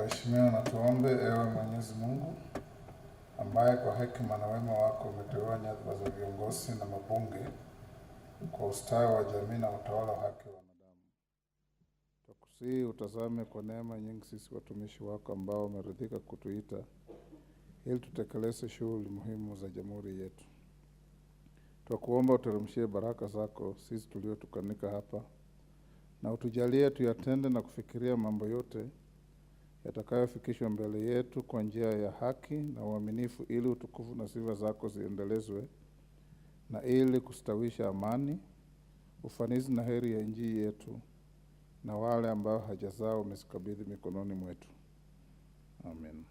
Waheshimiwa, na tuombe. Ewe Mwenyezi Mungu ambaye kwa hekima na wema wako umeteua nyadhifa za viongozi na mabunge kwa ustawi wa jamii na utawala wa haki wa wanadamu, tukusihi utazame kwa neema nyingi sisi watumishi wako ambao umeridhika kutuita ili tutekeleze shughuli muhimu za jamhuri yetu. Tukuomba uteremshie baraka zako sisi tuliotukanika hapa, na utujalie tuyatende na kufikiria mambo yote yatakayofikishwa mbele yetu kwa njia ya haki na uaminifu, ili utukufu na sifa zako ziendelezwe, na ili kustawisha amani, ufanisi na heri ya nchi yetu na wale ambao haja zao umezikabidhi mikononi mwetu. Amen.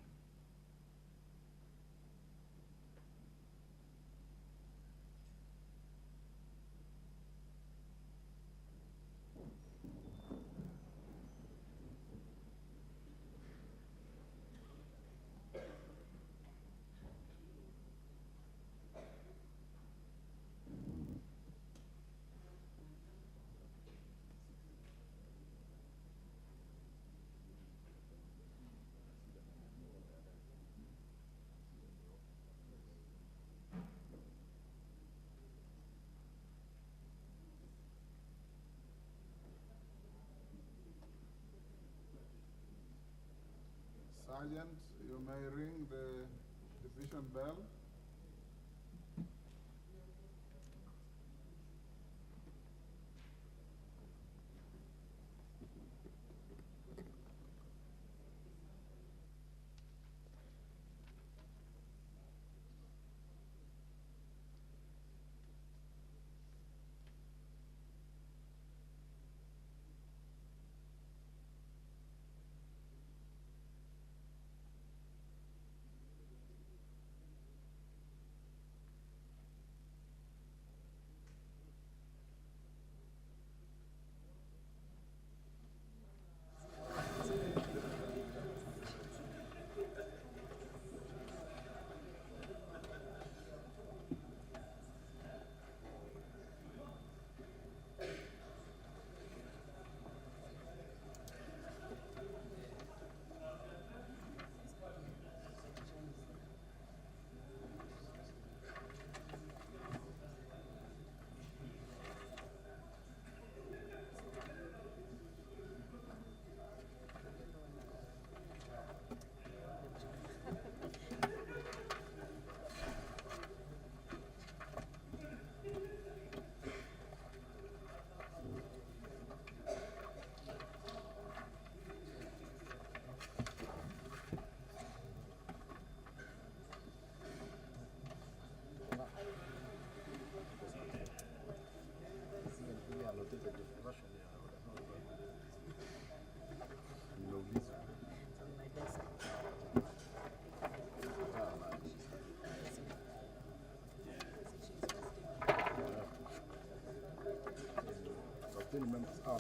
Sergeant, you may ring the division bell.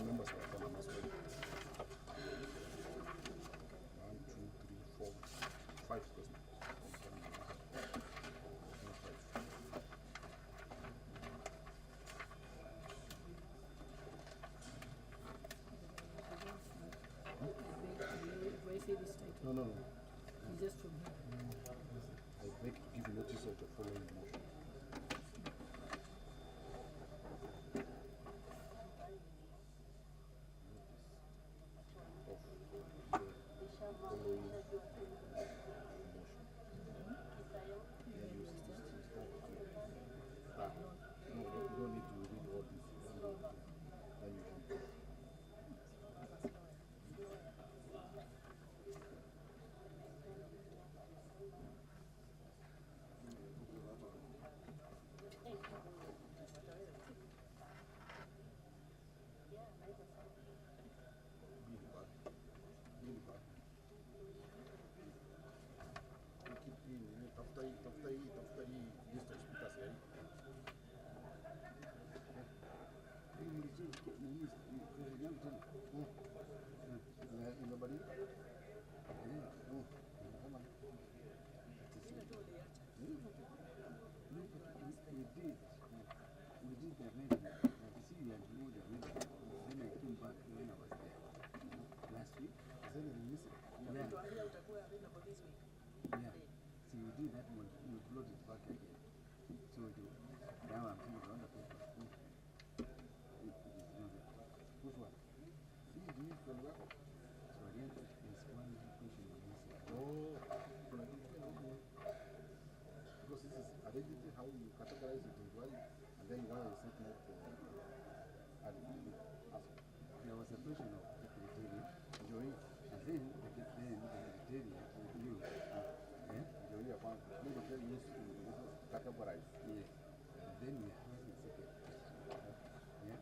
Members are on this way. 1, 2, 3, 4, 5 questions. No. It's just from here. I make give notice of the following motion. then why is it not there was a question of secretariat, Joy, and then the secretariat you, Joy upon military used to categorize. Yes. And then we have the secretary. Yeah,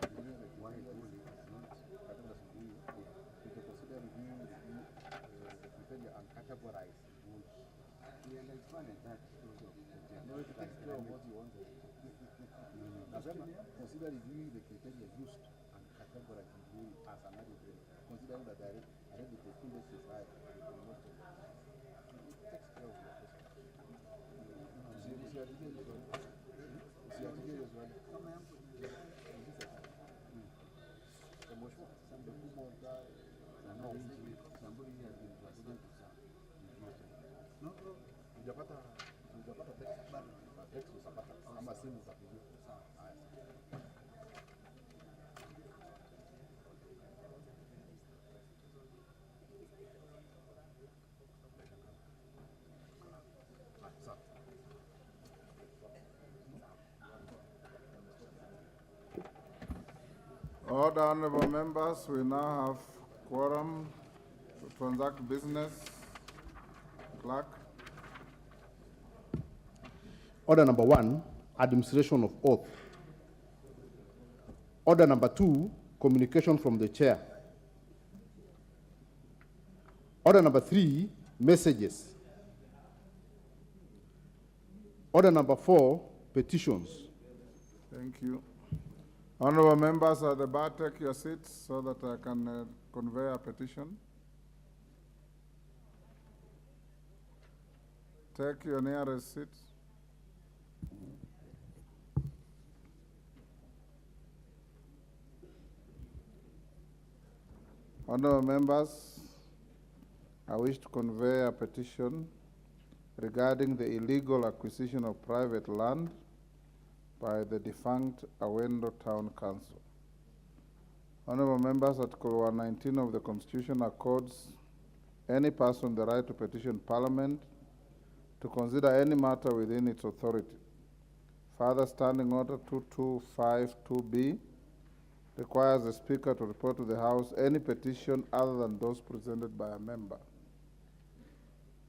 why only is not categorized. If the consider reviewing the criteria and categorize. We understand that. No, it takes care of what you want. Consider reviewing the criteria used and categorize reviewing as an adequate, considering that I read the previous slide and most of it. It takes care of your question. Somebody has been president to some. No, hujapata text usapata ama simu za kujibu. Order, honorable members, we now have quorum to transact business. Clerk. Order number 1, administration of oath. Order number 2, communication from the chair. Order number 3, messages. Order number 4, petitions. Thank you. Honorable members at the bar, take your seats so that I can convey a petition. Take your nearest seat. Honorable members, I wish to convey a petition regarding the illegal acquisition of private land by the defunct Awendo Town Council. Honorable members, Article 119 of the Constitution accords any person the right to petition Parliament to consider any matter within its authority. Further, Standing Order 2252B requires the Speaker to report to the House any petition other than those presented by a member.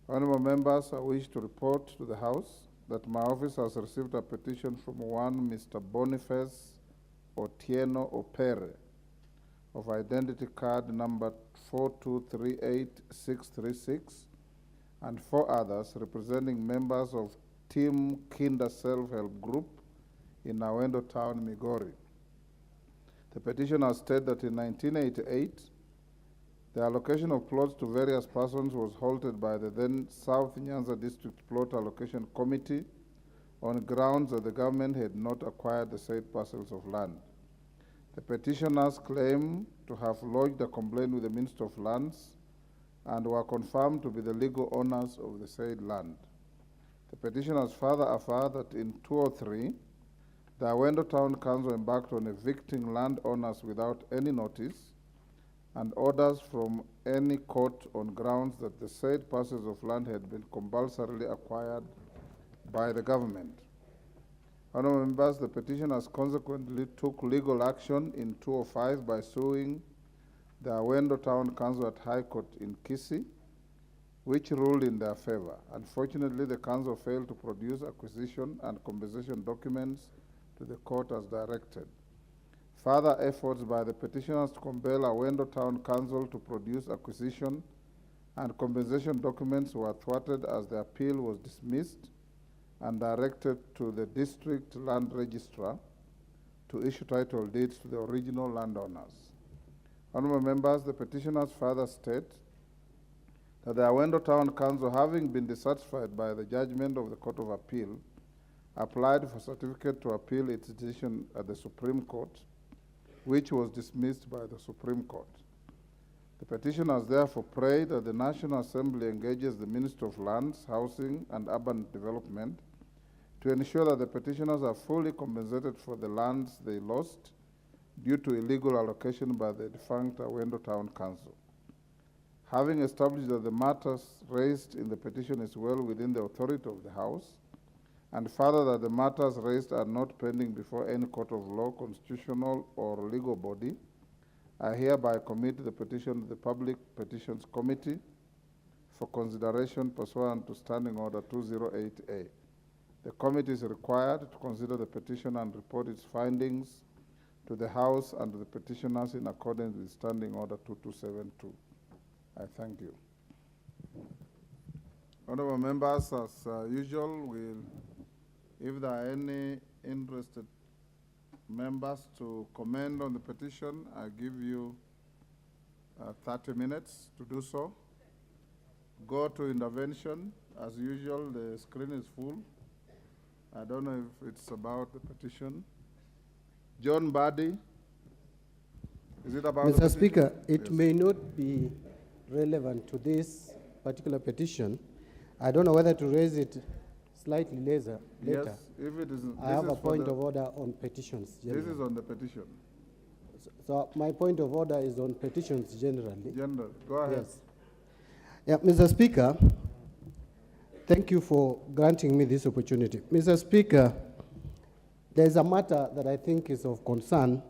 Honorable members, I wish to report to the House that my office has received a petition from one Mr. Boniface Otieno Opere of identity card number 4238636 and 4 others representing members of Team Kinder Self-Help Group in Awendo Town, Migori. The petitioner stated that in 1988, the allocation of plots to various persons was halted by the then South Nyanza District Plot Allocation Committee on grounds that the government had not acquired the said parcels of land. The petitioners claim to have lodged a complaint with the Minister of Lands and were confirmed to be the legal owners of the said land. The petitioners further affirm that in 2003, the Awendo Town Council embarked on evicting landowners without any notice and orders from any court on grounds that the said parcels of land had been compulsorily acquired by the government. Honorable members, the petitioners consequently took legal action in 2005 by suing the Awendo Town Council at High Court in Kisii, which ruled in their favor. Unfortunately, the council failed to produce acquisition and compensation documents to the court as directed. Further efforts by the petitioners to compel Awendo Town Council to produce acquisition and compensation documents were thwarted as the appeal was dismissed and directed to the district land registrar to issue title deeds to the original landowners. Honorable members, the petitioners further state that the Awendo Town Council, having been dissatisfied by the judgment of the Court of Appeal, applied for certificate to appeal its decision at the Supreme Court, which was dismissed by the Supreme Court. The petitioners therefore pray that the National Assembly engages the Minister of Lands, Housing and Urban Development to ensure that the petitioners are fully compensated for the lands they lost due to illegal allocation by the defunct Awendo Town Council. Having established that the matters raised in the petition is well within the authority of the House, and further that the matters raised are not pending before any court of law, constitutional, or legal body, I hereby commit the petition to the Public Petitions Committee for consideration pursuant to Standing Order 208A. The committee is required to consider the petition and report its findings to the House and to the petitioners in accordance with Standing Order 2272. I thank you. Honorable members, as usual, if there are any interested members to comment on the petition, I give you 30 minutes to do so. Go to intervention. As usual, the screen is full. I don't know if it's about the petition. John Buddy, is it about Mr. Speaker, it may not be relevant to this particular petition. I don't know whether to raise it slightly later. Yes, if it is. I have a point of order on petitions generally. This is on the petition. So my point of order is on petitions generally. Go ahead. Yes. Yeah, Mr. Speaker, thank you for granting me this opportunity. Mr. Speaker, there is a matter that I think is of concern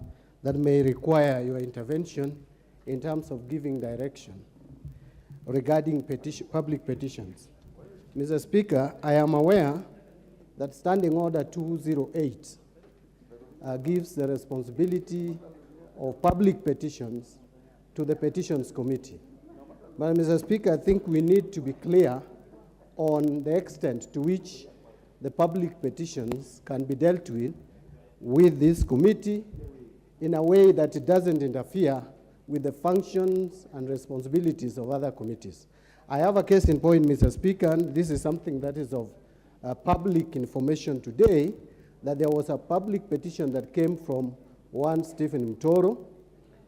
that may require your intervention in terms of giving direction regarding public petitions. Mr. Speaker, I am aware that Standing Order 208 gives the responsibility of public petitions to the Petitions Committee. But Mr. Speaker, I think we need to be clear on the extent to which the public petitions can be dealt with this committee in a way that it doesn't interfere with the functions and responsibilities of other committees. I have a case in point, Mr. Speaker, and this is something that is of public information today, that there was a public petition that came from one Stephen Mtoro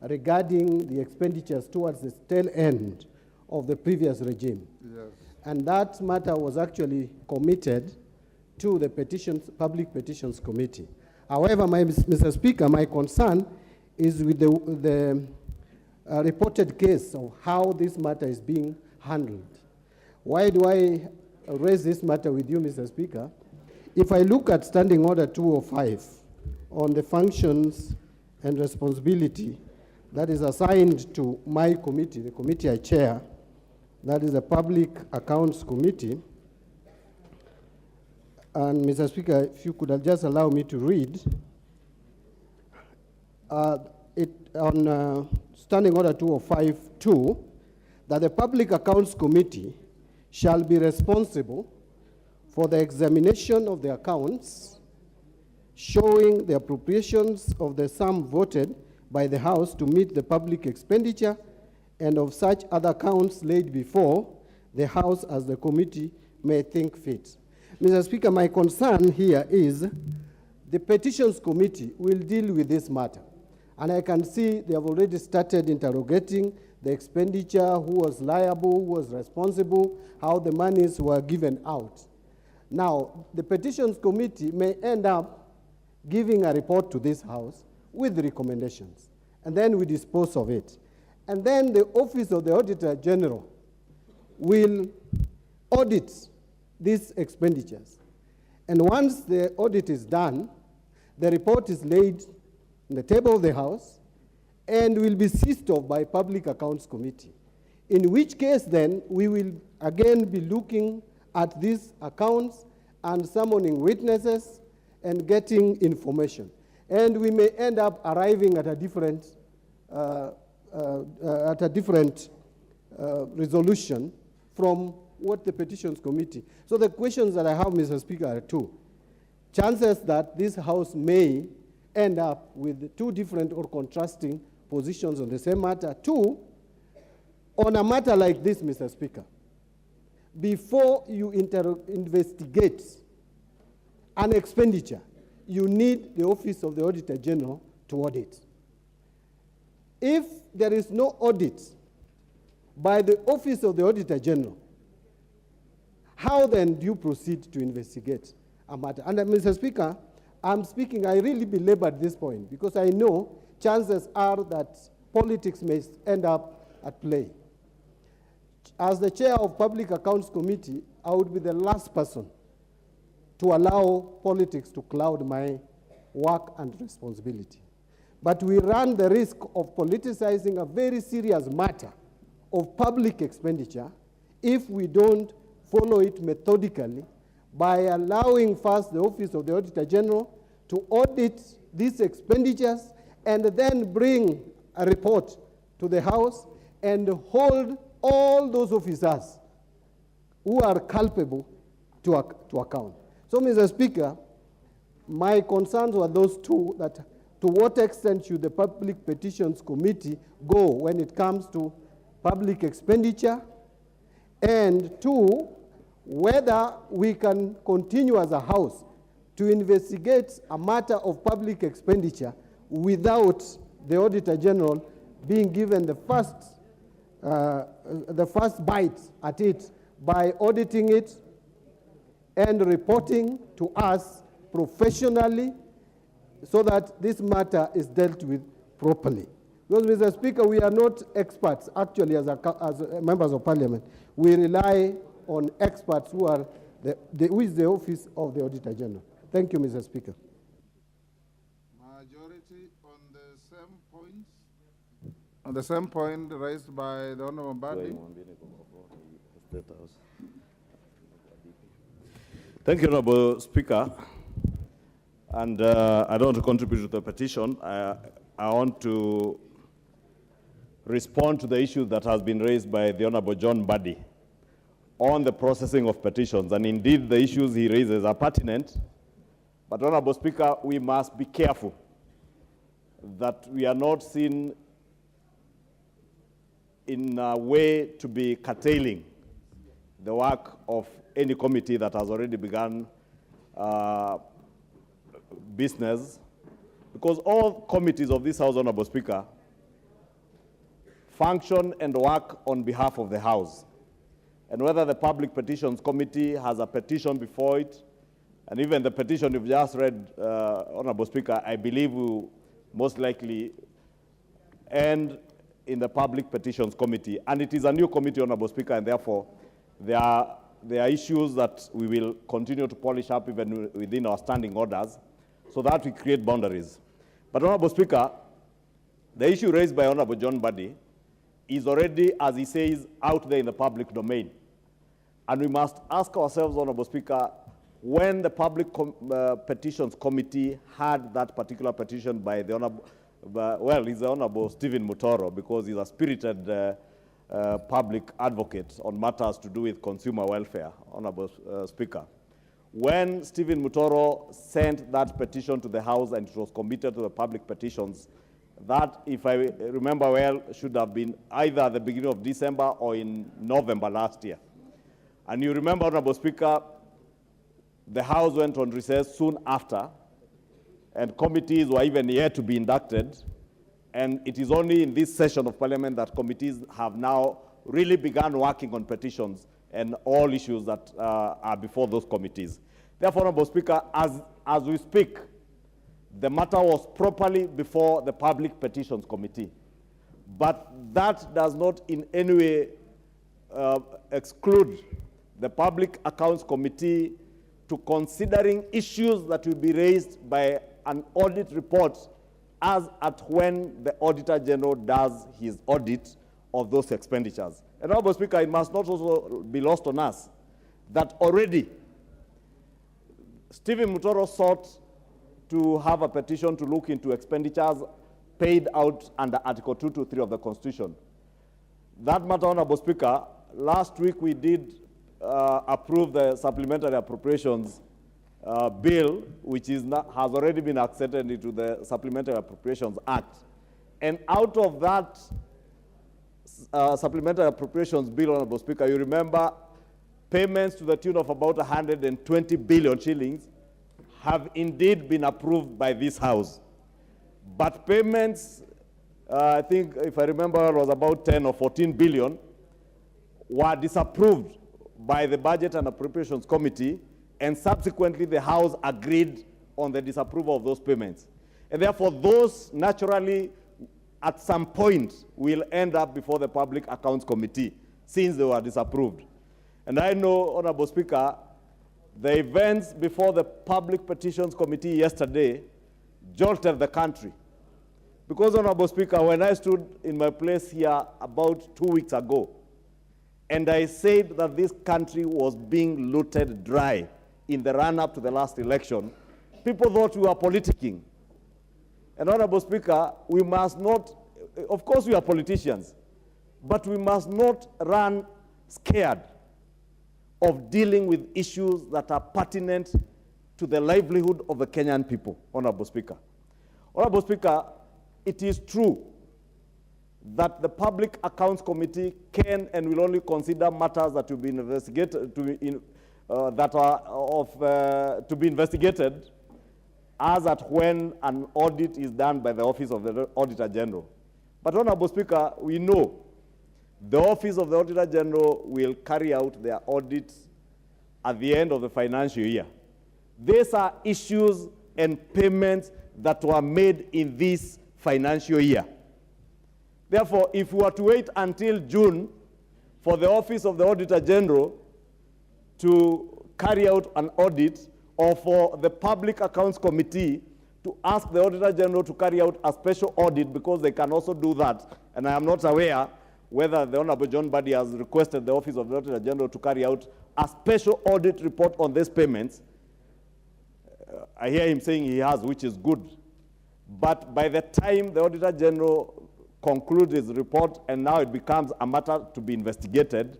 regarding the expenditures towards the tail end of the previous regime. Yes. And that matter was actually committed to the Public Petitions Committee. However, Mr. Speaker, my concern is with the reported case of how this matter is being handled. Why do I raise this matter with you, Mr. Speaker? If I look at Standing Order 205 on the functions and responsibility that is assigned to my committee, the committee I chair, that is the Public Accounts Committee. And Mr. Speaker, if you could just allow me to read, on Standing Order 205-2, that the Public Accounts Committee shall be responsible for the examination of the accounts showing the appropriations of the sum voted by the House to meet the public expenditure and of such other accounts laid before the House as the committee may think fit. Mr. Speaker, my concern here is the Petitions Committee will deal with this matter. And I can see they have already started interrogating the expenditure, who was liable, who was responsible, how the monies were given out. Now, the Petitions Committee may end up giving a report to this House with recommendations, and then we dispose of it. And then the Office of the Auditor General will audit these expenditures. And once the audit is done, the report is laid on the table of the House and will be seized of by Public Accounts Committee, in which case then we will again be looking at these accounts and summoning witnesses and getting information. And we may end up arriving at a different resolution from what the Petitions Committee. So the questions that I have, Mr. Speaker, are two. Chances that this House may end up with two different or contrasting positions on the same matter. Two, on a matter like this, Mr. Speaker, before you investigate an expenditure, you need the Office of the Auditor General to audit. If there is no audit by the Office of the Auditor General, how then do you proceed to investigate a matter? And Mr. Speaker, I'm speaking, I really belabored this point because I know chances are that politics may end up at play. As the chair of Public Accounts Committee, I would be the last person to allow politics to cloud my work and responsibility. But we run the risk of politicizing a very serious matter of public expenditure if we don't follow it methodically by allowing first the Office of the Auditor General to audit these expenditures and then bring a report to the House and hold all those officers who are culpable to account. So, Mr. Speaker, my concerns were those two, that to what extent should the Public Petitions Committee go when it comes to public expenditure, and two, whether we can continue as a House to investigate a matter of public expenditure without the Auditor General being given the first bite at it by auditing it and reporting to us professionally so that this matter is dealt with properly. Because, Mr. Speaker, we are not experts, actually, as members of Parliament. We rely on experts who are who is the Office of the Auditor General. Thank you, Mr. Speaker. Majority on the same points? On the same point raised by the Honorable Badi. Thank you, Honorable Speaker. And I don't want to contribute to the petition. I want to respond to the issue that has been raised by the Honorable John Badi on the processing of petitions. And indeed, the issues he raises are pertinent. But, Honorable Speaker, we must be careful that we are not seen in a way to be curtailing the work of any committee that has already begun business, because all committees of this House, Honorable Speaker, function and work on behalf of the House. And whether the Public Petitions Committee has a petition before it, and even the petition you've just read, Honorable Speaker, I believe will most likely end in the Public Petitions Committee. And it is a new committee, Honorable Speaker, and therefore there are issues that we will continue to polish up even within our standing orders so that we create boundaries. But, Honorable Speaker, the issue raised by Honorable John Badi is already, as he says, out there in the public domain. And we must ask ourselves, Honorable Speaker, when the Public Petitions Committee had that particular petition by the Honorable, well, he's the Honorable Stephen Mutoro, because he's a spirited public advocate on matters to do with consumer welfare, Honorable Speaker. When Stephen Mutoro sent that petition to the House and it was committed to the Public Petitions, that, if I remember well, should have been either at the beginning of December or in November last year. And you remember, Honorable Speaker, the House went on recess soon after, and committees were even yet to be inducted. And it is only in this session of Parliament that committees have now really begun working on petitions and all issues that are before those committees. Therefore, Honorable Speaker, as we speak, the matter was properly before the Public Petitions Committee. But that does not in any way exclude the Public Accounts Committee to considering issues that will be raised by an audit report as at when the Auditor General does his audit of those expenditures. And, Honorable Speaker, it must not also be lost on us that already Stephen Mutoro sought to have a petition to look into expenditures paid out under Article 223 of the Constitution. That matter, Honorable Speaker, last week we did approve the supplementary appropriations bill, which has already been accepted into the Supplementary Appropriations Act. And out of that supplementary appropriations bill, Honorable Speaker, you remember payments to the tune of about 120 billion shillings have indeed been approved by this House. But payments, I think, if I remember, was about 10 or 14 billion, were disapproved by the Budget and Appropriations Committee, and subsequently the House agreed on the disapproval of those payments. And therefore, those naturally, at some point, will end up before the Public Accounts Committee, since they were disapproved. And I know, Honorable Speaker, the events before the Public Petitions Committee yesterday jolted the country. Because, Honorable Speaker, when I stood in my place here about 2 weeks ago, and I said that this country was being looted dry in the run-up to the last election, people thought we were politicking. And, Honorable Speaker, we must not, of course we are politicians, but we must not run scared of dealing with issues that are pertinent to the livelihood of the Kenyan people, Honorable Speaker. Honorable Speaker, it is true that the Public Accounts Committee can and will only consider matters that will be investigated, to be investigated as at when an audit is done by the Office of the Auditor General. But, Honorable Speaker, we know the Office of the Auditor General will carry out their audits at the end of the financial year. These are issues and payments that were made in this financial year. Therefore, if we were to wait until June for the Office of the Auditor General to carry out an audit, or for the Public Accounts Committee to ask the Auditor General to carry out a special audit, because they can also do that, and I am not aware whether the Honorable John Buddy has requested the Office of the Auditor General to carry out a special audit report on these payments. I hear him saying he has, which is good. But by the time the Auditor General concludes his report and now it becomes a matter to be investigated,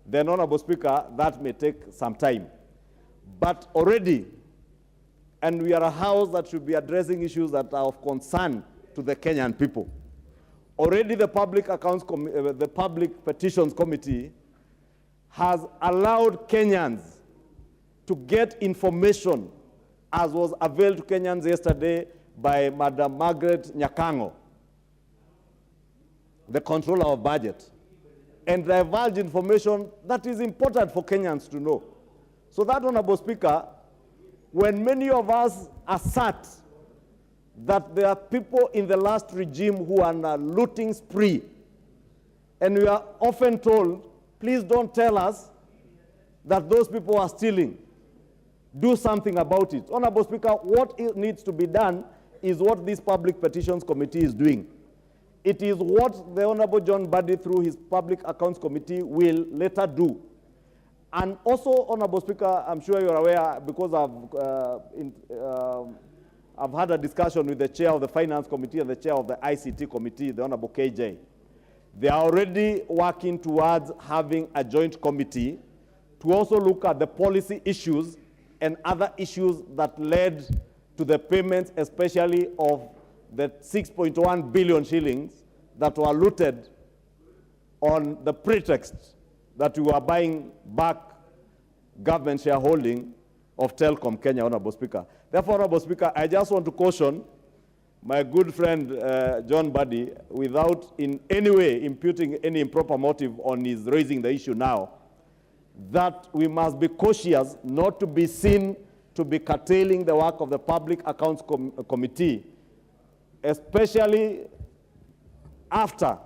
then, Honorable Speaker, that may take some time. But already, and we are a house that should be addressing issues that are of concern to the Kenyan people. Already the the Public Petitions Committee has allowed Kenyans to get information, as was availed to Kenyans yesterday by Madam Margaret Nyakango, the Controller of Budget, and divulge information that is important for Kenyans to know. So that, Honorable Speaker, when many of us assert that there are people in the last regime who are on a looting spree, and we are often told, please don't tell us that those people are stealing. Do something about it. Honorable Speaker, what needs to be done is what this Public Petitions Committee is doing. It is what the Honorable John Buddy, through his Public Accounts Committee, will later do. And also, Honorable Speaker, I'm sure you're aware, because I've had a discussion with the Chair of the Finance Committee and the Chair of the ICT Committee, the Honorable KJ. They are already working towards having a joint committee to also look at the policy issues and other issues that led to the payments, especially of the 6.1 billion shillings that were looted on the pretext that we were buying back government shareholding of Telcom Kenya, Honorable Speaker. Therefore, Honorable Speaker, I just want to caution my good friend John Buddy, without in any way imputing any improper motive on his raising the issue now, that we must be cautious not to be seen to be curtailing the work of the Public Accounts Committee, especially after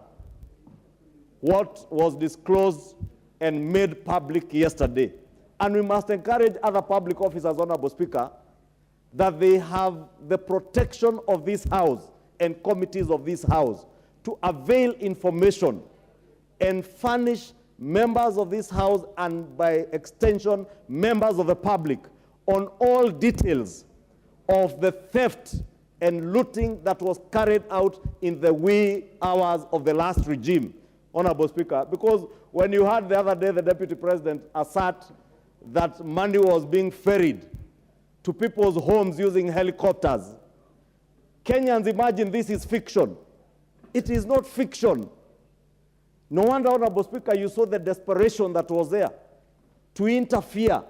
what was disclosed and made public yesterday. And we must encourage other public officers, Honorable Speaker, that they have the protection of this House and committees of this House to avail information and furnish members of this House and, by extension, members of the public on all details of the theft and looting that was carried out in the wee hours of the last regime, Honorable Speaker. Because when you heard the other day the Deputy President assert that money was being ferried to people's homes using helicopters, Kenyans imagine this is fiction. It is not fiction. No wonder, Honorable Speaker, you saw the desperation that was there to interfere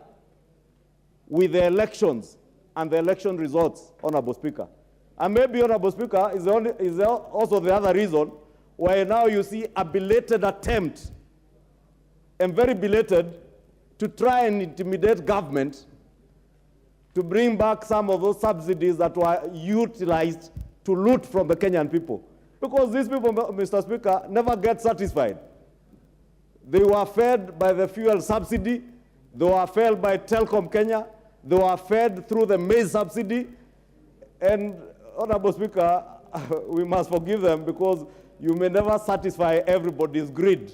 with the elections and the election results, Honorable Speaker. And maybe, Honorable Speaker, is also the other reason why now you see a belated attempt, and very belated, to try and intimidate government to bring back some of those subsidies that were utilized to loot from the Kenyan people. Because these people, Mr. Speaker, never get satisfied. They were fed by the fuel subsidy, They were fed by Telcom Kenya. They were fed through the maize subsidy. And, Honorable Speaker, we must forgive them because you may never satisfy everybody's greed.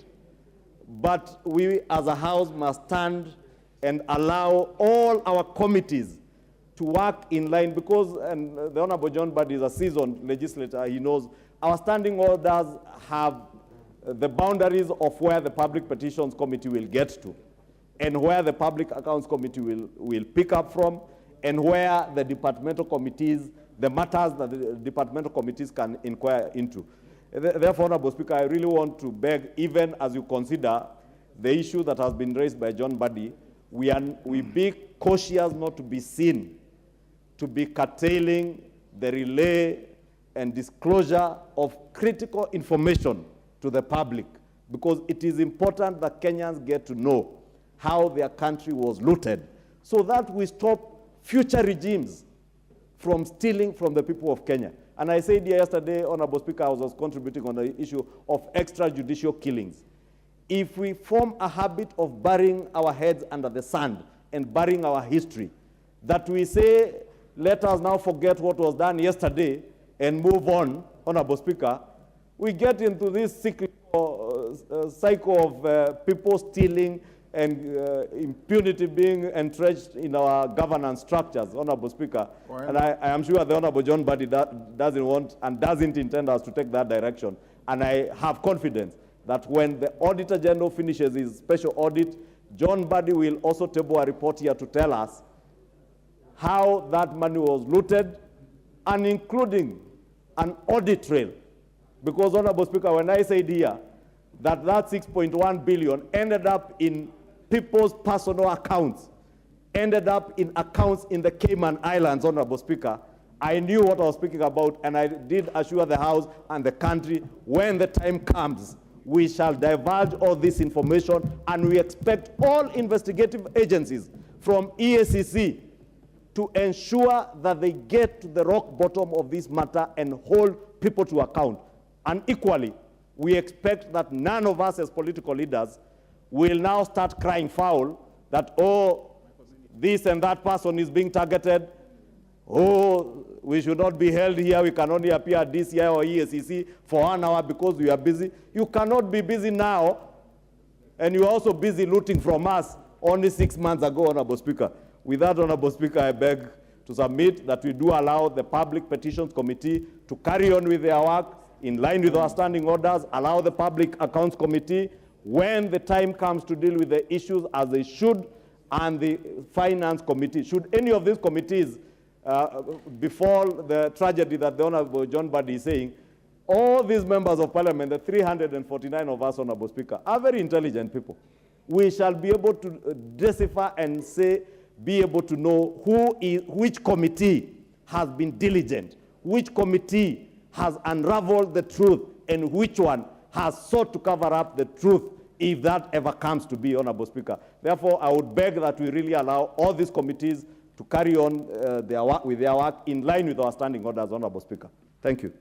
But we as a House must stand and allow all our committees to work in line because, and the Honorable John Buddy is a seasoned legislator, he knows our standing orders have the boundaries of where the Public Petitions Committee will get to, and where the Public Accounts Committee will pick up from, and where the departmental committees, the matters that the departmental committees can inquire into. Therefore, Honorable Speaker, I really want to beg, even as you consider the issue that has been raised by John Buddy, we be cautious not to be seen to be curtailing the relay and disclosure of critical information to the public, because it is important that Kenyans get to know how their country was looted, so that we stop future regimes from stealing from the people of Kenya. And I said yesterday, Honorable Speaker, I was contributing on the issue of extrajudicial killings. If we form a habit of burying our heads under the sand and burying our history, that we say, let us now forget what was done yesterday and move on, Honorable Speaker, we get into this cycle of people stealing and impunity being entrenched in our governance structures, Honorable Speaker. And I am sure the Honorable John Buddy doesn't want and doesn't intend us to take that direction. And I have confidence that when the Auditor General finishes his special audit, John Buddy will also table a report here to tell us how that money was looted, and including an audit trail. Because, Honorable Speaker, when I said here that 6.1 billion ended up in people's personal accounts, ended up in accounts in the Cayman Islands, Honorable Speaker, I knew what I was speaking about, and I did assure the House and the country, when the time comes, we shall divulge all this information, and we expect all investigative agencies from EACC to ensure that they get to the rock bottom of this matter and hold people to account. And equally, we expect that none of us as political leaders will now start crying foul that, oh, this and that person is being targeted, oh, we should not be held here, we can only appear at DCI or EACC for 1 hour because we are busy. You cannot be busy now, and you're also busy looting from us only 6 months ago, Honorable Speaker. With that, Honorable Speaker, I beg to submit that we do allow the Public Petitions Committee to carry on with their work in line with our standing orders, allow the Public Accounts Committee, when the time comes to deal with the issues as they should, and the Finance Committee. Should any of these committees befall the tragedy that the Honorable John Buddy is saying, all these members of Parliament, the 349 of us, Honorable Speaker, are very intelligent people. We shall be able to decipher and be able to know which committee has been diligent, which committee has unraveled the truth, and which one has sought to cover up the truth, if that ever comes to be, Honorable Speaker. Therefore, I would beg that we really allow all these committees to carry on with their work in line with our standing orders, Honorable Speaker. Thank you.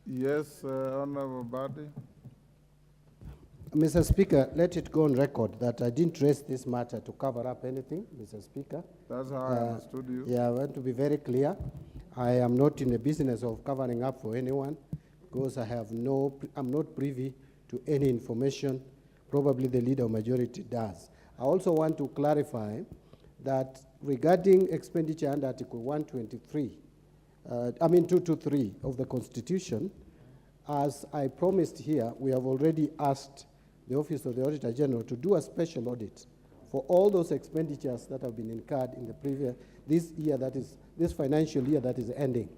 Yes, Honorable Buddy. Mr. Speaker, let it go on record that I didn't raise this matter to cover up anything, Mr. Speaker. That's how I understood you. Yeah, I want to be very clear. I am not in the business of covering up for anyone, because I'm not privy to any information. Probably the leader of majority does. I also want to clarify that regarding expenditure under Article 223 of the Constitution, as I promised here, we have already asked the Office of the Auditor General to do a special audit for all those expenditures that have been incurred in the this financial year that is ending.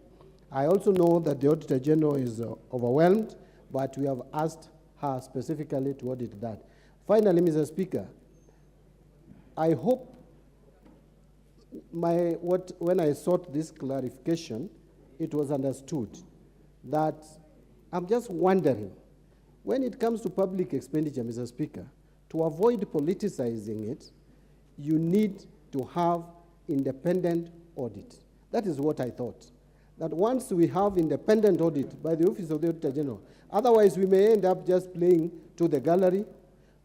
I also know that the Auditor General is overwhelmed, but we have asked her specifically to audit that. Finally, Mr. Speaker, I hope when I sought this clarification, it was understood that I'm just wondering, when it comes to public expenditure, Mr. Speaker, to avoid politicizing it, you need to have independent audit. That is what I thought. That once we have independent audit by the Office of the Auditor General, otherwise we may end up just playing to the gallery,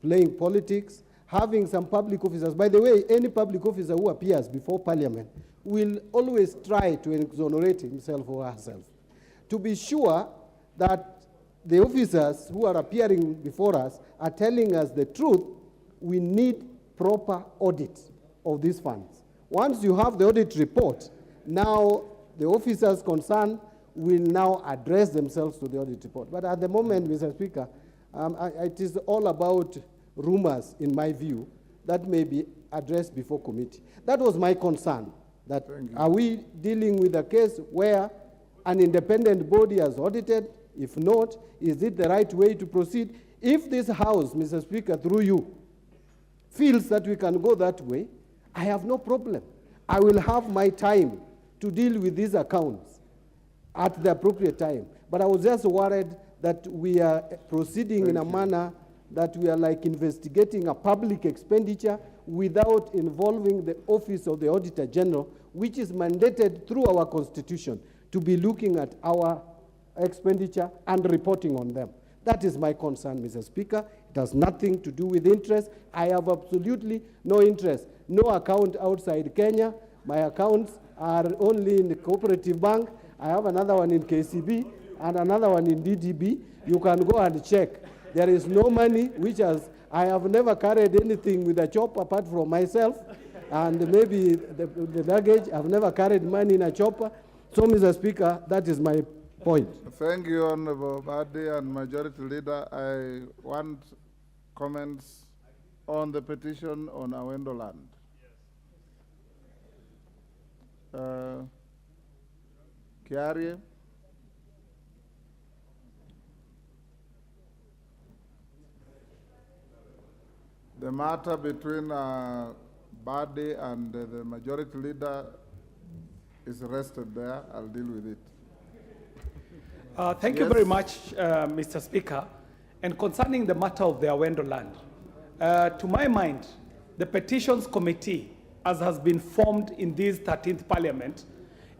playing politics, having some public officers. By the way, any public officer who appears before Parliament will always try to exonerate himself or herself. To be sure that the officers who are appearing before us are telling us the truth, we need proper audit of these funds. Once you have the audit report, now the officers concerned will now address themselves to the audit report. But at the moment, Mr. Speaker, it is all about rumors, in my view, that may be addressed before committee. That was my concern, that are we dealing with a case where an independent body has audited? If not, is it the right way to proceed? If this House, Mr. Speaker, through you, feels that we can go that way, I have no problem. I will have my time to deal with these accounts at the appropriate time. But I was just worried that we are proceeding in a manner that we are like investigating a public expenditure without involving the Office of the Auditor General, which is mandated through our Constitution to be looking at our expenditure and reporting on them. That is my concern, Mr. Speaker. It has nothing to do with interest. I have absolutely no interest. No account outside Kenya. My accounts are only in the cooperative bank. I have another one in KCB and another one in DDB. You can go and check. There is no money, I have never carried anything with a chopper apart from myself, and maybe the luggage. I've never carried money in a chopper. So, Mr. Speaker, that is my point. Thank you, Honorable Badi and Majority Leader. I want comments on the petition on Awendo land. Kiarie? The matter between Badi and the Majority Leader is rested there. I'll deal with it. Thank you very much, Mr. Speaker. And concerning the matter of the Awendo land, to my mind, the Petitions Committee, as has been formed in this 13th Parliament,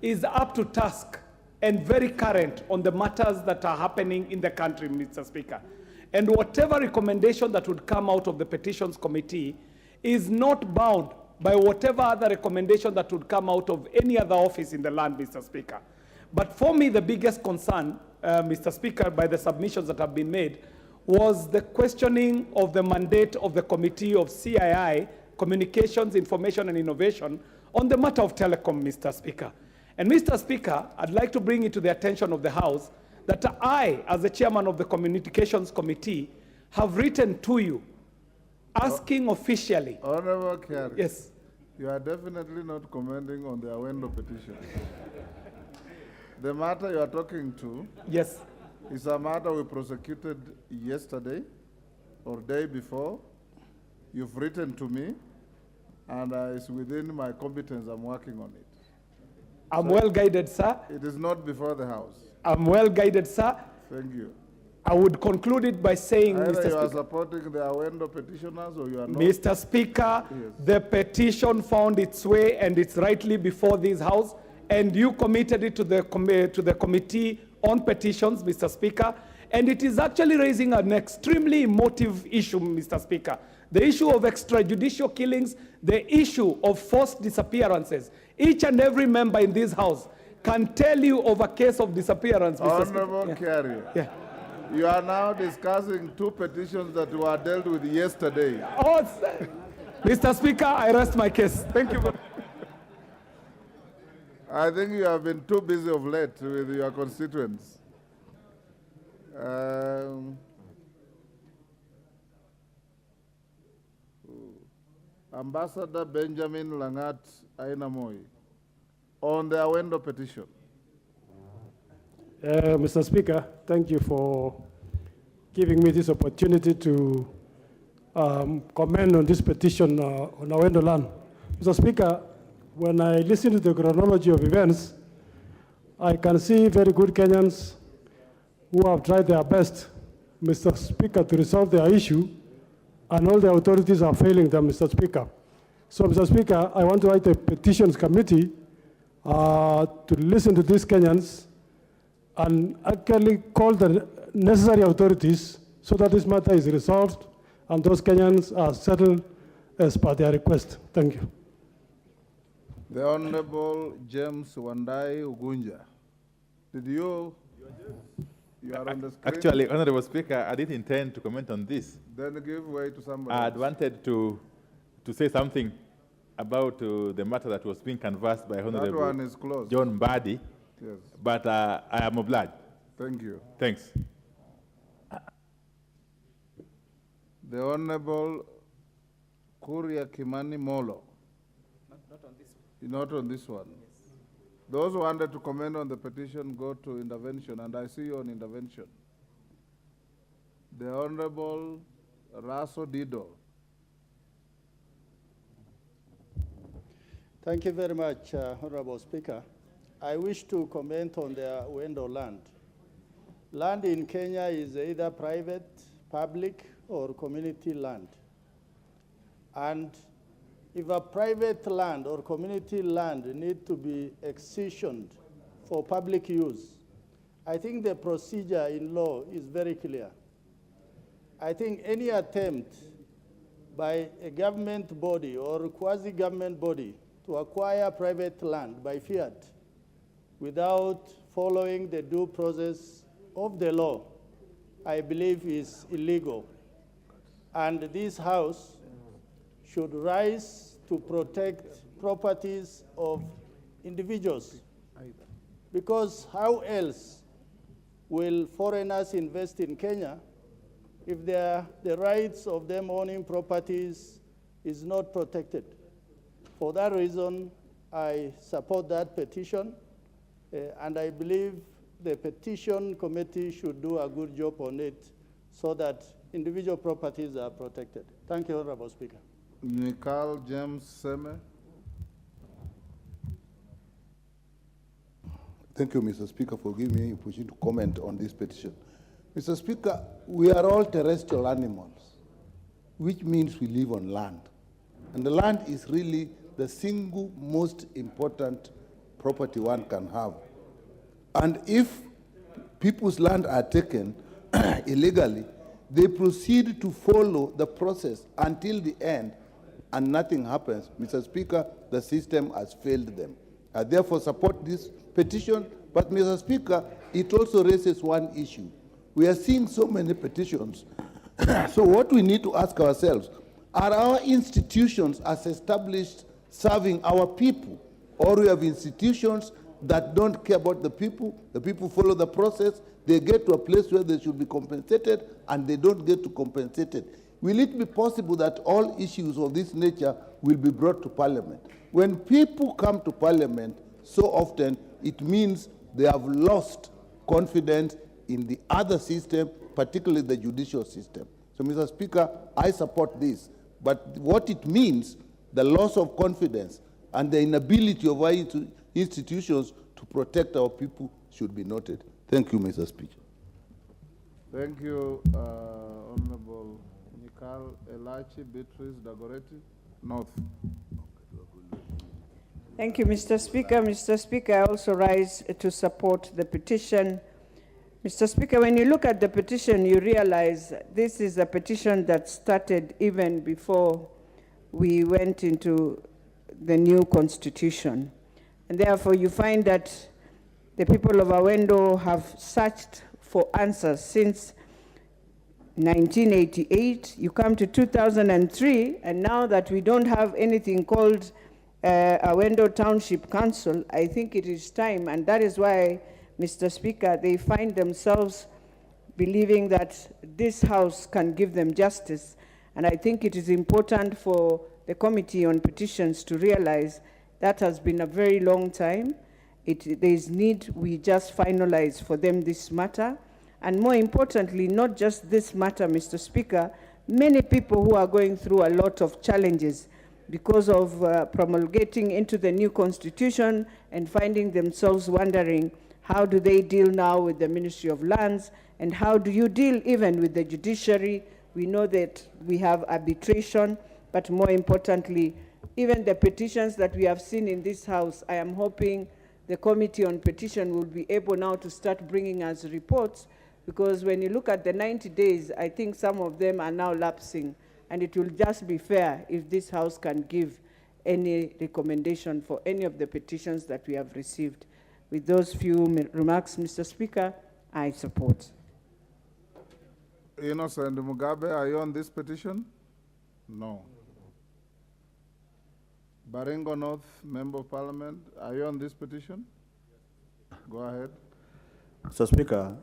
is up to task and very current on the matters that are happening in the country, Mr. Speaker. And whatever recommendation that would come out of the Petitions Committee is not bound by whatever other recommendation that would come out of any other office in the land, Mr. Speaker. But for me, the biggest concern, Mr. Speaker, by the submissions that have been made, was the questioning of the mandate of the Committee of CII, Communications, Information and Innovation, on the matter of telecom, Mr. Speaker. And Mr. Speaker, I'd like to bring it to the attention of the House that I, as the chairman of the Communications Committee, have written to you, asking officially. Honorable Kiari. Yes. You are definitely not commenting on the Awendo petition. The matter you are talking to. Yes. Is a matter we prosecuted yesterday or day before. You've written to me, and it's within my competence. I'm working on it. I'm well guided, sir. It is not before the House. I'm well guided, sir. Thank you. I would conclude it by saying, either Mr. you Speaker, are supporting the Awendo petitioners or you are not. Mr. Speaker, Yes. the petition found its way and it's rightly before this House, and you committed it to the Committee on Petitions, Mr. Speaker, and it is actually raising an extremely emotive issue, Mr. Speaker. The issue of extrajudicial killings, the issue of forced disappearances. Each and every member in this House can tell you of a case of disappearance, Mr. Honorable Speaker. Carrier. Yeah. You are now discussing two petitions that were dealt with yesterday. Oh, Mr. Speaker, I rest my case. Thank you. I think you have been too busy of late with your constituents. Ambassador Benjamin Langat Ainamoi, on the Awendo petition. Mr. Speaker, thank you for giving me this opportunity to comment on this petition on Awendo land. Mr. Speaker, when I listen to the chronology of events, I can see very good Kenyans who have tried their best, Mr. Speaker, to resolve their issue, and all the authorities are failing them, Mr. Speaker. So, Mr. Speaker, I want to write a petitions committee to listen to these Kenyans and actually call the necessary authorities so that this matter is resolved and those Kenyans are settled as per their request. Thank you. The Honorable James Wandai Ugunja. Did you are on the screen? Actually, Honorable Speaker, I didn't intend to comment on this. Then give way to somebody I else. had wanted to say something about the matter that was being canvassed by That Honorable one is closed. John Mbadi, Yes, but I am obliged. thank you. Thanks. The Honorable Kuria Kimani Molo. Not on this one. Not on this one. Yes. Those who wanted to comment on the petition go to intervention, and I see you on intervention. The Honorable Raso Dido. Thank you very much, Honorable Speaker. I wish to comment on the Wendo land. Land in Kenya is either private, public, or community land. And if a private land or community land need to be excisioned for public use, I think the procedure in law is very clear. I think any attempt by a government body or quasi-government body to acquire private land by fiat without following the due process of the law, I believe is illegal. And this House should rise to protect properties of individuals. Because how else will foreigners invest in Kenya if the rights of them owning properties is not protected? For that reason, I support that petition, and I believe the petition committee should do a good job on it so that individual properties are protected. Thank you, Honorable Speaker. Nicole James Seme. Thank you, Mr. Speaker, for giving me the opportunity to comment on this petition. Mr. Speaker, we are all terrestrial animals, which means we live on land. And the land is really the single most important property one can have. And if people's land are taken illegally, they proceed to follow the process until the end, and nothing happens. Mr. Speaker, the system has failed them. I therefore support this petition, but Mr. Speaker, it also raises one issue. We are seeing so many petitions. So what we need to ask ourselves, are our institutions as established serving our people, or we have institutions that don't care about the people follow the process, they get to a place where they should be compensated, and they don't get to compensated. Will it be possible that all issues of this nature will be brought to Parliament? When people come to Parliament so often, it means they have lost confidence in the other system, particularly the judicial system. So, Mr. Speaker, I support this. But what it means, the loss of confidence and the inability of our institutions to protect our people should be noted. Thank you, Mr. Speaker. Thank you, Honorable Nicole Elachi Beatrice Dagoretti, North. Thank you, Mr. Speaker. Mr. Speaker, I also rise to support the petition. Mr. Speaker, when you look at the petition, you realize this is a petition that started even before we went into the new constitution. And therefore, you find that the people of Awendo have searched for answers since 1988. You come to 2003, and now that we don't have anything called Awendo Township Council, I think it is time, and that is why, Mr. Speaker, they find themselves believing that this House can give them justice. And I think it is important for the Committee on Petitions to realize that has been a very long time. There is need we just finalize for them this matter. And more importantly, not just this matter, Mr. Speaker, many people who are going through a lot of challenges because of promulgating into the new constitution and finding themselves wondering, how do they deal now with the Ministry of Lands, and how do you deal even with the judiciary? We know that we have arbitration, but more importantly, even the petitions that we have seen in this House, I am hoping the Committee on Petition will be able now to start bringing us reports, because when you look at the 90 days, I think some of them are now lapsing. and it will just be fair if this House can give any recommendation for any of the petitions that we have received. With those few remarks, Mr. Speaker, I support. Innocent Mugabe, are you on this petition? No. Baringo North, Member of Parliament, are you on this petition? Go ahead. Mr. Speaker,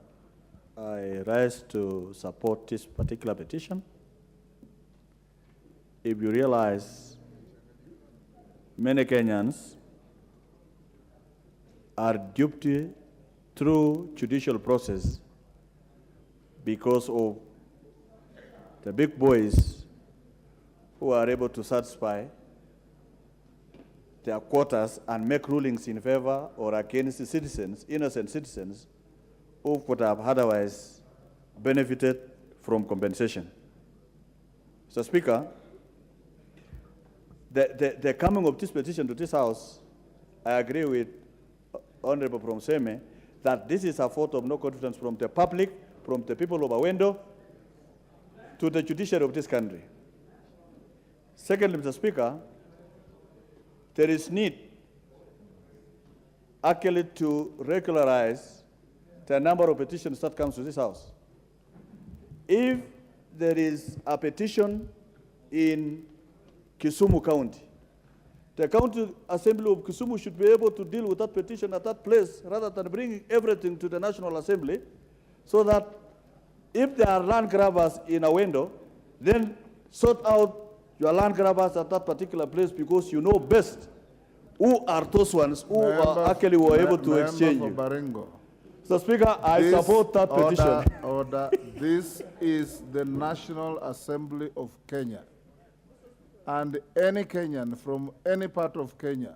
I rise to support this particular petition. If you realize many Kenyans are duped through judicial process because of the big boys who are able to satisfy their quotas and make rulings in favor or against the citizens, innocent citizens, who could have otherwise benefited from compensation. Mr. Speaker, the coming of this petition to this House, I agree with Honorable Promseme that this is a vote of no confidence from the public, from the people of Awendo, to the judiciary of this country. Secondly, Mr. Speaker, there is need actually to regularize the number of petitions that comes to this House. If there is a petition in Kisumu County, the County Assembly of Kisumu should be able to deal with that petition at that place rather than bringing everything to the National Assembly, so that if there are land grabbers in Awendo, then sort out your land grabbers at that particular place, because you know best who are those ones who are actually were able to exchange you. Baringo. So, Speaker, I support that petition. Order. This is the National Assembly of Kenya. And any Kenyan from any part of Kenya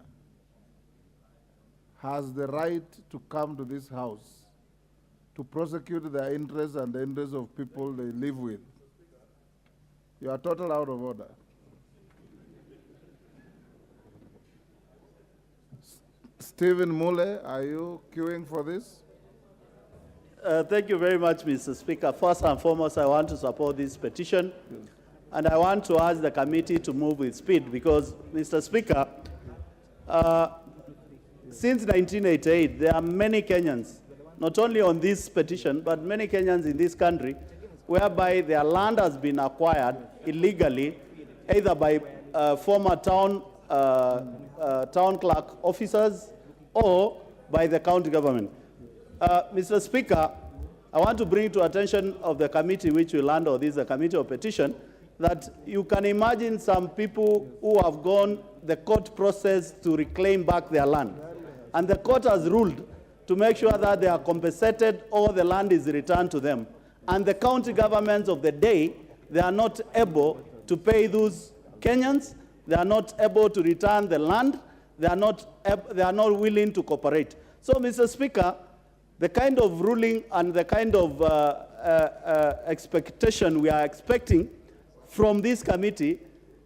has the right to come to this House to prosecute their interests and the interests of people they live with. You are totally out of order. Stephen Mule, are you queuing for this? Thank you very much, Mr. Speaker. First and foremost, I want to support this petition. And I want to ask the committee to move with speed because, Mr. Speaker, since 1988, there are many Kenyans, not only on this petition, but many Kenyans in this country, whereby their land has been acquired illegally, either by former town clerk officers or by the county government. Mr. Speaker, I want to bring to attention of the committee which will handle this, the committee of petition, that you can imagine some people who have gone the court process to reclaim back their land. And the court has ruled to make sure that they are compensated or the land is returned to them. And the county governments of the day, they are not able to pay those Kenyans, they are not able to return the land, they are not willing to cooperate. So, Mr. Speaker, the kind of ruling and the kind of expectation we are expecting from this committee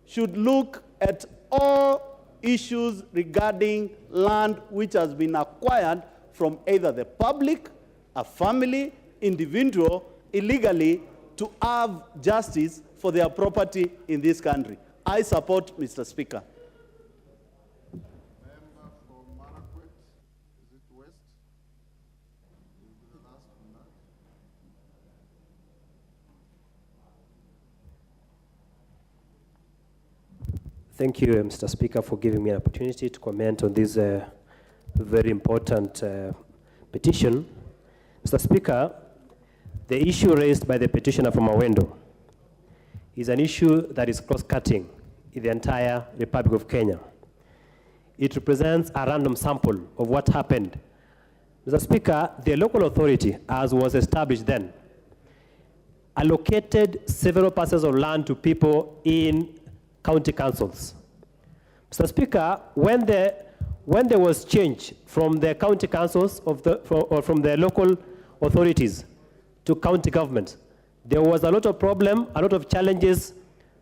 should look at all issues regarding land which has been acquired from either the public, a family, individual, illegally, to have justice for their property in this country. I support, Mr. Speaker. Member for Marakwet, is it West? Will be the last one now. Thank you, Mr. Speaker, for giving me an opportunity to comment on this very important petition. Mr. Speaker, the issue raised by the petitioner from Awendo is an issue that is cross-cutting in the entire Republic of Kenya. It represents a random sample of what happened. Mr. Speaker, the local authority, as was established then, allocated several parcels of land to people in county councils. Mr. Speaker, when there was change from the county councils or from the local authorities to county government, there was a lot of problem, a lot of challenges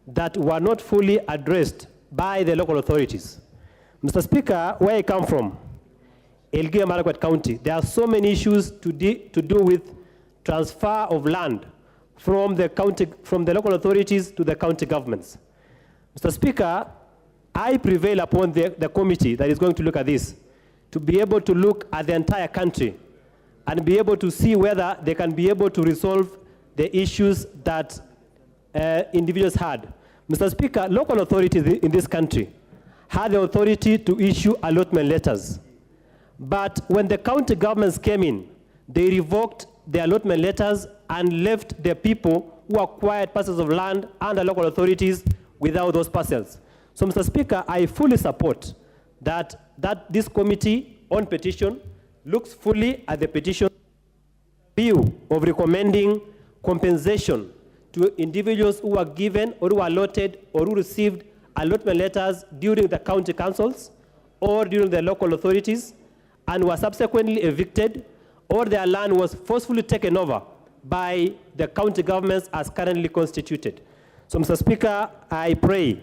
that were not fully addressed by the local authorities. Mr. Speaker, where I come from, Elgeyo Marakwet County, there are so many issues to do with transfer of land from the local authorities to the county governments. Mr. Speaker, I prevail upon the committee that is going to look at this to be able to look at the entire country and be able to see whether they can be able to resolve the issues that individuals had. Mr. Speaker, local authorities in this country had the authority to issue allotment letters. But when the county governments came in, they revoked the allotment letters and left the people who acquired parcels of land under local authorities without those parcels. So, Mr. Speaker, I fully support that this committee on petition looks fully at the petition view of recommending compensation to individuals who are given or who are allotted or who received allotment letters during the county councils or during the local authorities and were subsequently evicted, or their land was forcefully taken over by the county governments as currently constituted. So, Mr. Speaker, I pray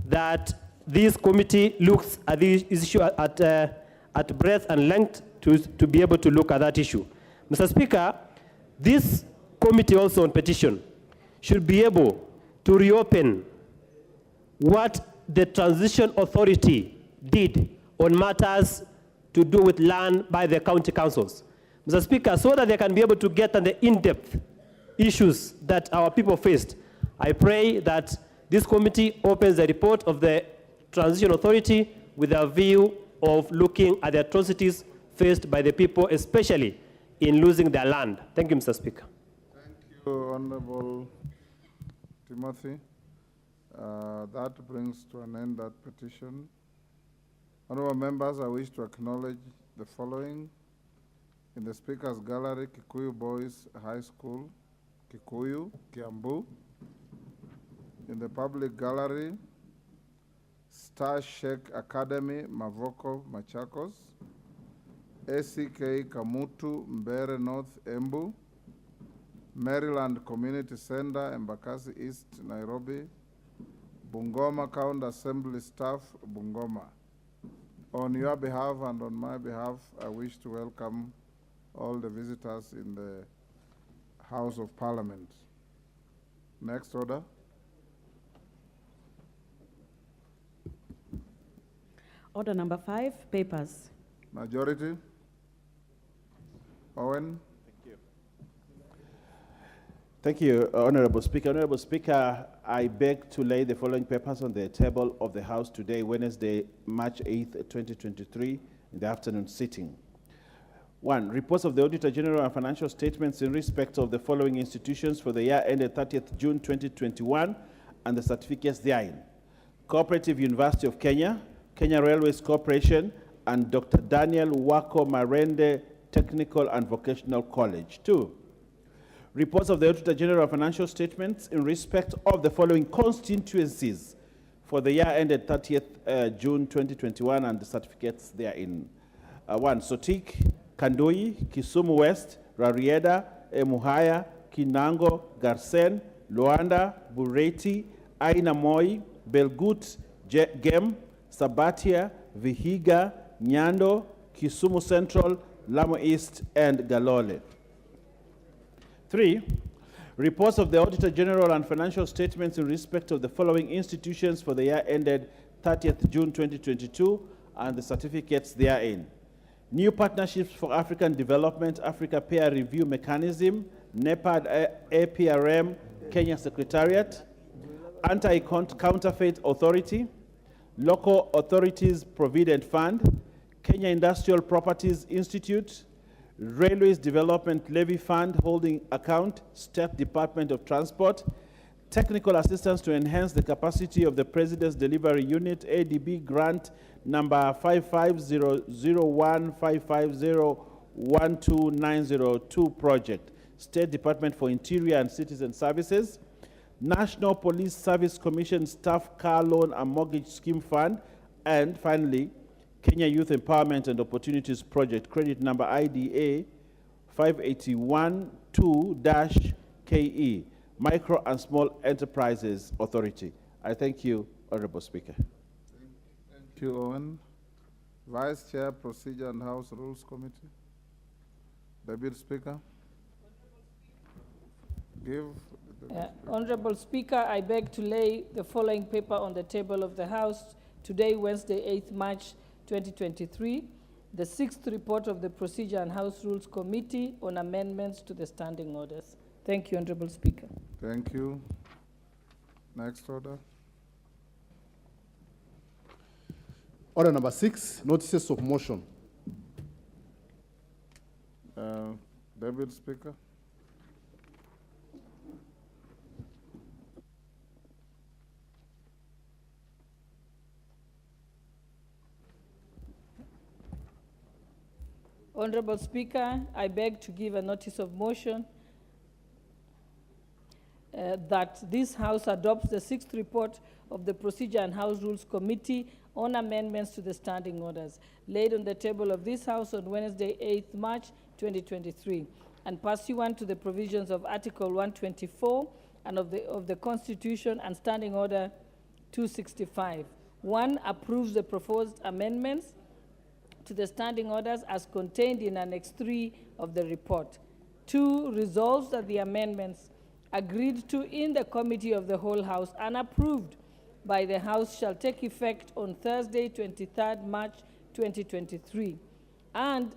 that this committee looks at this issue at breadth and length to be able to look at that issue. Mr. Speaker, this committee also on petition should be able to reopen what the transition authority did on matters to do with land by the county councils. Mr. Speaker, so that they can be able to get on the in-depth issues that our people faced, I pray that this committee opens the report of the transition authority with a view of looking at the atrocities faced by the people, especially in losing their land. Thank you, Mr. Speaker. Thank you, Honorable Timothy. That brings to an end that petition. Honorable members, I wish to acknowledge the following. In the Speaker's Gallery, Kikuyu Boys High School, Kikuyu, Kiambu. In the Public Gallery, Star Sheikh Academy, Mavoko, Machakos. ACK Kamutu, Mbere North, Embu. Maryland Community Center, Embakasi East, Nairobi. Bungoma County Assembly Staff, Bungoma. On your behalf and on my behalf, I wish to welcome all the visitors in the House of Parliament. Next order. Order number 5, papers. Majority. Owen. Thank you, Honorable Speaker. Honorable Speaker, I beg to lay the following papers on the table of the House today, Wednesday, March 8th, 2023, in the afternoon sitting. 1. Reports of the Auditor General and financial statements in respect of the following institutions for the year ended 30th June 2021 and the certificates therein. Cooperative University of Kenya, Kenya Railways Corporation, and Dr. Daniel Wako Marende Technical and Vocational College. 2. Reports of the Auditor General and financial statements in respect of the following constituencies for the year ended 30th June 2021 and the certificates therein. 1. Sotik, Kandui, Kisumu West, Rarieda, Emuhaya, Kinango, Garsen, Luanda, Bureti, Aina Moi, Belgut, Gem, Sabatia, Vihiga, Nyando, Kisumu Central, Lamu East, and Galole. 3. Reports of the Auditor General and financial statements in respect of the following institutions for the year ended 30th June 2022 and the certificates therein. New Partnerships for African Development, Africa Peer Review Mechanism, NEPAD APRM, Kenya Secretariat, Anti-Counterfeit Authority, Local Authorities Provident Fund, Kenya Industrial Properties Institute, Railways Development Levy Fund Holding Account, State Department of Transport, Technical Assistance to Enhance the Capacity of the President's Delivery Unit, ADB Grant number 550055012902 project, State Department for Interior and Citizen Services, National Police Service Commission Staff Car Loan and Mortgage Scheme Fund, and finally, Kenya Youth Empowerment and Opportunities Project, credit number IDA 5812-KE, Micro and Small Enterprises Authority. I thank you, Honorable Speaker. Thank you, Owen. Vice Chair, Procedure and House Rules Committee. Deputy Speaker. Give. Honorable Speaker, I beg to lay the following paper on the table of the House today, Wednesday, 8th March 2023, the 6th report of the Procedure and House Rules Committee on amendments to the standing orders. Thank you, Honorable Speaker. Thank you. Next order. Order number 6, notices of motion. David, Speaker. Honorable Speaker, I beg to give a notice of motion that this House adopts the 6th report of the Procedure and House Rules Committee on amendments to the standing orders laid on the table of this House on Wednesday, 8th March 2023, and pursuant to the provisions of Article 124 and of the Constitution and Standing Order 265. 1. Approves the proposed amendments to the standing orders as contained in Annex 3 of the report. 2. Resolves that the amendments agreed to in the Committee of the Whole House and approved by the House shall take effect on Thursday, 23rd March 2023. And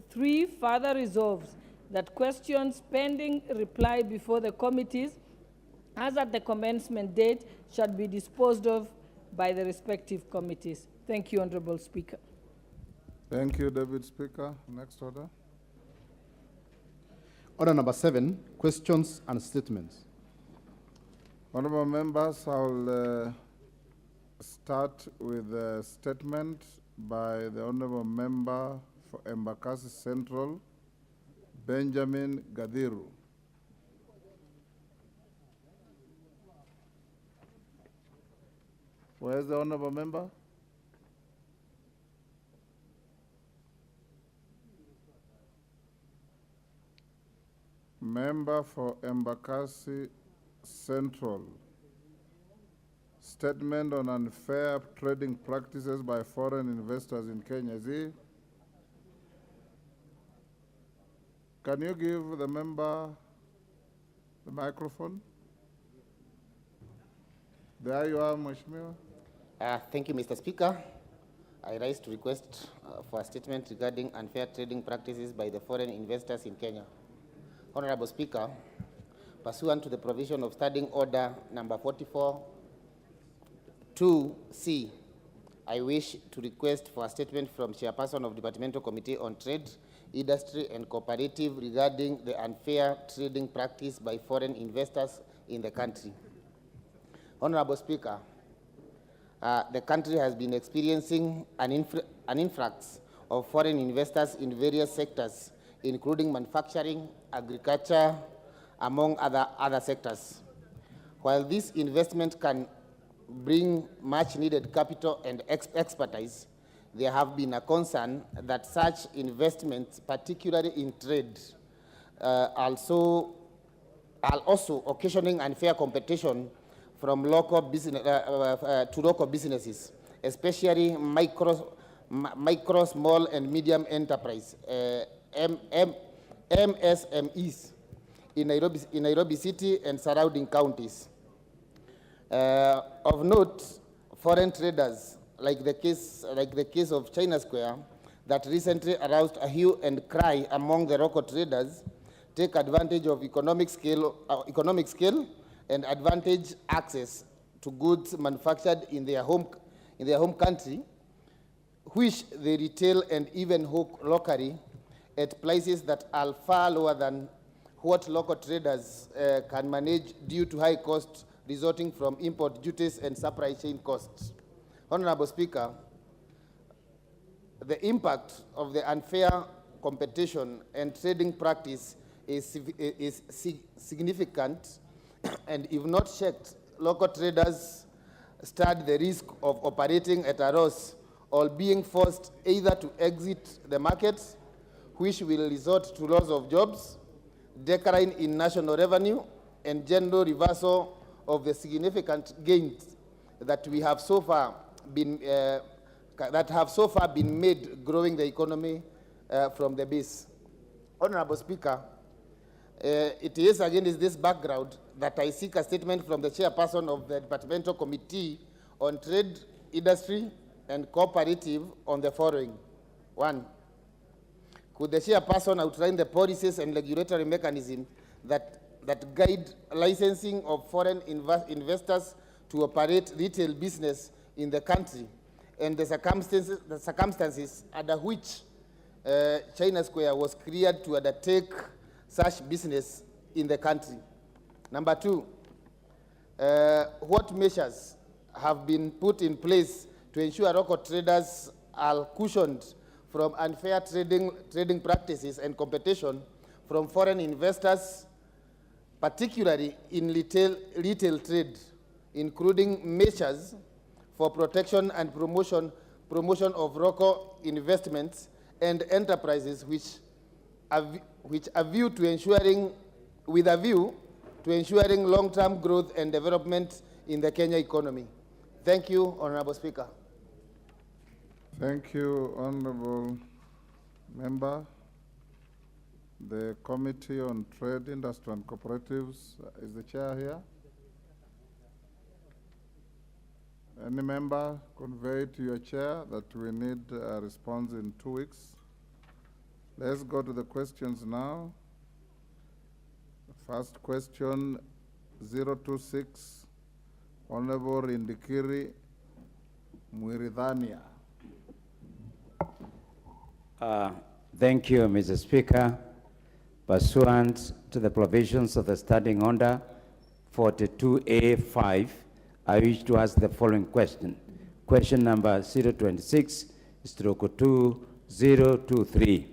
3. Further resolves that questions pending reply before the committees as at the commencement date shall be disposed of by the respective committees. Thank you, Honorable Speaker. Thank you, David, Speaker. Next order. Order number 7, questions and statements. Honorable members, I'll start with a statement by the Honorable Member for Embakasi Central, Benjamin Gadiru. Where's the Honorable Member? Member for Embakasi Central. Statement on unfair trading practices by foreign investors in Kenya. Is he? Can you give the member the microphone? There you are, Mheshimiwa. Thank you, Mr. Speaker. I rise to request for a statement regarding unfair trading practices by the foreign investors in Kenya. Honorable Speaker, pursuant to the provision of Standing Order number 44-2C, I wish to request for a statement from Chairperson of Departmental Committee on Trade, Industry and Cooperative regarding the unfair trading practice by foreign investors in the country. Honorable Speaker, the country has been experiencing an influx of foreign investors in various sectors, including manufacturing, agriculture, among other sectors. While this investment can bring much needed capital and expertise, there have been a concern that such investments, particularly in trade, are also occasioning unfair competition from local business to local businesses, especially micro, small and medium enterprise, MSMEs in Nairobi City and surrounding counties. Of note, foreign traders, like the case of China Square, that recently aroused a hue and cry among the local traders, take advantage of economic scale and advantage access to goods manufactured in their home country, which they retail and even hook locally at prices that are far lower than what local traders can manage due to high costs resulting from import duties and supply chain costs. Honorable Speaker, the impact of the unfair competition and trading practice is significant, and if not checked, local traders stand the risk of operating at a loss or being forced either to exit the market, which will result to loss of jobs, decline in national revenue, and general reversal of the significant gains that we have so far been made growing the economy from the base. Honorable Speaker, It is against this background that I seek a statement from the chairperson of the Departmental Committee on Trade, Industry, and Cooperative on the following. 1. Could the chairperson outline the policies and regulatory mechanisms that guide licensing of foreign investors to operate retail business in the country, and the circumstances under which China Square was cleared to undertake such business in the country? Number 2, what measures have been put in place to ensure local traders are cushioned from unfair trading practices and competition from foreign investors, particularly in retail trade, including measures for protection and promotion of local investments and enterprises with a view to ensuring long-term growth and development in the Kenya economy. Thank you, Honorable Speaker. Thank you, Honorable Member. The Committee on Trade, Industry and Cooperatives, is the chair here? Any member convey to your chair that we need a response in 2 weeks? Let's go to the questions now. First question, 026, Honorable Indikiri Mwiridhania. Thank you, Mr. Speaker. Pursuant to the provisions of the Standing Order 42A5, I wish to ask the following question. Question number 026/2023.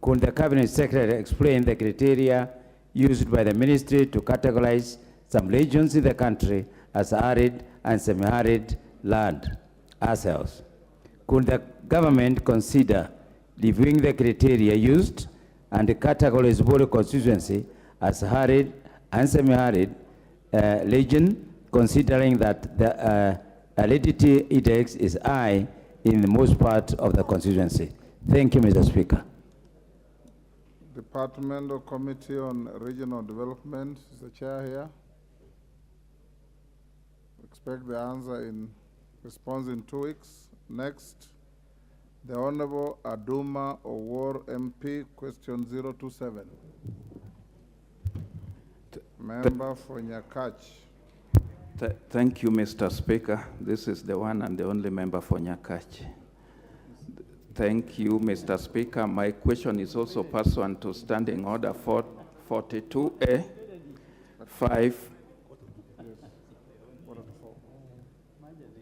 Could the Cabinet Secretary explain the criteria used by the Ministry to categorize some regions in the country as arid and semi-arid land ourselves? Could the government consider reviewing the criteria used and categorize Boro constituency as arid and semi-arid region, considering that the aridity index is high in the most part of the constituency? Thank you, Mr. Speaker. Departmental Committee on Regional Development, is the chair here? Expect the answer in response in 2 weeks. Next, the Honorable Aduma Owor MP, question 027. Member for Nyakach. Thank you, Mr. Speaker. This is the one and the only member for Nyakach. Thank you, Mr. Speaker. My question is also pursuant to Standing Order 42A5.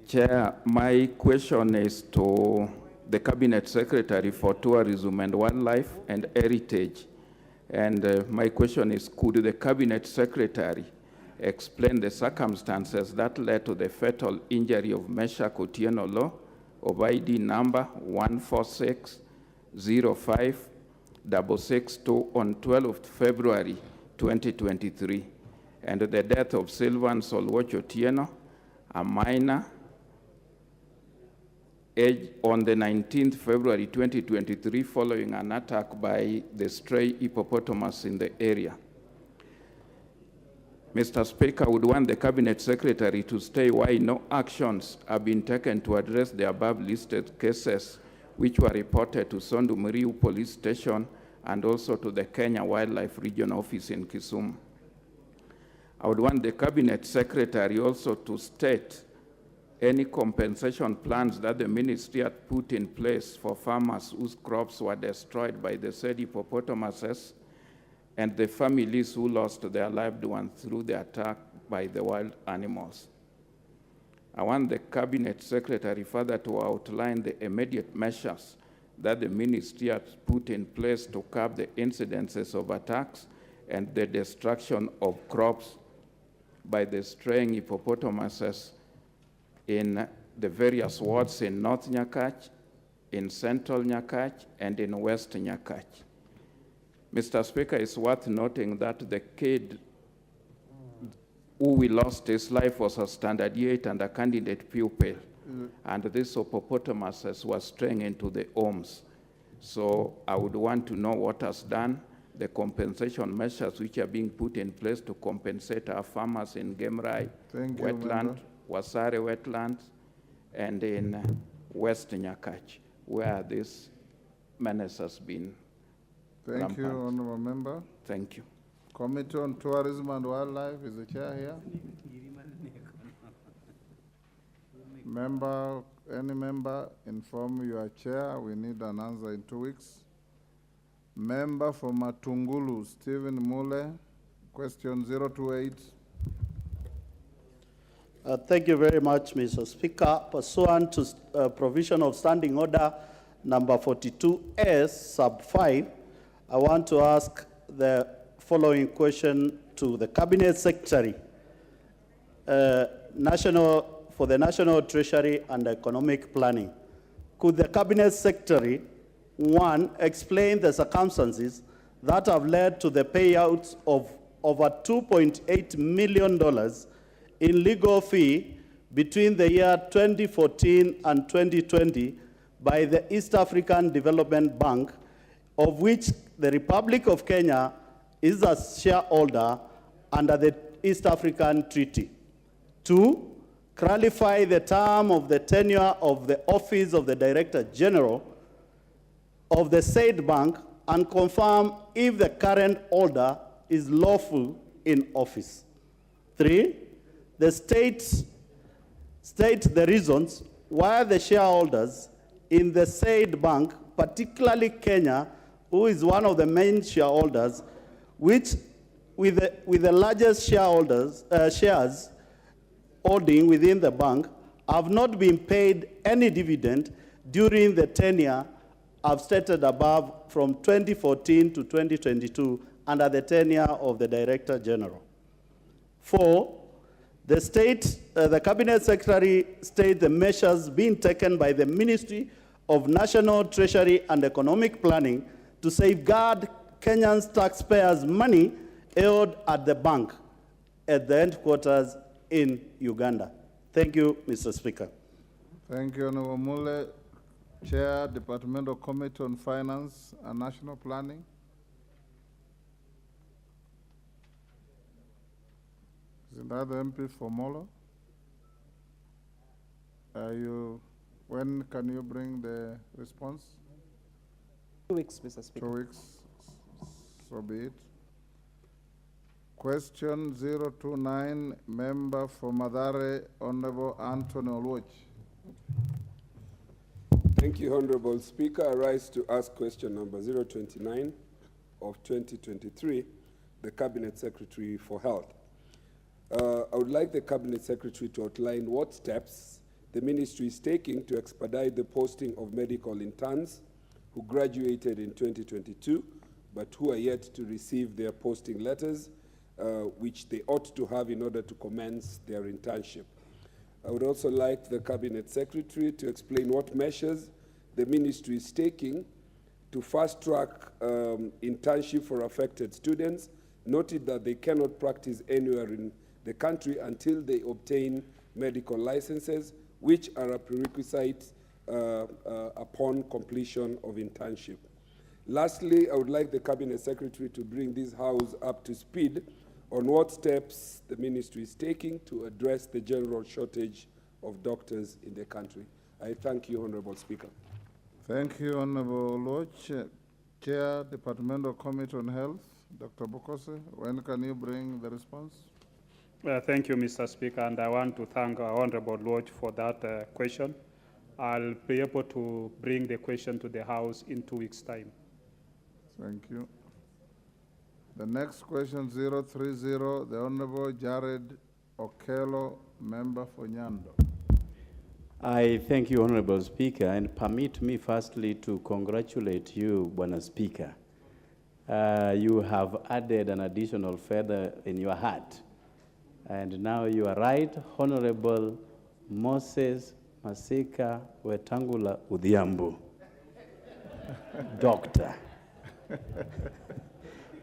Chair, my question is to the Cabinet Secretary for Tourism and Wildlife and Heritage. And my question is, could the Cabinet Secretary explain the circumstances that led to the fatal injury of Meshach Otieno Law of ID number 146056662 on 12th February 2023, and the death of Sylvan Solwach Otieno, a minor, on the 19th February 2023 following an attack by the stray hippopotamus in the area. Mr. Speaker, I would want the Cabinet Secretary to state why no actions have been taken to address the above listed cases, which were reported to Sondu Muriu Police Station and also to the Kenya Wildlife Region Office in Kisumu. I would want the Cabinet Secretary also to state any compensation plans that the ministry had put in place for farmers whose crops were destroyed by the said hippopotamuses and the families who lost their loved ones through the attack by the wild animals. I want the Cabinet Secretary further to outline the immediate measures that the ministry has put in place to curb the incidences of attacks and the destruction of crops by the straying hippopotamuses in the various wards in North Nyakach, in Central Nyakach, and in West Nyakach. Mr. Speaker, it's worth noting that the kid who lost his life was a standard 8 and a candidate pupil, and this hippopotamus was straying into the homes. So I would want to know what has done the compensation measures which are being put in place to compensate our farmers in Gemrai wetland, Wasare wetlands, and in West Nyakach, where this menace has been Thank you, Honourable Member. Thank you. Committee on Tourism and Wildlife, is the chair here? Member, any member, inform your chair. We need an answer in 2 weeks. Member for Matungulu, Stephen Mule, question 028. Thank you very much, Mr. Speaker. Pursuant to provision of Standing Order number 42S, sub 5, I want to ask the following question to the Cabinet Secretary, for the National Treasury and Economic Planning. Could the Cabinet Secretary, one, explain the circumstances that have led to the payouts of over $2.8 million in legal fee between the year 2014 and 2020 by the East African Development Bank, of which the Republic of Kenya is a shareholder under the East African Treaty. Two, clarify the term of the tenure of the office of the Director General of the said bank and confirm if the current holder is lawful in office. Three, the state the reasons why the shareholders in the said bank, particularly Kenya, who is one of the main shareholders, which with the largest shares holding within the bank, have not been paid any dividend during the tenure I've stated above from 2014 to 2022 under the tenure of the Director General. Four, the Cabinet Secretary states the measures being taken by the Ministry of National Treasury and Economic Planning to safeguard Kenyan taxpayers' money held at the bank at the headquarters in Uganda. Thank you, Mr. Speaker. Thank you, Honourable Mule. Chair, Departmental Committee on Finance and National Planning. Is that the MP for Molo? When can you bring the response? 2 weeks, Mr. Speaker. 2 weeks, so be it. Question 029, member for Madare, Honorable Anthony Oluoch. Thank you, Honorable Speaker. I rise to ask question number 029 of 2023, the Cabinet Secretary for Health. I would like the Cabinet Secretary to outline what steps the ministry is taking to expedite the posting of medical interns who graduated in 2022, but who are yet to receive their posting letters, which they ought to have in order to commence their internship. I would also like the Cabinet Secretary to explain what measures the ministry is taking to fast-track internship for affected students, noted that they cannot practice anywhere in the country until they obtain medical licenses, which are a prerequisite upon completion of internship. Lastly, I would like the Cabinet Secretary to bring this House up to speed on what steps the ministry is taking to address the general shortage of doctors in the country. I thank you, Honorable Speaker. Thank you, Honorable Loch. Chair, Departmental Committee on Health, Dr. Bokose, when can you bring the response? Thank you, Mr. Speaker, and I want to thank Honorable Lodge for that question. I'll be able to bring the question to the House in 2 weeks' time. Thank you. The next question, 030, the Honorable Jared Okello, member for Nyando. I thank you, Honorable Speaker, and permit me firstly to congratulate you, Bwana Speaker. You have added an additional feather in your hat. And now you are right, Honorable Moses Masika Wetangula Udhiambo, Doctor.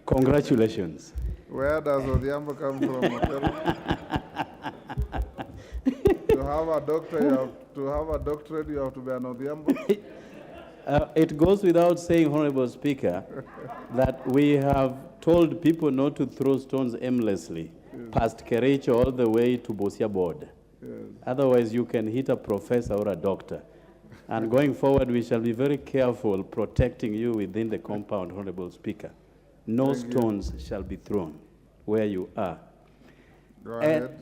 Congratulations. Where does Odhiambo come from? To have a doctor, to have a doctorate, you have to be an Odhiambo? It goes without saying, Honorable Speaker, that we have told people not to throw stones aimlessly past Kericho all the way to Bosia Board. Otherwise, you can hit a professor or a doctor. And going forward, we shall be very careful protecting you within the compound, Honorable Speaker. No stones shall be thrown where you are. Go ahead.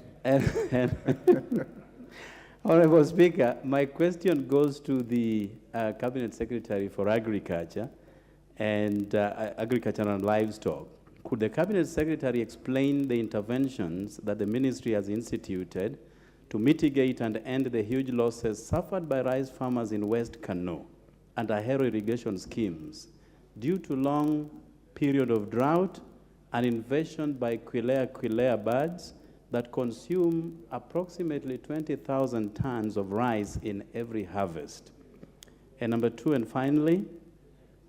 Honorable Speaker, my question goes to the Cabinet Secretary for Agriculture and Agriculture and Livestock. Could the Cabinet Secretary explain the interventions that the ministry has instituted to mitigate and end the huge losses suffered by rice farmers in West Kano and Ahero irrigation schemes due to long period of drought and invasion by Quilea birds that consume approximately 20,000 tons of rice in every harvest? And number two, and finally,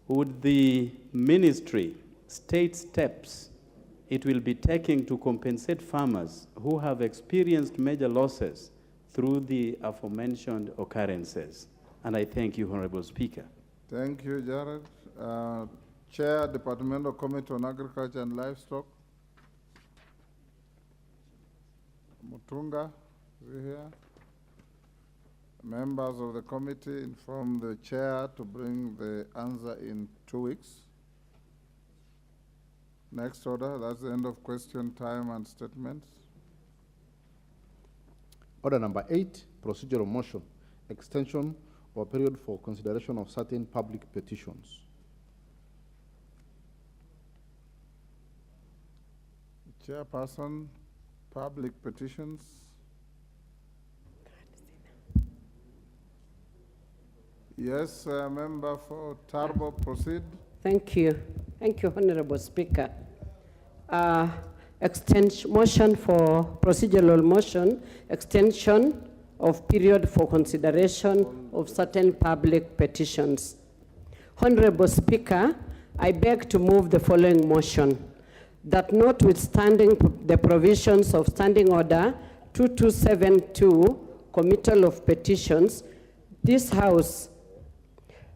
would the ministry state steps it will be taking to compensate farmers who have experienced major losses through the aforementioned occurrences? And I thank you, Honorable Speaker. Thank you, Jared. Chair, Departmental Committee on Agriculture and Livestock. Mutunga, is he here? Members of the committee inform the chair to bring the answer in 2 weeks. Next order, that's the end of question time and statements. Order number 8, procedural motion, extension or period for consideration of certain public petitions. Chairperson, public petitions. Yes, member for Turbo, proceed. Thank you. Thank you, Honorable Speaker. Motion for procedural motion, extension of period for consideration of certain public petitions. Honorable Speaker, I beg to move the following motion: that notwithstanding the provisions of Standing Order 2272, Committal of Petitions, this House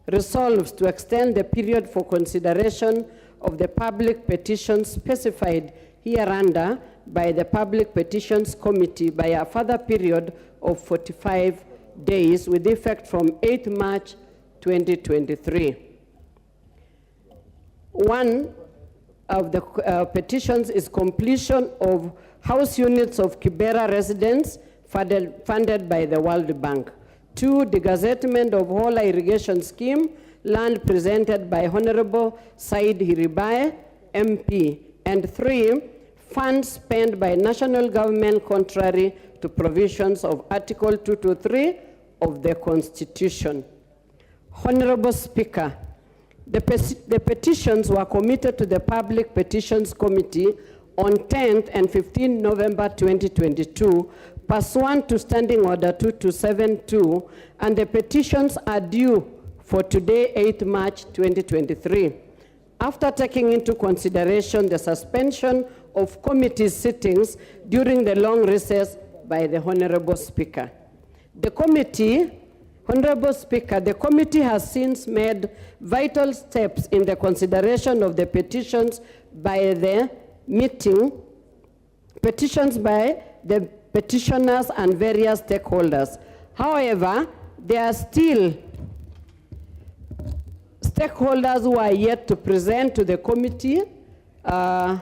resolves to extend the period for consideration of the public petitions specified hereunder by the Public Petitions Committee by a further period of 45 days with effect from 8 March 2023. One of the petitions is completion of house units of Kibera residents funded by the World Bank. 2, the gazettement of Hola Irrigation Scheme, land presented by Honorable Said Hiribae, MP. And 3, funds spent by national government contrary to provisions of Article 223 of the Constitution. Honorable Speaker, the petitions were committed to the Public Petitions Committee on 10th and 15th November 2022, pursuant to Standing Order 2272, and the petitions are due for today, 8th March 2023. After taking into consideration the suspension of committee sittings during the long recess by the Honorable Speaker. Honorable Speaker, the committee has since made vital steps in the consideration of the petitions by the petitioners and various stakeholders. However, there are still stakeholders who are yet to present to the committee. However,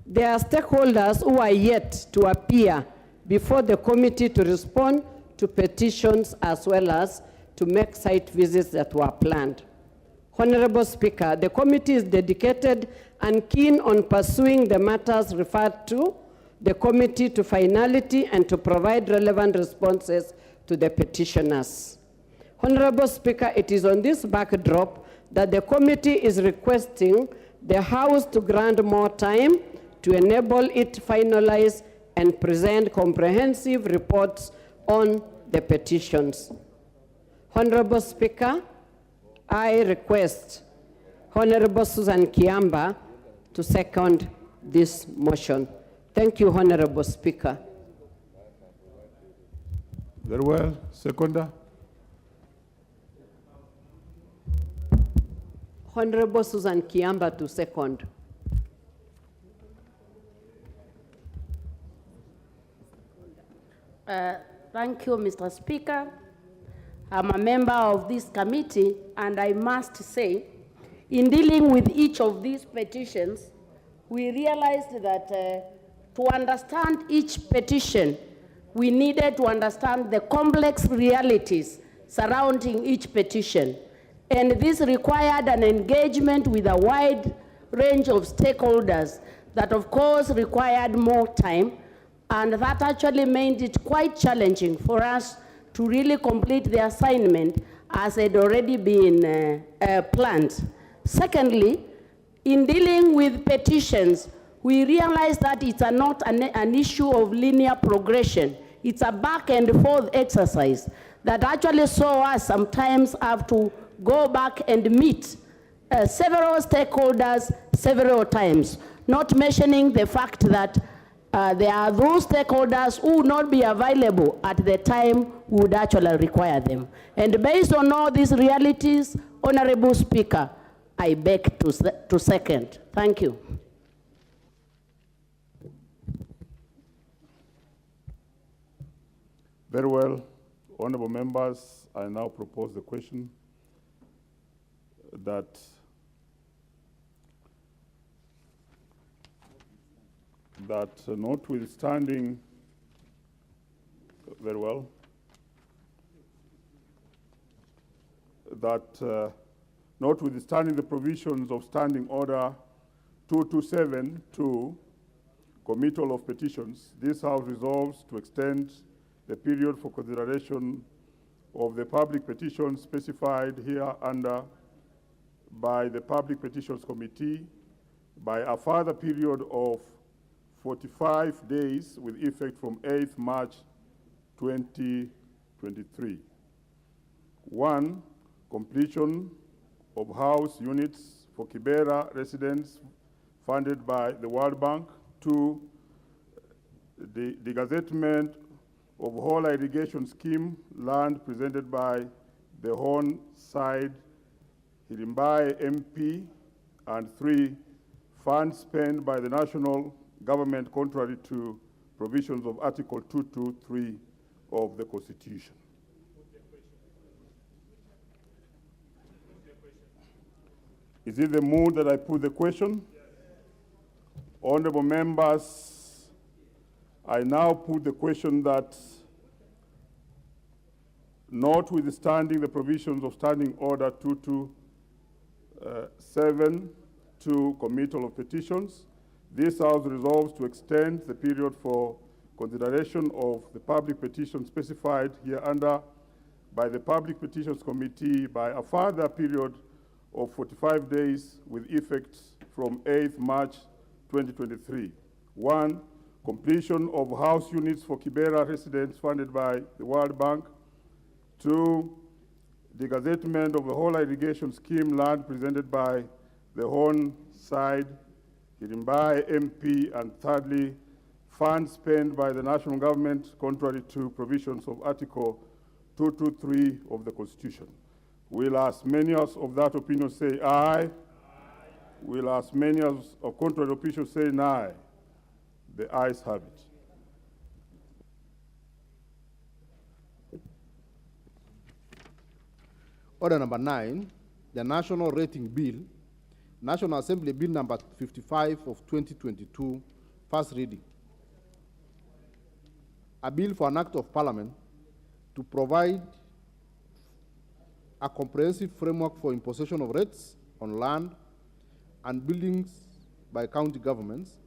there are stakeholders who are yet to appear before the committee to respond to petitions as well as to make site visits that were planned. Honorable Speaker, the committee is dedicated and keen on pursuing the matters referred to the committee to finality and to provide relevant responses to the petitioners. Honorable Speaker, it is on this backdrop that the committee is requesting the House to grant more time to enable it to finalize and present comprehensive reports on the petitions. Honorable Speaker, I request Honorable Susan Kiamba to second this motion. Thank you, Honorable Speaker. Very well. Seconder. Honorable Susan Kiamba to second. Thank you, Mr. Speaker. I'm a member of this committee, and I must say, in dealing with each of these petitions, we realized that to understand each petition, we needed to understand the complex realities surrounding each petition. And this required an engagement with a wide range of stakeholders that, of course, required more time, and that actually made it quite challenging for us to really complete the assignment as had already been planned. Secondly, in dealing with petitions, we realized that it's not an issue of linear progression. It's a back and forth exercise that actually saw us sometimes have to go back and meet several stakeholders several times, not mentioning the fact that there are those stakeholders who would not be available at the time we would actually require them. And based on all these realities, Honorable Speaker, I beg to second. Thank you. Very well. Honorable members, I now propose the question that notwithstanding, very well, that notwithstanding the provisions of Standing Order 2272, Committal of Petitions, this House resolves to extend the period for consideration of the public petitions specified hereunder by the Public Petitions Committee by a further period of 45 days with effect from 8th March 2023. 1. Completion of house units for Kibera residents funded by the World Bank. 2. The gazettement of whole irrigation scheme land presented by the Horn Side Hirimbai MP. And 3. Funds spent by the national government contrary to provisions of Article 223 of the Constitution. Is it the mood that I put the question? Yes. Honorable members, I now put the question that notwithstanding the provisions of Standing Order 2272, Committal of Petitions, this House resolves to extend the period for consideration of the public petition specified hereunder by the Public Petitions Committee by a further period of 45 days with effect from 8th March 2023. 1. Completion of house units for Kibera residents funded by the World Bank. 2. The gazettement of the whole irrigation scheme land presented by the Horn Side Hirimbai MP. And thirdly, funds spent by the national government contrary to provisions of Article 223 of the Constitution. Will as many as of that opinion say aye? Aye. Will as many as of contrary opinion say nay? The ayes have it. Order number 9, the National Rating Bill, National Assembly Bill number 55 of 2022, first reading. A bill for an act of parliament to provide a comprehensive framework for imposition of rates on land and buildings by county governments,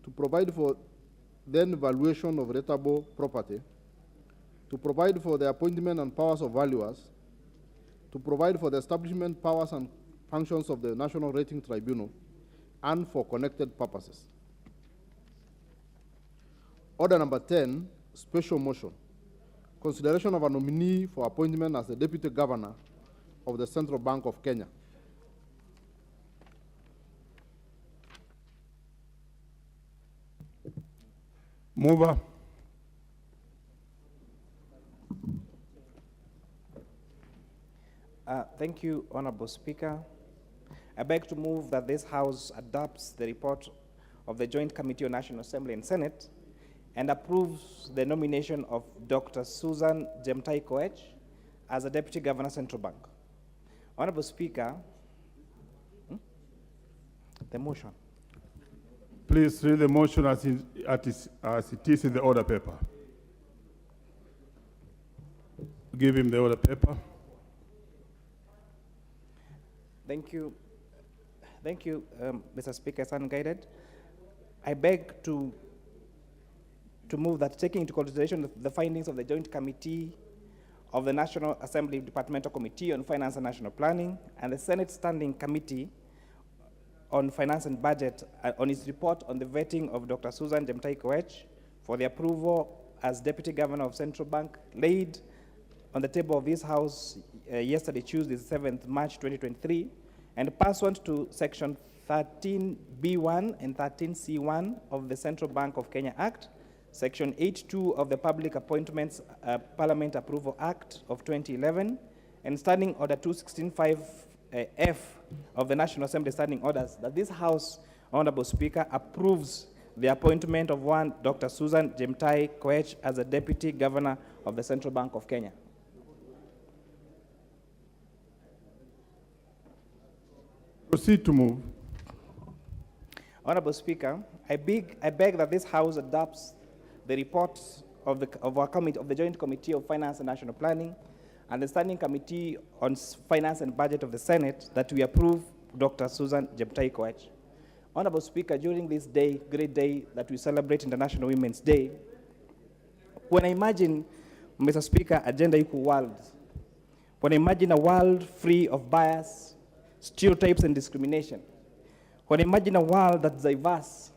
to provide for then valuation of rateable property, to provide for the appointment and powers of valuers, to provide for the establishment powers and functions of the National Rating Tribunal, and for connected purposes. Order number 10, special motion. Consideration of a nominee for appointment as the Deputy Governor of the Central Bank of Kenya. Mover. Thank you, Honorable Speaker. I beg to move that this House adopts the report of the Joint Committee on National Assembly and Senate and approves the nomination of Dr. Susan Jemtai Koech as a Deputy Governor, Central Bank. Honorable Speaker, the motion. Please read the motion as it is in the order paper. Give him the order paper. Thank you. Thank you, Mr. Speaker, as unguided. I beg to move that, taking into consideration the findings of the Joint Committee of the National Assembly Departmental Committee on Finance and National Planning and the Senate Standing Committee on Finance and Budget on its report on the vetting of Dr. Susan Jemtai Koech for the approval as Deputy Governor of Central Bank, laid on the table of this House yesterday, Tuesday, 7th March 2023, and pursuant to Section 13B1 and 13C1 of the Central Bank of Kenya Act, Section 8.2 of the Public Appointments Parliament Approval Act of 2011, and Standing Order 216.5F of the National Assembly Standing Orders, that this House, Honorable Speaker, approves the appointment of one Dr. Susan Jemtai Koech as a Deputy Governor of the Central Bank of Kenya. Proceed to move. Honorable Speaker, I beg that this House adopts the report of the Joint Committee of Finance and National Planning and the Standing Committee on Finance and Budget of the Senate that we approve Dr. Susan Jemtai Koech. Honorable Speaker, during this day, great day that we celebrate International Women's Day, when I imagine, Mr. Speaker, a gender equal world, when I imagine a world free of bias, stereotypes, and discrimination, when I imagine a world that's diverse,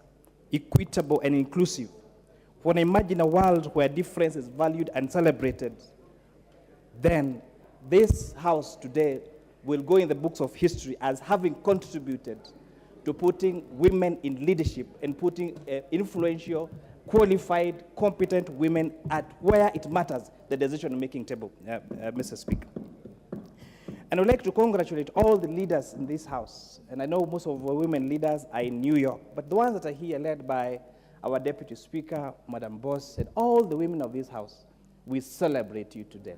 equitable, and inclusive, when I imagine a world where difference is valued and celebrated, then this House today will go in the books of history as having contributed to putting women in leadership and putting influential, qualified, competent women at where it matters, the decision-making table, Mr. Speaker. And I'd like to congratulate all the leaders in this House. And I know most of our women leaders are in New York, but the ones that are here led by our Deputy Speaker, Madam Boss, and all the women of this House, we celebrate you today.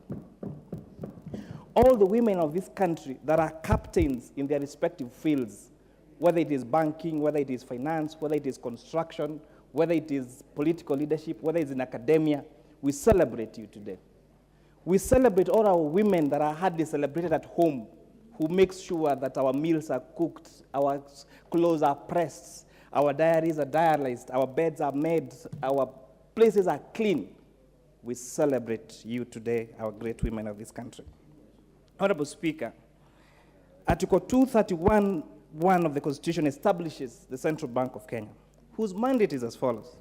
All the women of this country that are captains in their respective fields, whether it is banking, whether it is finance, whether it is construction, whether it is political leadership, whether it's in academia, we celebrate you today. We celebrate all our women that are hardly celebrated at home, who make sure that our meals are cooked, our clothes are pressed, our diaries are diarized, our beds are made, our places are clean. We celebrate you today, our great women of this country. Honorable Speaker, Article 231(1) of the Constitution establishes the Central Bank of Kenya, whose mandate is as follows: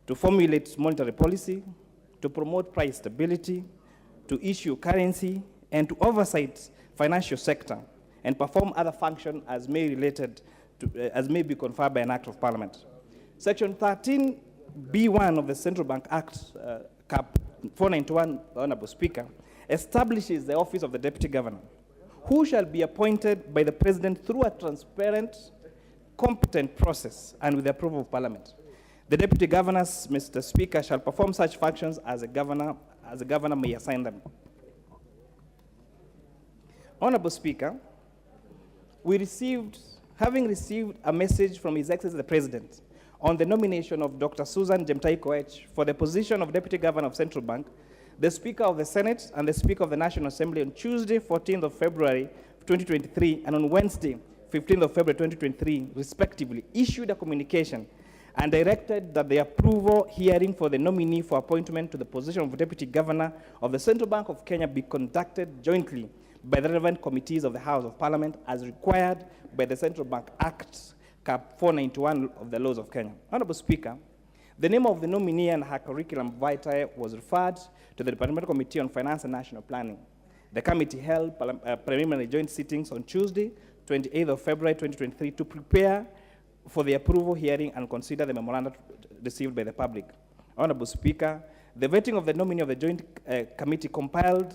to formulate monetary policy, to promote price stability, to issue currency, and to oversight financial sector, and perform other functions as may be conferred by an act of Parliament. Section 13B1 of the Central Bank Act, Cap 491, Honorable Speaker, establishes the office of the Deputy Governor, who shall be appointed by the President through a transparent, competent process and with the approval of Parliament. The Deputy Governors, Mr. Speaker, shall perform such functions as a governor may assign them. Honorable Speaker, having received a message from His Excellency the President on the nomination of Dr. Susan Jemtai Koech for the position of Deputy Governor of Central Bank, the Speaker of the Senate and the Speaker of the National Assembly on Tuesday, 14th of February, 2023, and on Wednesday, 15th of February, 2023, respectively, issued a communication and directed that the approval hearing for the nominee for appointment to the position of Deputy Governor of the Central Bank of Kenya be conducted jointly by the relevant committees of the House of Parliament as required by the Central Bank Act, Cap 491 of the laws of Kenya. Honorable Speaker, the name of the nominee and her curriculum vitae was referred to the Departmental Committee on Finance and National Planning. The committee held preliminary joint sittings on Tuesday, 28th of February 2023, to prepare for the approval hearing and consider the memoranda received by the public. Honorable Speaker, the vetting of the nominee of the joint committee complied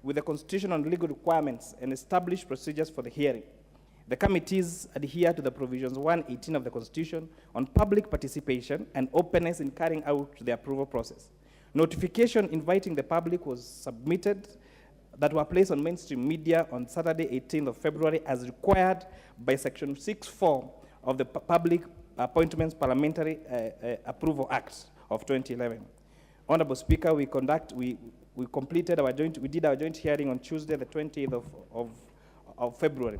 with the constitutional and legal requirements and established procedures for the hearing. The committees adhere to the provisions 118 of the Constitution on public participation and openness in carrying out the approval process. Notification inviting the public was submitted that were placed on mainstream media on Saturday, 18th of February, as required by Section 6(4) of the Public Appointments Parliamentary Approval Act of 2011. Honorable Speaker, we did our joint hearing on Tuesday, the 20th of February.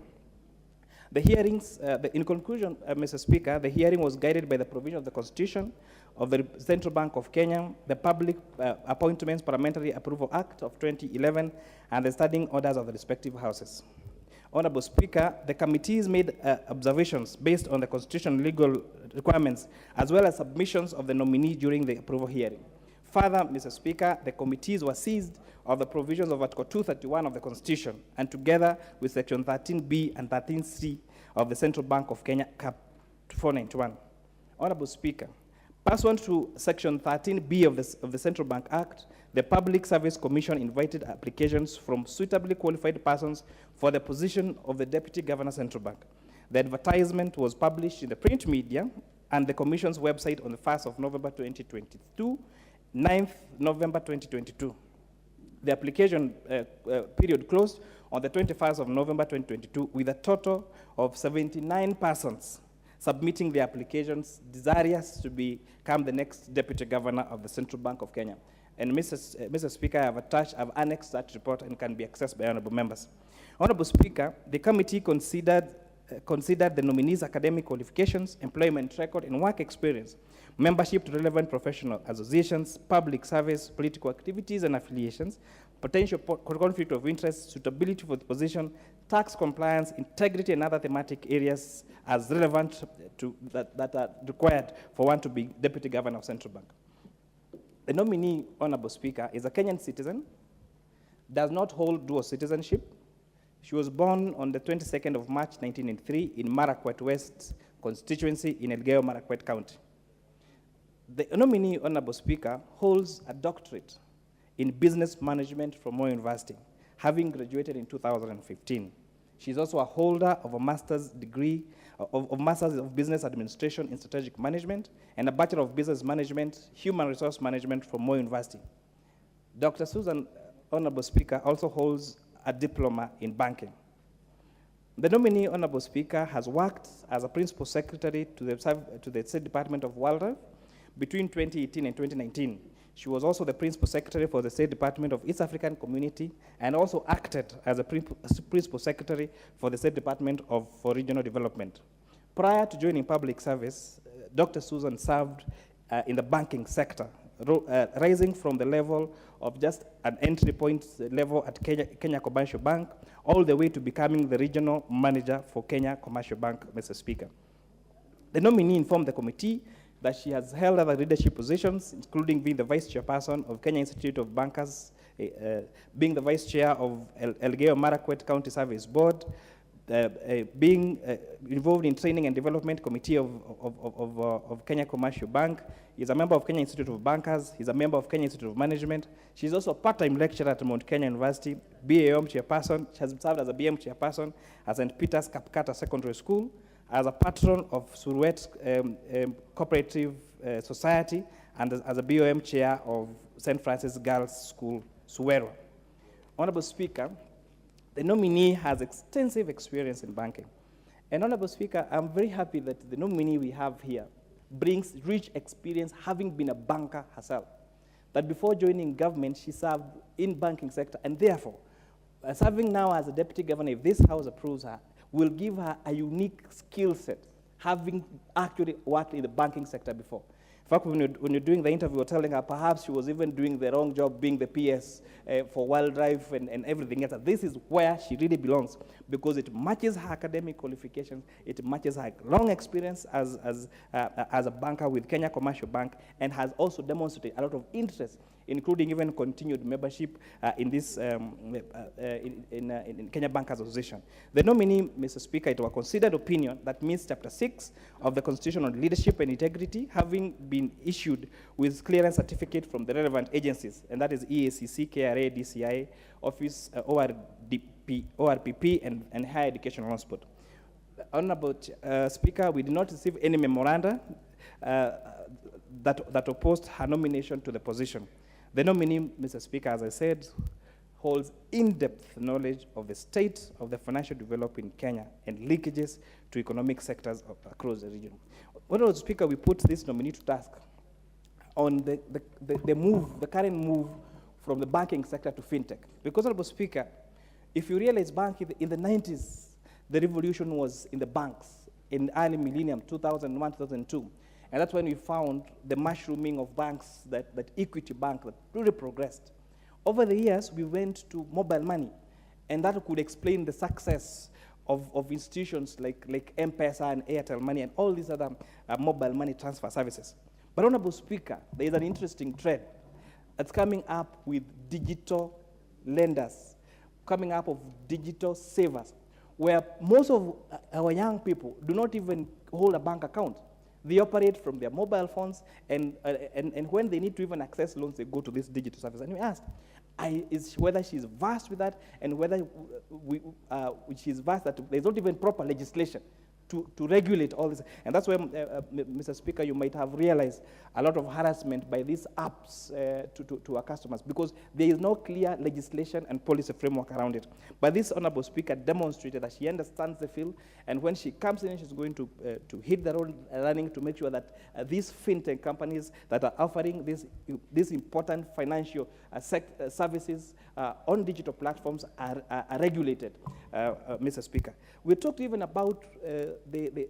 The hearings, in conclusion, Mr. Speaker, the hearing was guided by the provision of the Constitution, of the Central Bank of Kenya, the Public Appointments Parliamentary Approval Act of 2011, and the standing orders of the respective houses. Honorable Speaker, the committees made observations based on the constitutional legal requirements, as well as submissions of the nominee during the approval hearing. Further, Mr. Speaker, the committees were seized of the provisions of Article 231 of the Constitution, and together with Section 13B and 13C of the Central Bank of Kenya, Cap 491. Honorable Speaker, pursuant to Section 13B of the Central Bank Act, the Public Service Commission invited applications from suitably qualified persons for the position of the Deputy Governor Central Bank. The advertisement was published in the print media and the Commission's website on the 1st of November 2022, 9th November 2022. The application period closed on the 21st of November 2022 with a total of 79 persons submitting their applications desirous to become the next Deputy Governor of the Central Bank of Kenya. And Mr. Speaker, I've annexed that report and can be accessed by honorable members. Honorable Speaker, the committee considered the nominees' academic qualifications, employment record, and work experience, membership to relevant professional associations, public service, political activities and affiliations, potential conflict of interest, suitability for the position, tax compliance, integrity, and other thematic areas as relevant to that are required for one to be Deputy Governor of Central Bank. The nominee, Honorable Speaker, is a Kenyan citizen, does not hold dual citizenship. She was born on the 22nd of March 1993 in Marakwet West constituency in Elgeyo Marakwet County. The nominee, Honorable Speaker, holds a doctorate in business management from Moi University, having graduated in 2015. She is also a holder of a master's degree of Masters of Business Administration in Strategic Management and a Bachelor of Business Management, Human Resource Management from Moi University. Dr. Susan, Honorable Speaker, also holds a diploma in banking. The nominee, Honorable Speaker, has worked as a Principal Secretary to the State Department of Wildlife between 2018 and 2019. She was also the Principal Secretary for the State Department of East African Community and also acted as a Principal Secretary for the State Department for Regional Development. Prior to joining public service, Dr. Susan served in the banking sector, rising from the level of just an entry point level at Kenya Commercial Bank, all the way to becoming the regional manager for Kenya Commercial Bank, Mr. Speaker. The nominee informed the committee that she has held other leadership positions, including being the Vice Chairperson of Kenya Institute of Bankers, being the Vice Chair of Elgeyo Marakwet County Service Board, being involved in Training and Development Committee of Kenya Commercial Bank. He's a member of Kenya Institute of Bankers. He's a member of Kenya Institute of Management. She's also a part-time lecturer at Mount Kenya University, BAM Chairperson. She has served as a BM Chairperson at St. Peter's Kapkata Secondary School, as a patron of Suruet Cooperative Society, and as a BOM Chair of St. Francis Girls School, Suwero. Honorable Speaker, the nominee has extensive experience in banking. And Honorable Speaker, I'm very happy that the nominee we have here brings rich experience, having been a banker herself. That before joining government, she served in banking sector, and therefore, serving now as a Deputy Governor, if this House approves her, will give her a unique skill set, having actually worked in the banking sector before. In fact, when you're doing the interview, you're telling her perhaps she was even doing the wrong job being the PS for wildlife and everything else. This is where she really belongs, because it matches her academic qualifications, it matches her long experience as a banker with Kenya Commercial Bank, and has also demonstrated a lot of interest, including even continued membership in this in Kenya Bankers Association. The nominee, Mr. Speaker, it was considered opinion that means Chapter 6 of the Constitution on Leadership and Integrity, having been issued with clearance certificate from the relevant agencies, and that is EACC, KRA, DCI, Office, ORPP, and Higher Education Loans Board. Honorable Speaker, we did not receive any memoranda that opposed her nomination to the position. The nominee, Mr. Speaker, as I said, holds in-depth knowledge of the state of the financial development in Kenya and linkages to economic sectors across the region. Honorable Speaker, we put this nominee to task on the current move from the banking sector to fintech. Because, Honorable Speaker, if you realize in the 90s, the revolution was in the banks in early millennium, 2001, 2002. And that's when we found the mushrooming of banks, that Equity Bank that really progressed. Over the years, we went to mobile money, and that could explain the success of institutions like M-Pesa and Airtel Money and all these other mobile money transfer services. But, Honorable Speaker, there is an interesting trend that's coming up with digital lenders, coming up of digital savers, where most of our young people do not even hold a bank account. They operate from their mobile phones, and when they need to even access loans, they go to this digital service. And we asked whether she's versed with that, and whether she's versed that there's not even proper legislation to regulate all this. And that's why, Mr. Speaker, you might have realized a lot of harassment by these apps to our customers, because there is no clear legislation and policy framework around it. But this Honorable Speaker demonstrated that she understands the field, and when she comes in, she's going to hit the road running to make sure that these fintech companies that are offering these important financial services on digital platforms are regulated, Mr. Speaker. We talked even about the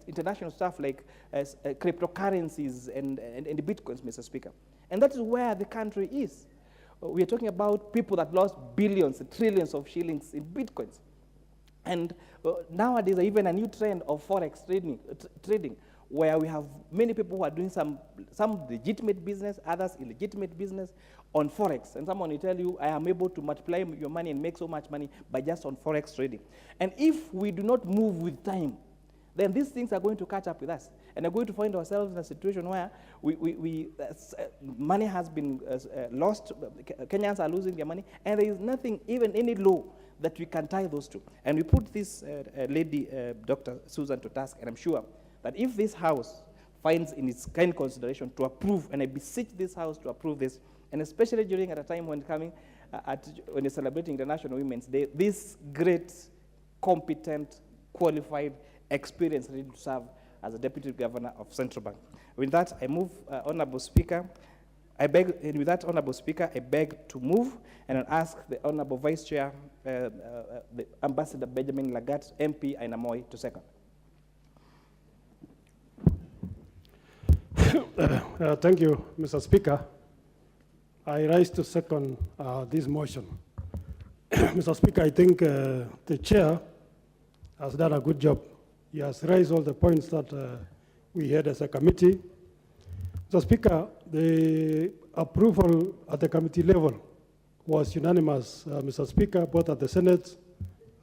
international stuff like cryptocurrencies and the bitcoins, Mr. Speaker. And that is where the country is. We are talking about people that lost billions, trillions of shillings in bitcoins. And nowadays, even a new trend of forex trading, where we have many people who are doing some legitimate business, others illegitimate business on forex. And someone will tell you, I am able to multiply your money and make so much money by just on forex trading. And if we do not move with time, then these things are going to catch up with us. And we're going to find ourselves in a situation where money has been lost, Kenyans are losing their money, and there is nothing, even any law, that we can tie those two. And we put this lady, Dr. Susan, to task, and I'm sure that if this House finds in its kind consideration to approve, and I beseech this House to approve this, and especially during at a time when when you're celebrating the National Women's Day, this great, competent, qualified, experienced, ready to serve as a Deputy Governor of Central Bank. With that, I move, Honorable Speaker. With that, Honorable Speaker, I beg to move, and I'll ask the Honorable Vice Chair, the Ambassador Benjamin Lagat, MP Ainamoi, to second. Thank you, Mr. Speaker. I rise to second this motion. Mr. Speaker, I think the chair has done a good job. He has raised all the points that we had as a committee. Mr. Speaker, the approval at the committee level was unanimous, Mr. Speaker, both at the Senate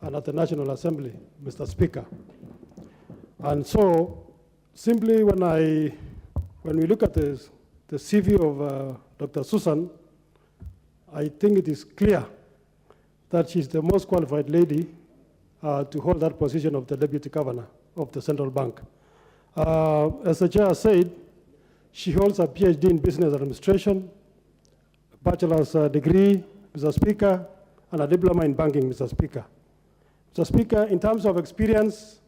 and at the National Assembly, Mr. Speaker. And so, simply when we look at the CV of Dr. Susan, I think it is clear that she's the most qualified lady to hold that position of the Deputy Governor of the Central Bank. As the chair said, she holds a PhD in Business Administration, a bachelor's degree, Mr. Speaker, and a diploma in banking, Mr. Speaker. Mr. Speaker, in terms of experience,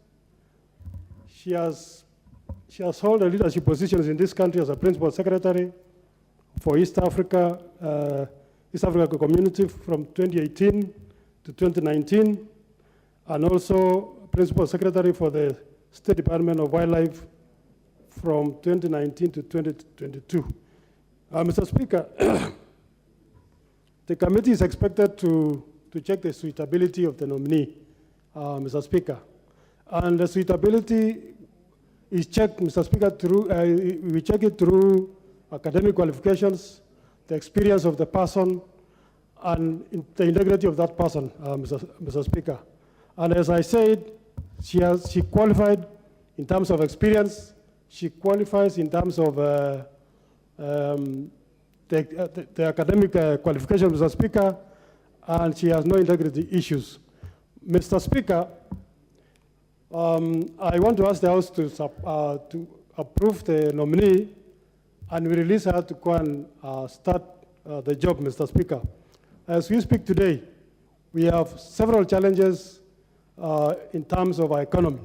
she has held leadership positions in this country as a Principal Secretary for East Africa Community from 2018 to 2019, and also Principal Secretary for the State Department of Wildlife from 2019 to 2022. Mr. Speaker, the committee is expected to check the suitability of the nominee, Mr. Speaker. And the suitability is checked, Mr. Speaker, we check it through academic qualifications, the experience of the person, and the integrity of that person, Mr. Speaker. And as I said, she qualified in terms of experience, she qualifies in terms of the academic qualification, Mr. Speaker, and she has no integrity issues. Mr. Speaker, I want to ask the House to approve the nominee, and we release her to go and start the job, Mr. Speaker. As we speak today, we have several challenges in terms of our economy,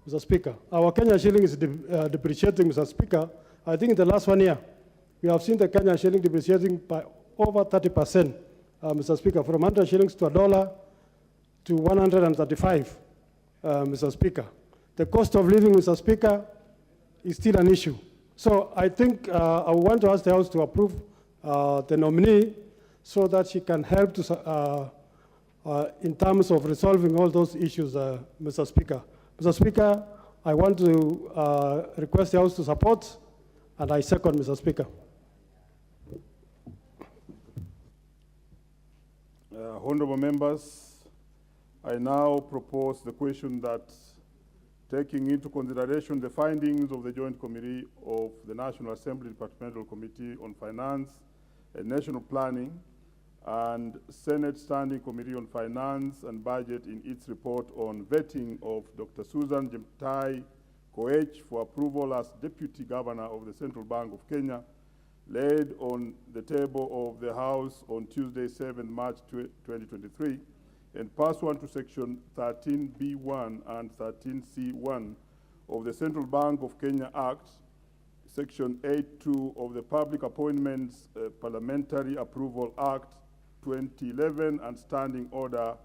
Mr. Speaker. Our Kenya shilling is depreciating, Mr. Speaker. I think in the last 1 year, we have seen the Kenya shilling depreciating by over 30%, Mr. Speaker, from 100 shillings to $1 to 135, Mr. Speaker. The cost of living, Mr. Speaker, is still an issue. So I think I want to ask the House to approve the nominee so that she can help to, in terms of resolving all those issues, Mr. Speaker. Mr. Speaker, I want to request the House to support, and I second, Mr. Speaker. Honorable members, I now propose the question that, taking into consideration the findings of the Joint Committee of the National Assembly Departmental Committee on Finance and National Planning and Senate Standing Committee on Finance and Budget in its report on vetting of Dr. Susan Jeptai Koech for approval as Deputy Governor of the Central Bank of Kenya, laid on the table of the House on Tuesday, 7 March 2023, and pursuant to Section 13B1 and 13C1 of the Central Bank of Kenya Act, Section 8.2 of the Public Appointments Parliamentary Approval Act 2011 and Standing Order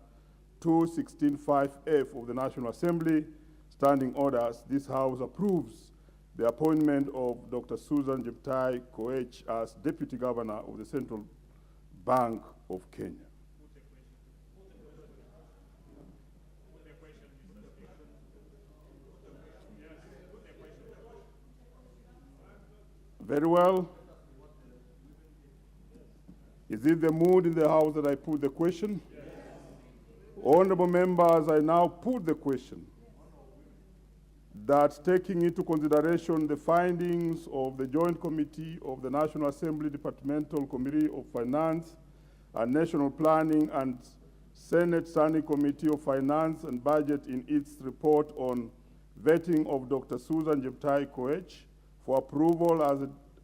216.5F of the National Assembly, Standing Orders, this House approves the appointment of Dr. Susan Jeptai Koech as Deputy Governor of the Central Bank of Kenya. Very well. Is it the mood in the House that I put the question? Yes. Honorable members, I now put the question that, taking into consideration the findings of the Joint Committee of the National Assembly Departmental Committee of Finance and National Planning and Senate Standing Committee of Finance and Budget in its report on vetting of Dr. Susan Jeptai Koech for approval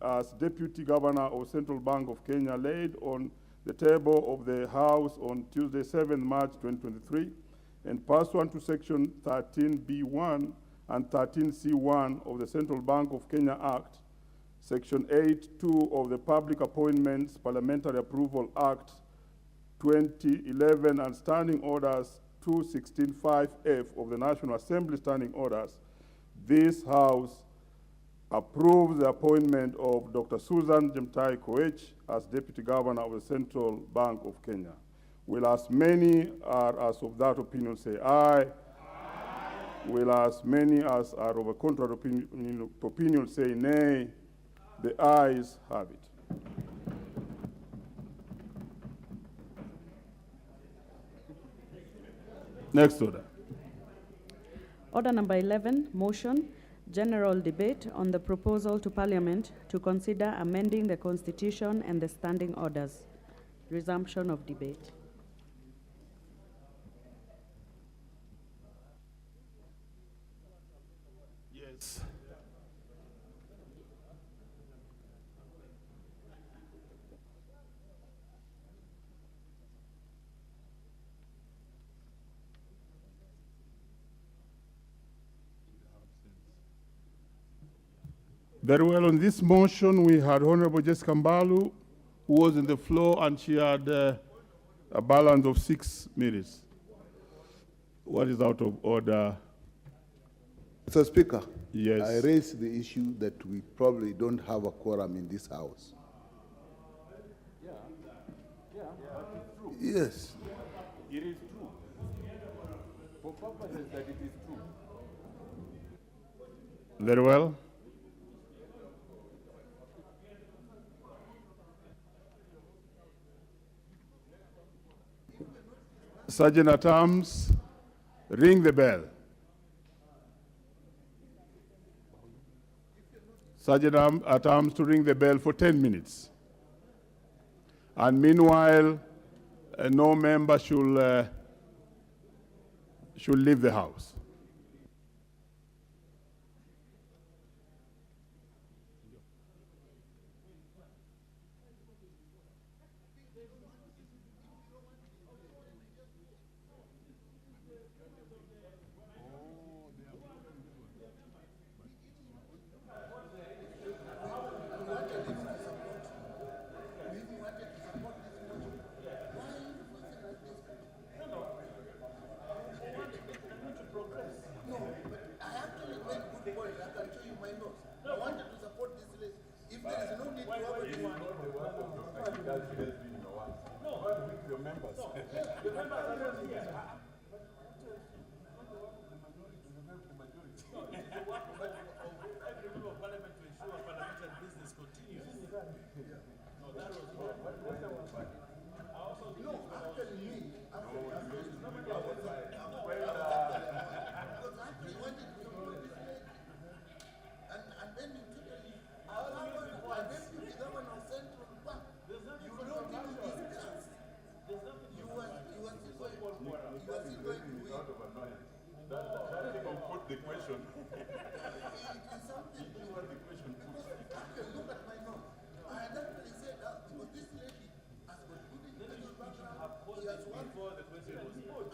as Deputy Governor of Central Bank of Kenya, laid on the table of the House on Tuesday, 7 March 2023, and pursuant to Section 13B1 and 13C1 of the Central Bank of Kenya Act, Section 8.2 of the Public Appointments Parliamentary Approval Act 2011 and Standing Orders 216.5F of the National Assembly Standing Orders, this House approves the appointment of Dr. Susan Jeptai Koech as Deputy Governor of the Central Bank of Kenya. Will as many as of that opinion say aye? Aye. Will as many as are of a contrary opinion say nay? The ayes have it. Next order. Order number 11, motion, general debate on the proposal to Parliament to consider amending the Constitution and the standing orders. Resumption of debate. Yes. Very well. On this motion, we had Honorable Jessica Mbalu, who was in the floor, and she had a balance of 6 minutes. What is out of order? Mr. Speaker, yes. I raised the issue that we probably don't have a quorum in this House. Yes. It is true. For purposes that it is true. Very well. Sergeant at Arms, ring the bell. Sergeant at Arms to ring the bell for 10 minutes. And meanwhile, no member should leave the House. good point. I can show you my notes. I wanted to support this list. If there is no need to have a debate. Your members. The question. Look at my notes. I had actually said that because this lady has got good educational background. He has worked before the question was put.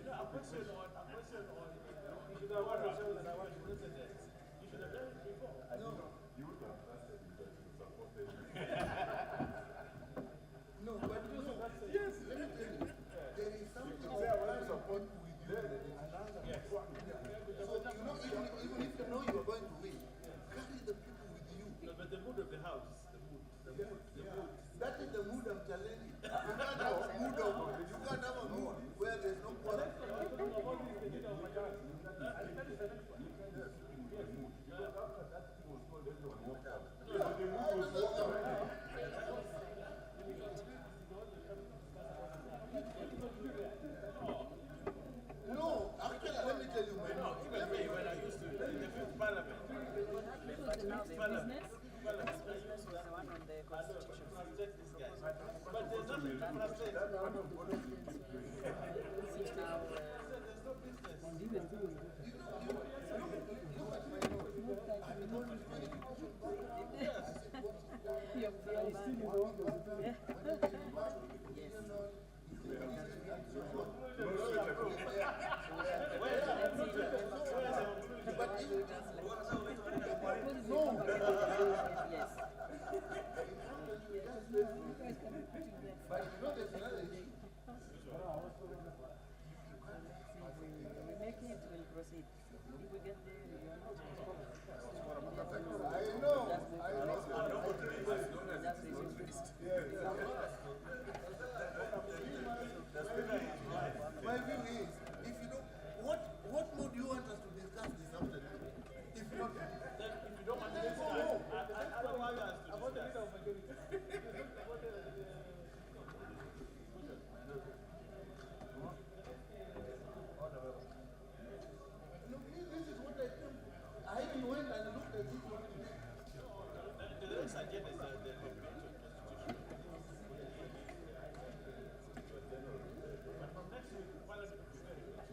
A question on, you should have wanted to show that I want to precedent. You should have done it before. No. You would have asked me that you supported me. No, but you know, yes, let me tell you, there is something about support with you. Yes. So, you know, even if you know you're going to win, carry the people with you. No, but the mood of the house is the mood. The mood. That is the mood I'm challenging. You can't have a mood where there's no quorum. No, actually, let me tell you my notes. Even me, when I used to, in the fifth parliament. But now the business was the one on the constitution. But there's nothing to frustrate. My view is, if you don't, what more do you want us to discuss this afternoon? If you don't, want to discuss, I don't want us to about the leader of majority. No, this is what I think. I even went and looked at this one today. The next agenda is the convention. But from next week, Parliament will be very good.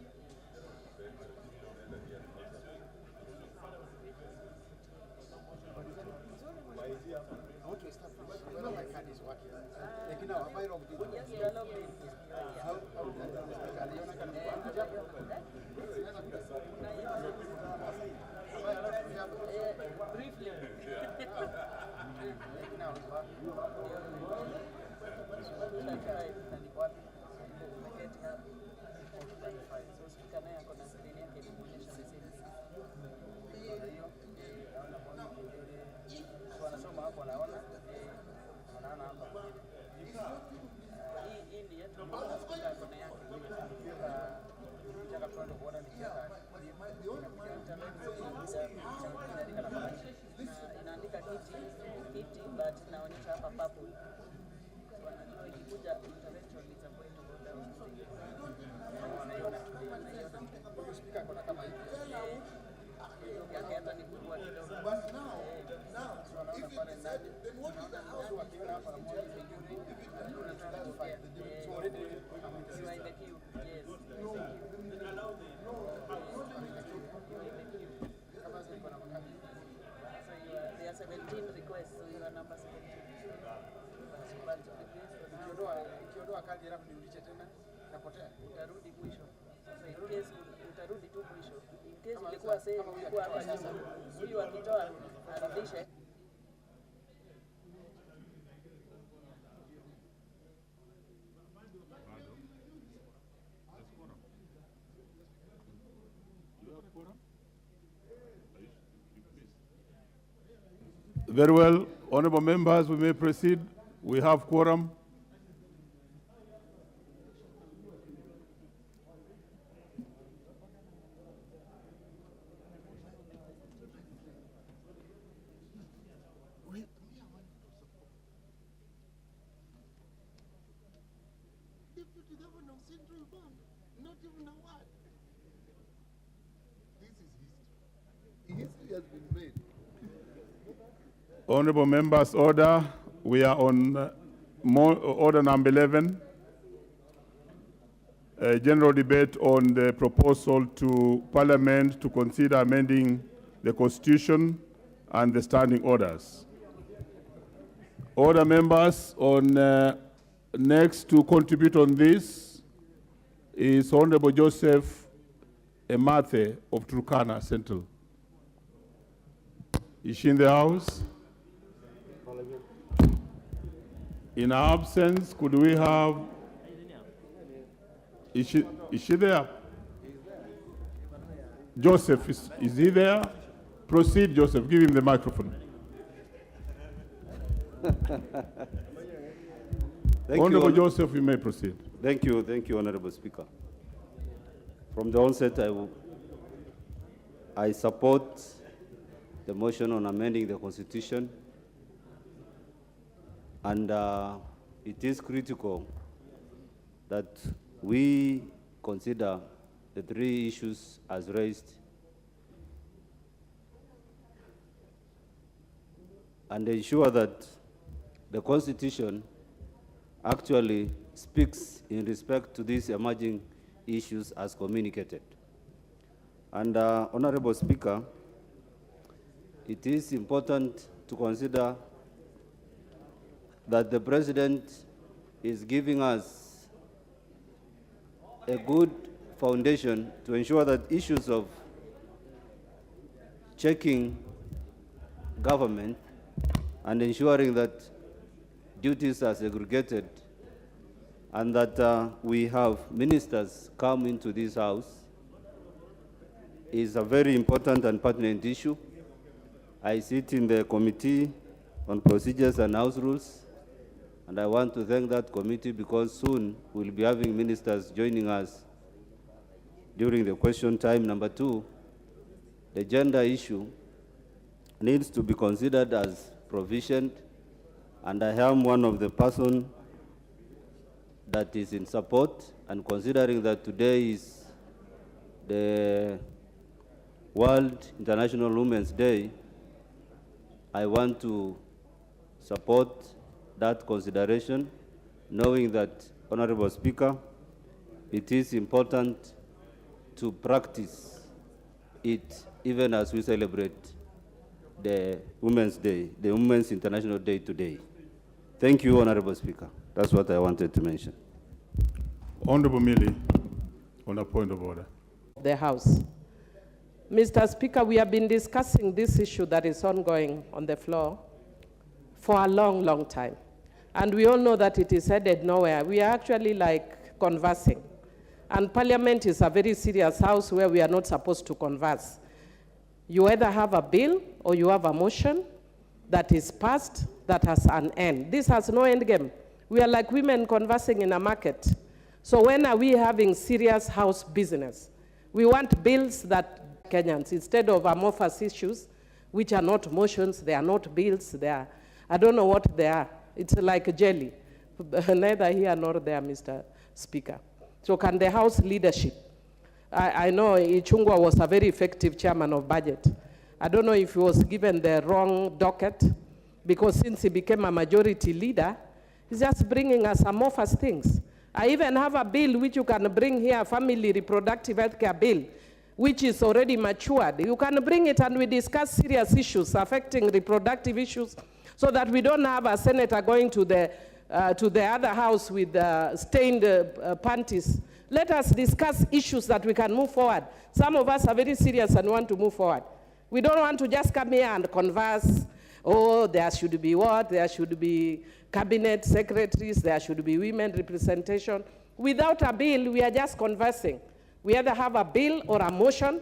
I want to establish whether my card is working. Like now, am I logged in? Yes, you are logged in. Briefly. Inaandika kiti but inaonyesha hapa purple. So wanajua ikikuja intervention it's going to go down. Wanaiona speaker kuna kama hivi. Yake hata ni kubwa kidogo. But now, if it is said, then what is the house wakiona hapa moja vizuri, if it is not clarified, so already you are in the queue. Yes. There are 17 requests, so you are number 17. Ikiondoa kadi alafu nirudishe tena napotea. Utarudi mwisho. Sasa in case utarudi tu mwisho. In case ulikuwa save ulikuwa hapa sasa. Huyu akitoa arudishe. Very well. Honorable members, we may proceed. We have quorum. Deputy Governor of Central Bank, not even a word. This is history. History has been made. Honorable members, order. We are on order number 11. General debate on the proposal to Parliament to consider amending the Constitution and the standing orders. Order members, on next to contribute on this is Honorable Joseph Emathe of Turkana Central. Is she in the house? In her absence, could we have, is she there? Joseph, is he there? Proceed, Joseph, give him the microphone. Honorable Joseph, you may proceed. Thank you, Honorable Speaker. From the onset, I support the motion on amending the Constitution, and it is critical that we consider the three issues as raised and ensure that the Constitution actually speaks in respect to these emerging issues as communicated. And Honorable Speaker, it is important to consider that the President is giving us a good foundation to ensure that issues of checking government and ensuring that duties are segregated and that we have ministers come into this house is a very important and pertinent issue. I sit in the Committee on Procedures and House Rules, and I want to thank that committee because soon we'll be having ministers joining us during the question time. Number two, the gender issue needs to be considered as provisioned, and I am one of the persons that is in support, and considering that today is the World International Women's Day, I want to support that consideration, knowing that, Honorable Speaker, it is important to practice it even as we celebrate the Women's Day, the Women's International Day today. Thank you, Honorable Speaker. That's what I wanted to mention. Honorable Millie, on a point of order. The House. Mr. Speaker, we have been discussing this issue that is ongoing on the floor for a long, long time. And we all know that it is headed nowhere. We are actually like conversing. And Parliament is a very serious house where we are not supposed to converse. You either have a bill or you have a motion that is passed that has an end. This has no end game. We are like women conversing in a market. So when are we having serious house business? We want bills that Kenyans, instead of amorphous issues, which are not motions, they are not bills, they are, I don't know what they are. It's like a jelly. Neither here nor there, Mr. Speaker. So can the House leadership, I know Ichungwa was a very effective chairman of budget. I don't know if he was given the wrong docket, because since he became a majority leader, he's just bringing us amorphous things. I even have a bill which you can bring here, family reproductive health care bill, which is already matured. You can bring it and we discuss serious issues affecting reproductive issues so that we don't have a senator going to the other house with stained panties. Let us discuss issues that we can move forward. Some of us are very serious and want to move forward. We don't want to just come here and converse. Oh, there should be what? There should be cabinet secretaries. There should be women representation. Without a bill, we are just conversing. We either have a bill or a motion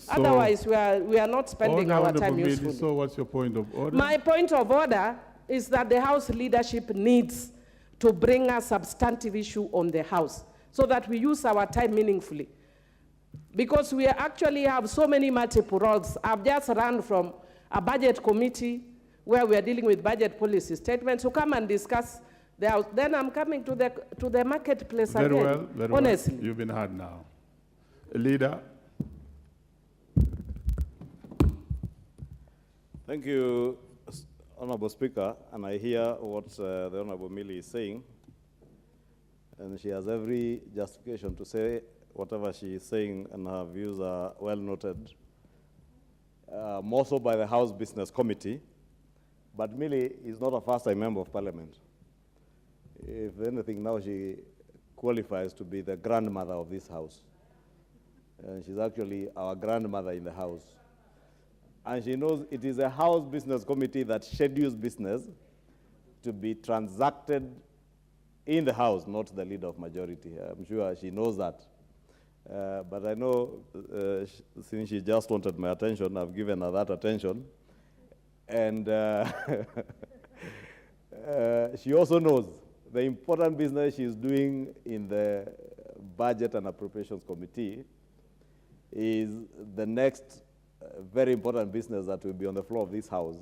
Otherwise, we are not spending our time usefully. So what's your point of order? My point of order is that the House leadership needs to bring a substantive issue on the House so that we use our time meaningfully. Because we actually have so many multiple roles. I've just run from a budget committee where we are dealing with budget policy statements to come and discuss the House. Then I'm coming to the marketplace Very again, well, very honestly. well. You've been heard now. Leader. Thank you, Honorable Speaker, and I hear what the Honorable Millie is saying, and she has every justification to say whatever she is saying, and her views are well noted, more so by the House Business Committee. But Millie is not a first-time member of Parliament. If anything, now she qualifies to be the grandmother of this House. And she's actually our grandmother in the House. And she knows it is a House Business Committee that schedules business to be transacted in the House, not the leader of majority. I'm sure she knows that. But I know since she just wanted my attention, I've given her that attention. And she also knows the important business she's doing in the Budget and Appropriations Committee is the next very important business that will be on the floor of this House.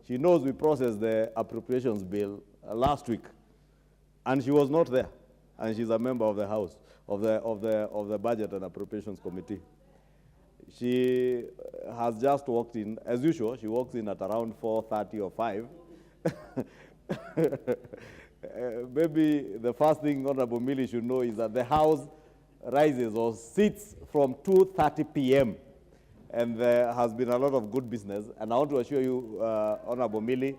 She knows we processed the appropriations bill last week, and she was not there, and she's a member of the House, of the Budget and Appropriations Committee. She has just walked in, as usual, she walks in at around 4:30 or 5. Maybe the first thing Honorable Millie should know is that the House rises or sits from 2:30 p.m. and there has been a lot of good business. And I want to assure you, Honorable Millie,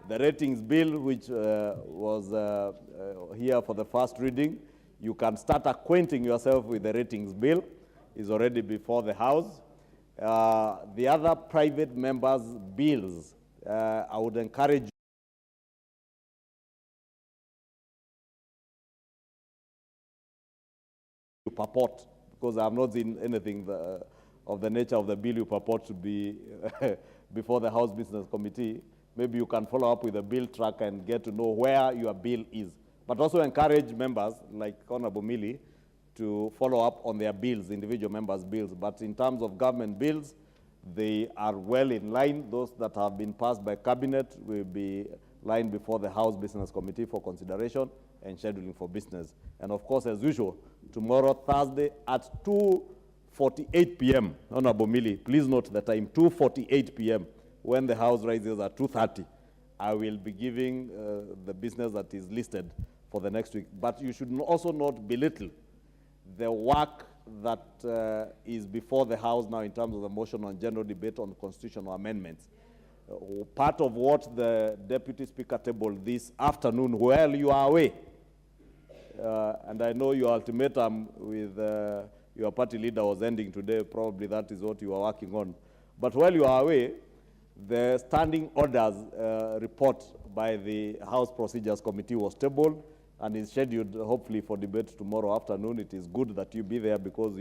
the ratings bill, which was here for the first reading, you can start acquainting yourself with the ratings bill. Is already before the House. The other private members' bills, I would encourage you to purport, because I have not seen anything of the nature of the bill you purport to be before the House Business Committee. Maybe you can follow up with a bill track and get to know where your bill is. But also encourage members, like Honorable Millie, to follow up on their bills, individual members' bills. But in terms of government bills, they are well in line. Those that have been passed by Cabinet will be lined before the House Business Committee for consideration and scheduling for business. And of course, as usual, tomorrow, Thursday, at 2:48 p.m., Honorable Millie, please note the time, 2:48 p.m., when the House rises at 2:30, I will be giving the business that is listed for the next week. But you should also not belittle the work that is before the House now in terms of the motion on general debate on constitutional amendments. Part of what the Deputy Speaker tabled this afternoon while you are away, and I know your ultimatum with your party leader was ending today, probably that is what you are working on. But while you are away, the standing orders report by the House Procedures Committee was tabled and is scheduled hopefully for debate tomorrow afternoon. It is good that you be there because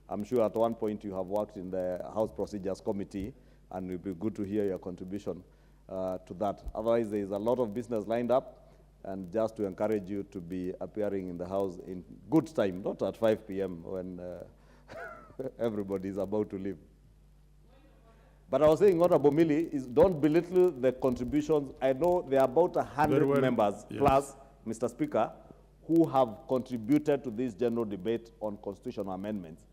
I'm sure at one point you have worked in the House Procedures Committee, and it will be good to hear your contribution to that. Otherwise, there is a lot of business lined up, and just to encourage you to be appearing in the House in good time, not at 5 p.m. when everybody is about to leave. But I was saying, Honorable Millie, is don't belittle the contributions. I know there are about 100 members plus, Mr. Speaker, who have contributed to this general debate on constitutional amendments.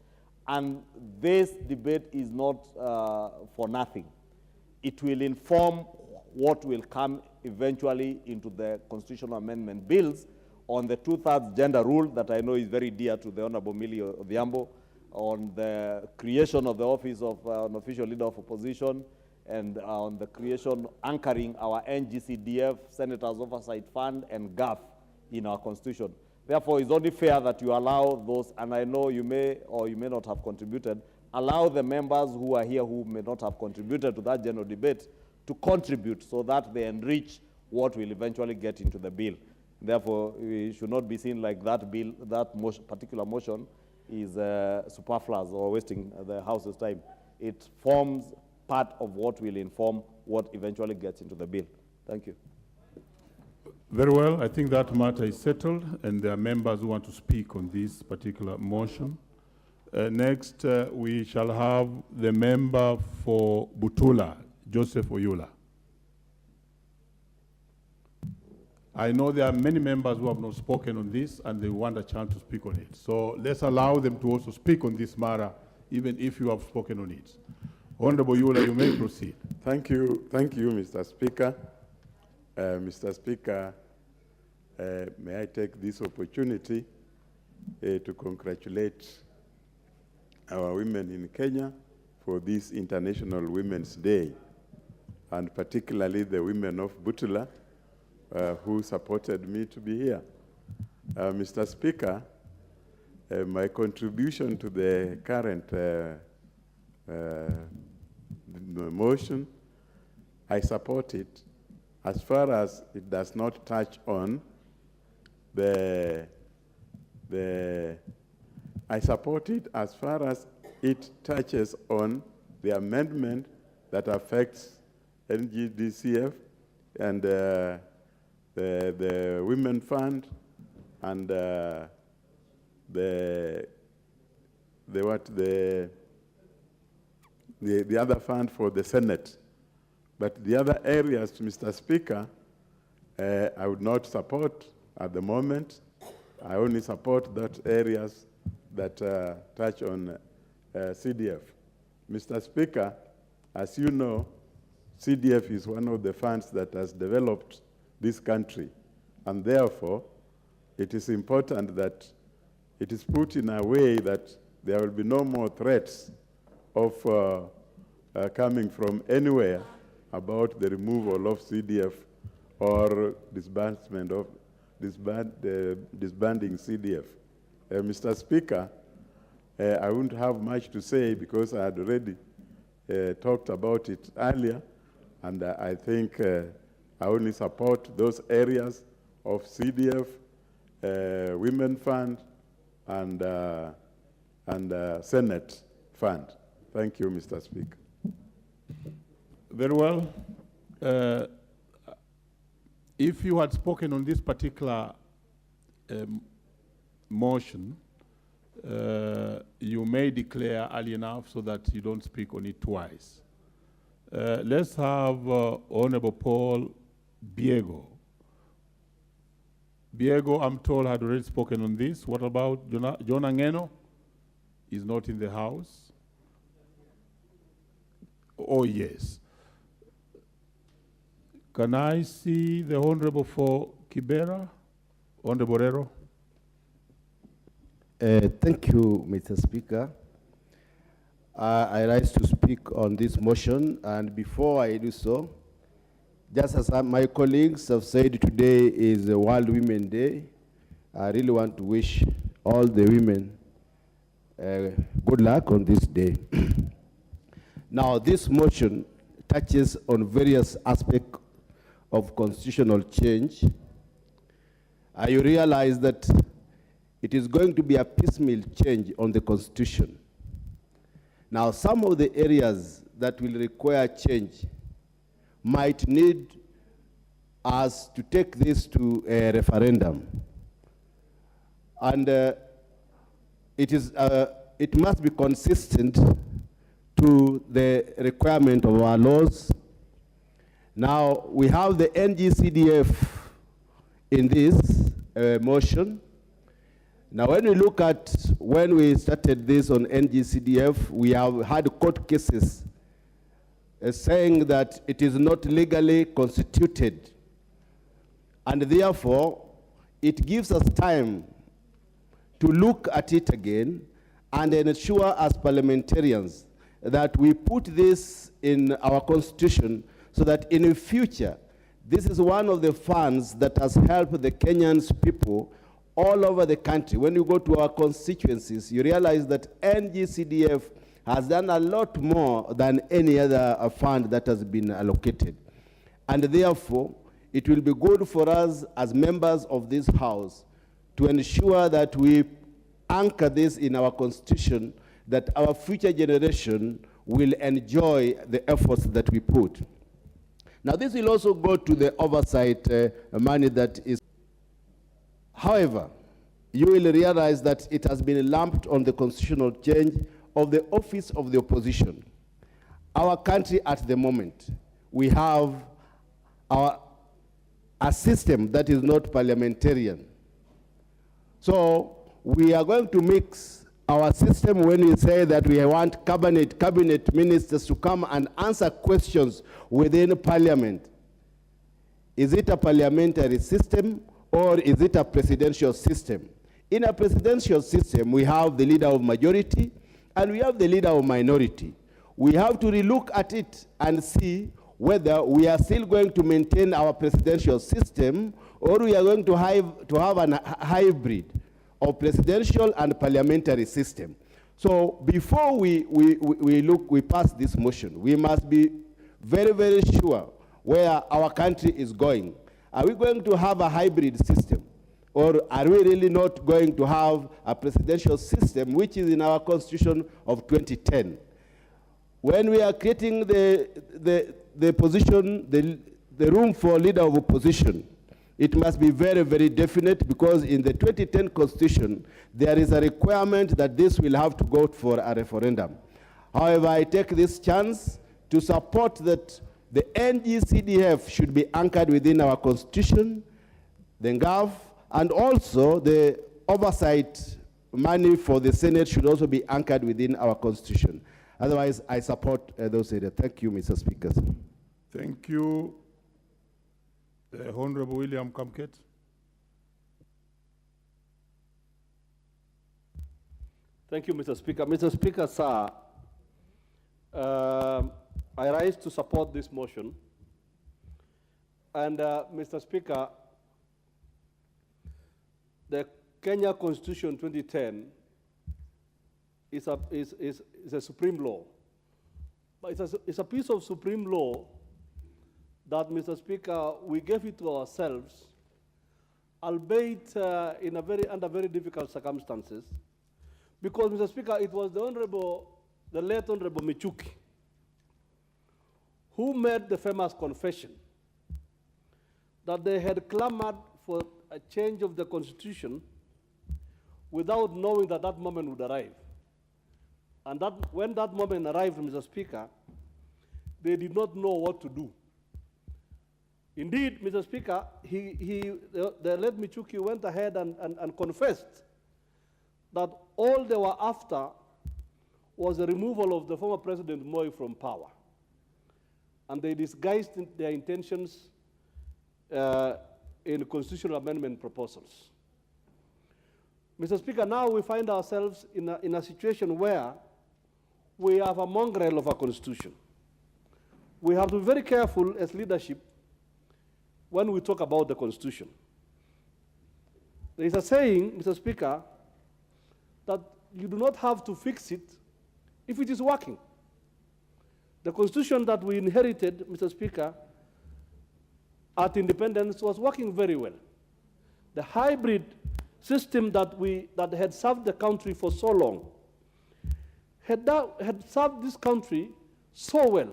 And this debate is not for nothing. It will inform what will come eventually into the constitutional amendment bills on the 2/3 gender rule that I know is very dear to the Honorable Millie Odhiambo, on the creation of the office of an official leader of opposition, and on the creation, anchoring our NGCDF, Senators Oversight Fund, and GAF in our Constitution. Therefore, it's only fair that you allow those, and I know you may or you may not have contributed, allow the members who are here who may not have contributed to that general debate to contribute so that they enrich what will eventually get into the bill. Therefore, it should not be seen like that bill, that particular motion is superfluous or wasting the House's time. it forms part of what will inform what eventually gets into the bill. Thank you. Very well. I think that matter is settled, and there are members who want to speak on this particular motion. Next, we shall have the member for Butula, Joseph Oyula. I know there are many members who have not spoken on this, and they want a chance to speak on it. So let's allow them to also speak on this matter, even if you have spoken on it. Honorable Oyula, you may proceed. Thank you, Mr. Speaker. Mr. Speaker, may I take this opportunity to congratulate our women in Kenya for this International Women's Day, and particularly the women of Butula who supported me to be here. Mr. Speaker, my contribution to the current motion, I support it as far as it does not touch on I support it as far as it touches on the amendment that affects NGDCF and the Women Fund and the other fund for the Senate. But the other areas, Mr. Speaker, I would not support at the moment. I only support that areas that touch on CDF. Mr. Speaker, as you know, CDF is one of the funds that has developed this country, and therefore it is important that it is put in a way that there will be no more threats of coming from anywhere about the removal of CDF or disbandment of disbanding CDF. Mr. Speaker, I wouldn't have much to say because I had already talked about it earlier, and I think I only support those areas of CDF, Women Fund, and Senate Fund. Thank you, Mr. Speaker. Very well. If you had spoken on this particular motion, you may declare early enough so that you don't speak on it twice. Let's have Honorable Paul Biego. Biego, I'm told, had already spoken on this. What about John Angeno? He's not in the house. Oh, yes. Can I see the Honorable for Kibera? Honorable Borrero. Thank you, Mr. Speaker. I rise to speak on this motion, and before I do so, just as my colleagues have said, today is the World Women's Day. I really want to wish all the women good luck on this day. Now, this motion touches on various aspects of constitutional change. You realize that it is going to be a piecemeal change on the Constitution. Now, some of the areas that will require change might need us to take this to a referendum. And it must be consistent to the requirement of our laws. Now, we have the NGCDF in this motion. Now, when we look at when we started this on NGCDF, we have had court cases saying that it is not legally constituted. And therefore, it gives us time to look at it again and ensure as parliamentarians that we put this in our constitution so that in the future, this is one of the funds that has helped the Kenyans people all over the country. When you go to our constituencies, you realize that NGCDF has done a lot more than any other fund that has been allocated. And therefore, it will be good for us as members of this House to ensure that we anchor this in our constitution, that our future generation will enjoy the efforts that we put. Now, this will also go to the oversight money that is. However, you will realize that it has been lumped on the constitutional change of the office of the opposition. Our country at the moment, we have a system that is not parliamentarian. So we are going to mix our system when we say that we want cabinet ministers to come and answer questions within parliament. Is it a parliamentary system or is it a presidential system? In a presidential system, we have the leader of majority and we have the leader of minority. We have to relook at it and see whether we are still going to maintain our presidential system or we are going to have a hybrid of presidential and parliamentary system. So before we pass this motion, we must be very, very sure where our country is going. Are we going to have a hybrid system? Or are we really not going to have a presidential system, which is in our constitution of 2010? When we are creating the position, the room for leader of opposition, it must be very, very definite, because in the 2010 constitution, there is a requirement that this will have to go for a referendum. However, I take this chance to support that the NGCDF should be anchored within our constitution, the NGAV, and also the oversight money for the Senate should also be anchored within our constitution. Otherwise, I support those areas. Thank you, Mr. Speaker. Thank you. Honorable William Kamket. Thank you, Mr. Speaker. Mr. Speaker, sir, I rise to support this motion. And Mr. Speaker, the Kenya Constitution 2010 is a supreme law. But it's a piece of supreme law that, Mr. Speaker, we gave it to ourselves, albeit under very difficult circumstances, because, Mr. Speaker, it was the late Honorable Michuki who made the famous confession that they had clamored for a change of the Constitution without knowing that that moment would arrive. And that when that moment arrived, Mr. Speaker, they did not know what to do. Indeed, Mr. Speaker, the late Michuki went ahead and confessed that all they were after was the removal of the former President Moi from power. And they disguised their intentions in constitutional amendment proposals. Mr. Speaker, now we find ourselves in a situation where we have a mongrel of a constitution. We have to be very careful as leadership when we talk about the Constitution. There is a saying, Mr. Speaker, that you do not have to fix it if it is working. The Constitution that we inherited, Mr. Speaker, at independence was working very well. The hybrid system that had served the country for so long had served this country so well.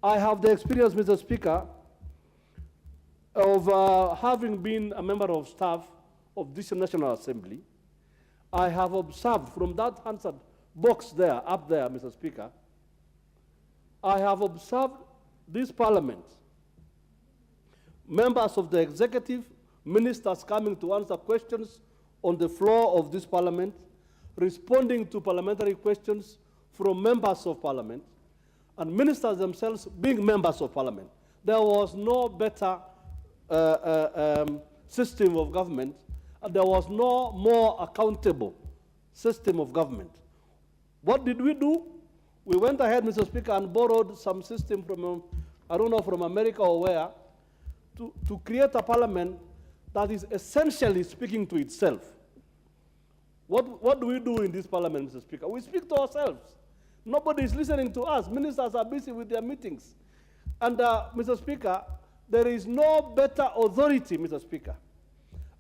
I have the experience, Mr. Speaker, of having been a member of staff of this National Assembly. I have observed from that Hansard box there, up there, Mr. Speaker, I have observed this parliament, members of the executive, ministers coming to answer questions on the floor of this parliament, responding to parliamentary questions from members of parliament, and ministers themselves being members of parliament. There was no better system of government, and there was no more accountable system of government. What did we do? We went ahead, Mr. Speaker, and borrowed some system from, I don't know, from America or where, to create a parliament that is essentially speaking to itself. What do we do in this parliament, Mr. Speaker? We speak to ourselves. Nobody is listening to us. Ministers are busy with their meetings. And, Mr. Speaker, there is no better authority, Mr. Speaker,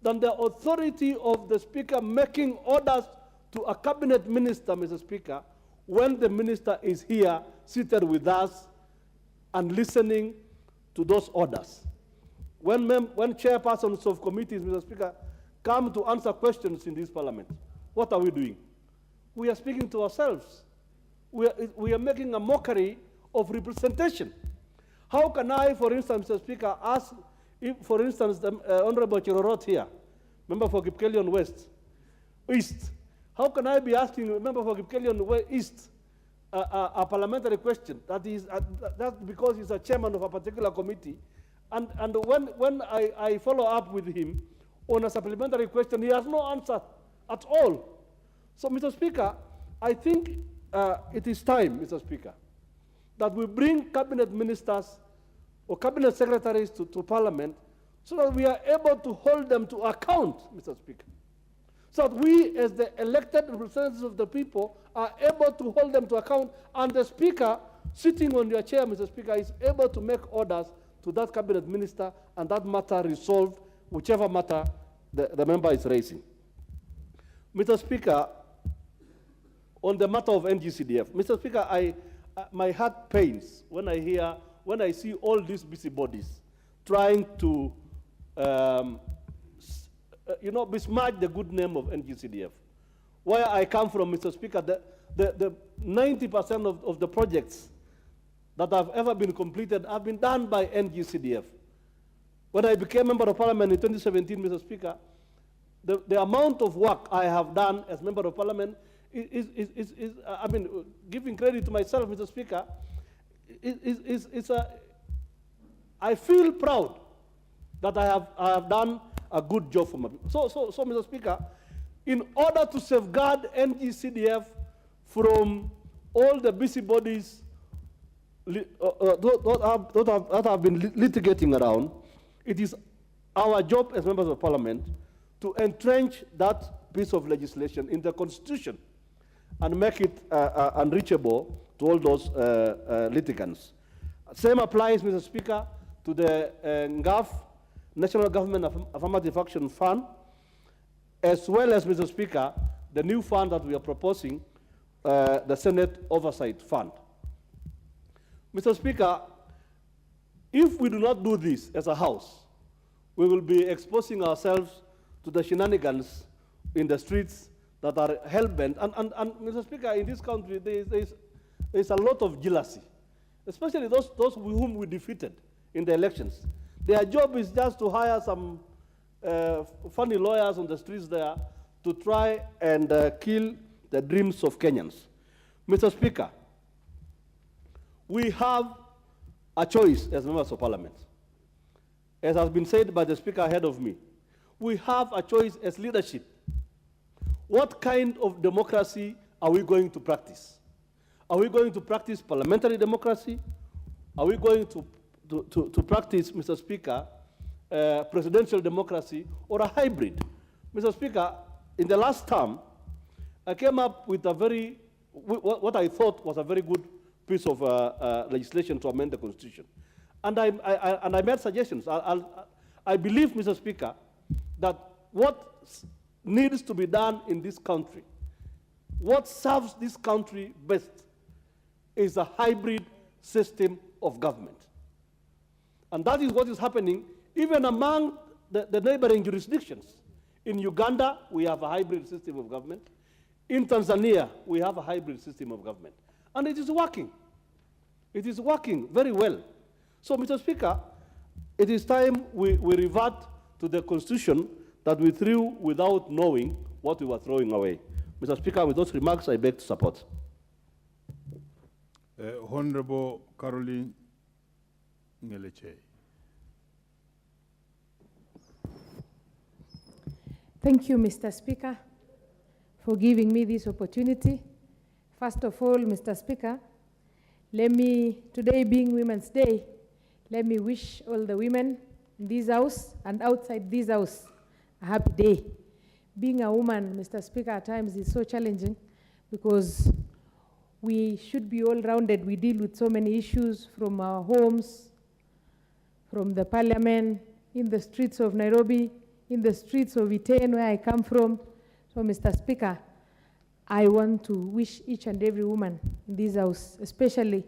than the authority of the Speaker making orders to a cabinet minister, Mr. Speaker, when the minister is here, seated with us, and listening to those orders. When chairpersons of committees, Mr. Speaker, come to answer questions in this parliament, what are we doing? We are speaking to ourselves. We are making a mockery of representation. How can I, for instance, Mr. Speaker, ask, if, for instance, the Honorable Chirorot here, member for Kipkelion West, East, how can I be asking a member for Kipkelion East a parliamentary question? That is that's because he's a chairman of a particular committee. And when I follow up with him on a supplementary question, he has no answer at all. So, Mr. Speaker, I think it is time, Mr. Speaker, that we bring cabinet ministers or cabinet secretaries to Parliament so that we are able to hold them to account, Mr. Speaker. So that we, as the elected representatives of the people, are able to hold them to account, and the Speaker, sitting on your chair, Mr. Speaker, is able to make orders to that cabinet minister, and that matter resolved, whichever matter the member is raising. Mr. Speaker, on the matter of NGCDF, Mr. Speaker, my heart pains when I see all these busybodies trying to besmirch the good name of NGCDF. Where I come from, Mr. Speaker, the 90% of the projects that have ever been completed have been done by NGCDF. When I became member of parliament in 2017, Mr. Speaker, the amount of work I have done as member of parliament I mean, giving credit to myself, Mr. Speaker, I feel proud that I have done a good job for my people. So, Mr. Speaker, in order to safeguard NGCDF from all the busybodies that have been litigating around, it is our job as members of parliament to entrench that piece of legislation in the Constitution and make it unreachable to all those litigants. Same applies, Mr. Speaker, to the NGAF, National Government Affirmative Action Fund, as well as, Mr. Speaker, the new fund that we are proposing, the Senate Oversight Fund. Mr. Speaker, if we do not do this as a House, we will be exposing ourselves to the shenanigans in the streets that are hell-bent. And Mr. Speaker, in this country, there's a lot of jealousy, especially those whom we defeated in the elections. Their job is just to hire some funny lawyers on the streets there to try and kill the dreams of Kenyans. Mr. Speaker, we have a choice as members of parliament. As has been said by the speaker ahead of me, we have a choice as leadership. What kind of democracy are we going to practice? Are we going to practice parliamentary democracy? Are we going to practice, Mr. Speaker, presidential democracy, or a hybrid? Mr. Speaker, in the last term, I came up with what I thought was a very good piece of legislation to amend the Constitution. And I made suggestions. I believe, Mr. Speaker, that what needs to be done in this country, what serves this country best, is a hybrid system of government. And that is what is happening even among the neighboring jurisdictions. In Uganda, we have a hybrid system of government. In Tanzania, we have a hybrid system of government. And it is working. It is working very well. So, Mr. Speaker, it is time we revert to the Constitution that we threw without knowing what we were throwing away. Mr. Speaker, with those remarks, I beg to support. Honorable Caroline Ngeleche. Thank you, Mr. Speaker, for giving me this opportunity. First of all, Mr. Speaker, today being Women's Day, let me wish all the women in this house and outside this house a happy day. Being a woman, Mr. Speaker, at times is so challenging because we should be all-rounded. We deal with so many issues from our homes, from the parliament, in the streets of Nairobi, in the streets of Iten, where I come from. So, Mr. Speaker, I want to wish each and every woman in this house, especially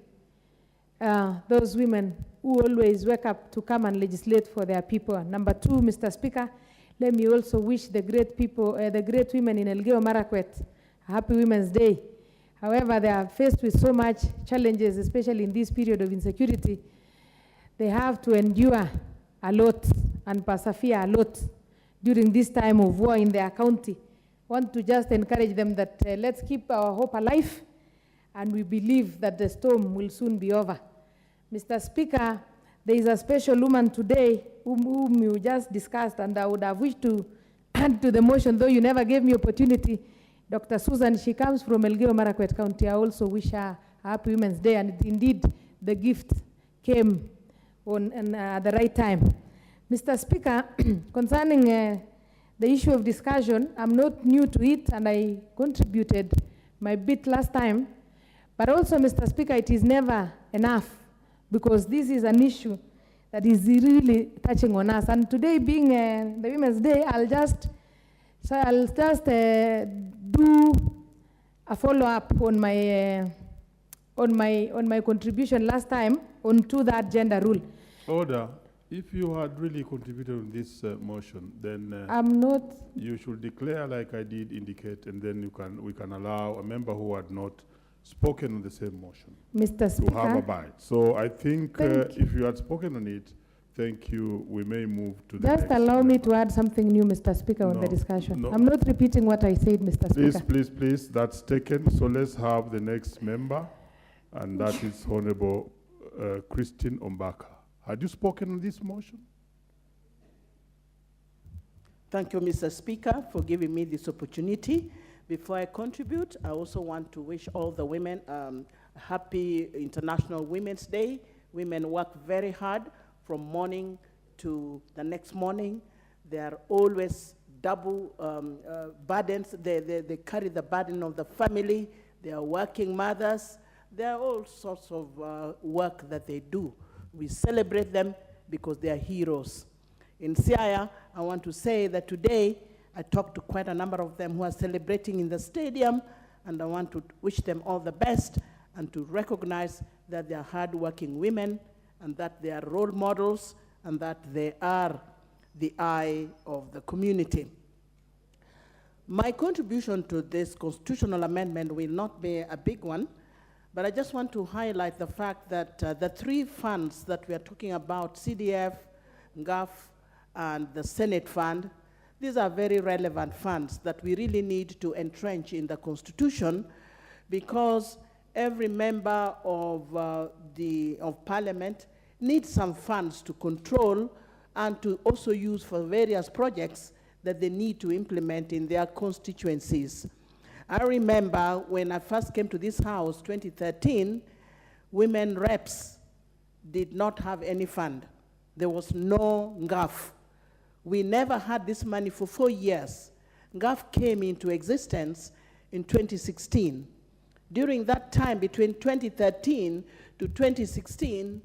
those women who always wake up to come and legislate for their people. Number two, Mr. Speaker, let me also wish the great people, the great women in Elgeyo Marakwet, a happy Women's Day. However, they are faced with so much challenges, especially in this period of insecurity. They have to endure a lot and persevere a lot during this time of war in their county. I want to just encourage them that let's keep our hope alive, and we believe that the storm will soon be over. Mr. Speaker, there is a special woman today whom you just discussed, and I would have wished to add to the motion, though you never gave me opportunity. Dr. Susan, she comes from Elgeyo Marakwet County. I also wish her a happy Women's Day, and indeed the gift came on at the right time. Mr. Speaker, concerning the issue of discussion, I'm not new to it, and I contributed my bit last time. But also, Mr. Speaker, it is never enough, because this is an issue that is really touching on us. And today being the Women's Day, I'll just do a follow-up on my contribution last time onto that gender rule. Order. If you had really contributed on this motion, then I'm not. You should declare, like I did indicate, and then we can allow a member who had not spoken on the same motion Mr. Speaker, to have a bite. So I think if you had spoken on it, thank you. We may move to the just next allow member. me to add something new, Mr. Speaker, on the discussion. No. I'm not repeating what I said, Mr. Please, Speaker. please, please, that's taken. So let's have the next member, and that is Honorable Christine Ombaka. Had you spoken on this motion? Thank you, Mr. Speaker, for giving me this opportunity. Before I contribute, I also want to wish all the women happy International Women's Day. Women work very hard from morning to the next morning. They are always double burdens. They carry the burden of the family. They are working mothers. There are all sorts of work that they do. We celebrate them because they are heroes. In Siaya, I want to say that today I talked to quite a number of them who are celebrating in the stadium, and I want to wish them all the best and to recognize that they are hardworking women and that they are role models and that they are the eye of the community. My contribution to this constitutional amendment will not be a big one, but I just want to highlight the fact that the three funds that we are talking about, CDF, GAF, and the Senate Fund, these are very relevant funds that we really need to entrench in the Constitution, because every member of Parliament needs some funds to control and to also use for various projects that they need to implement in their constituencies. I remember when I first came to this house, 2013, women reps did not have any fund. There was no GAF. We never had this money for 4 years. GAF came into existence in 2016. During that time, between 2013 to 2016,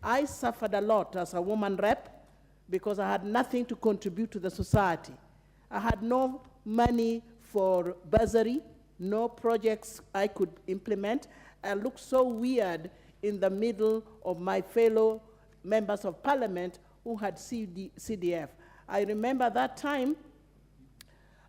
I suffered a lot as a woman rep because I had nothing to contribute to the society. I had no money for bursary, no projects I could implement. I looked so weird in the middle of my fellow members of Parliament who had CDF. I remember that time,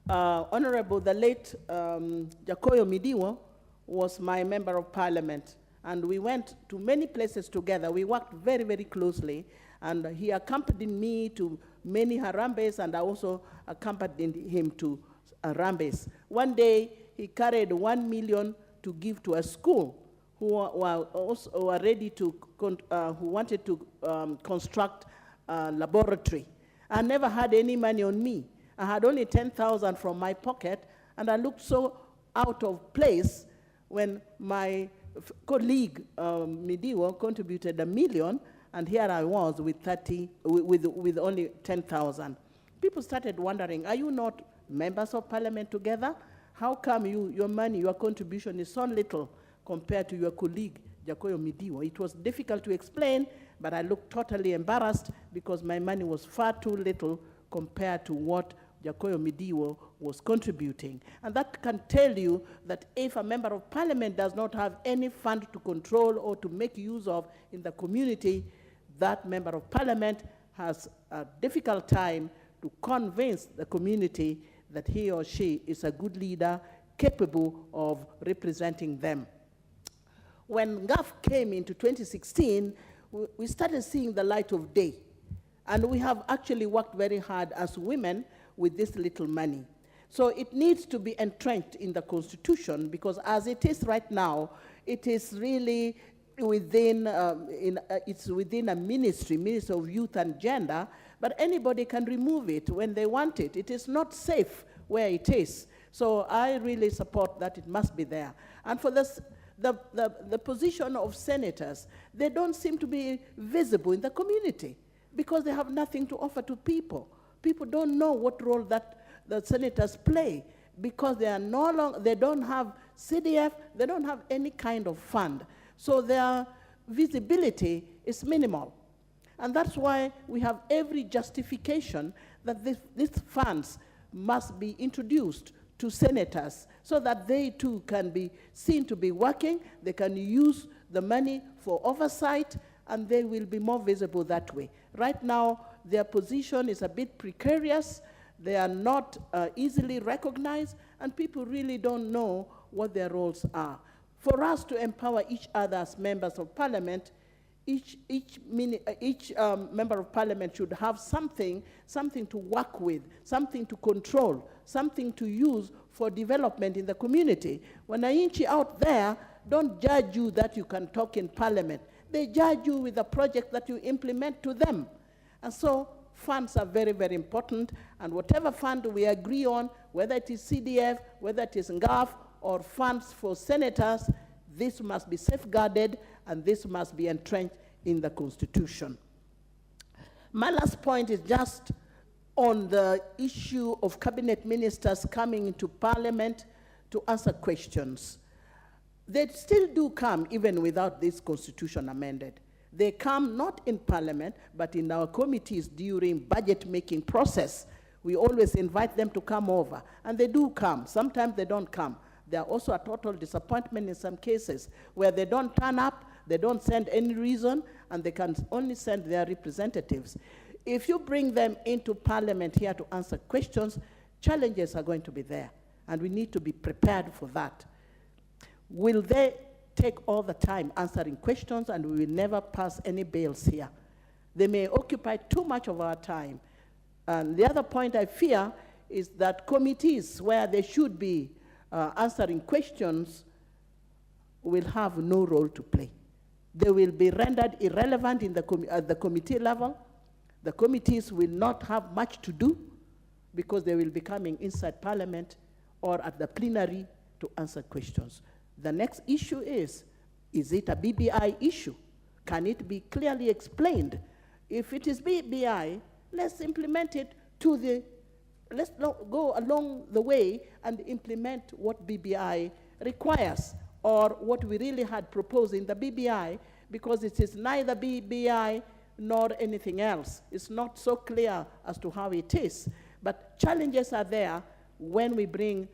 Honorable, the late Jakoyo Midiwo was my member of Parliament, and we went to many places together. We worked very, very closely, and he accompanied me to many Harambes, and I also accompanied him to Harambes. One day, he carried 1 million to give to a school who were ready to, who wanted to construct a laboratory. I never had any money on me. I had only 10,000 from my pocket, and I looked so out of place when my colleague, Midiwo, contributed 1 million, and here I was with with only 10,000. People started wondering, are you not members of Parliament together? How come your money, your contribution is so little compared to your colleague, Jakoyo Midiwo? It was difficult to explain, but I looked totally embarrassed because my money was far too little compared to what Jacoyo Midiwo was contributing. And that can tell you that if a member of parliament does not have any fund to control or to make use of in the community, that member of parliament has a difficult time to convince the community that he or she is a good leader capable of representing them. When GAF came into 2016, we started seeing the light of day. And we have actually worked very hard as women with this little money. So it needs to be entrenched in the Constitution, because as it is right now, it is really within, it's within a Ministry of Youth and Gender, but anybody can remove it when they want it. It is not safe where it is. So I really support that it must be there. And for this, the position of senators, they don't seem to be visible in the community because they have nothing to offer to people. People don't know what role that the senators play because they are no longer, they don't have CDF, they don't have any kind of fund. So their visibility is minimal. And that's why we have every justification that these funds must be introduced to senators so that they too can be seen to be working, they can use the money for oversight, and they will be more visible that way. Right now, their position is a bit precarious, they are not easily recognized, and people really don't know what their roles are. For us to empower each other as members of parliament, each member of parliament should have something to work with, something to control, something to use for development in the community. When Wananchi out there don't judge you that you can talk in parliament. They judge you with the project that you implement to them. And so funds are very, very important, and whatever fund we agree on, whether it is CDF, whether it is NGAF, or funds for senators, this must be safeguarded and this must be entrenched in the Constitution. My last point is just on the issue of cabinet ministers coming into parliament to answer questions. They still do come even without this constitution amended. They come not in parliament, but in our committees during budget-making process. We always invite them to come over, and they do come. Sometimes they don't come. They are also a total disappointment in some cases, where they don't turn up, they don't send any reason, and they can only send their representatives. If you bring them into parliament here to answer questions, challenges are going to be there, and we need to be prepared for that. Will they take all the time answering questions, and we will never pass any bills here? They may occupy too much of our time. And the other point I fear is that committees where they should be answering questions will have no role to play. They will be rendered irrelevant in at the committee level. The committees will not have much to do because they will be coming inside parliament or at the plenary to answer questions. The next issue is it a BBI issue? Can it be clearly explained? If it is BBI, let's implement it to the, let's go along the way and implement what BBI requires, or what we really had proposed in the BBI, because it is neither BBI nor anything else. It's not so clear as to how it is. But challenges are there when we bring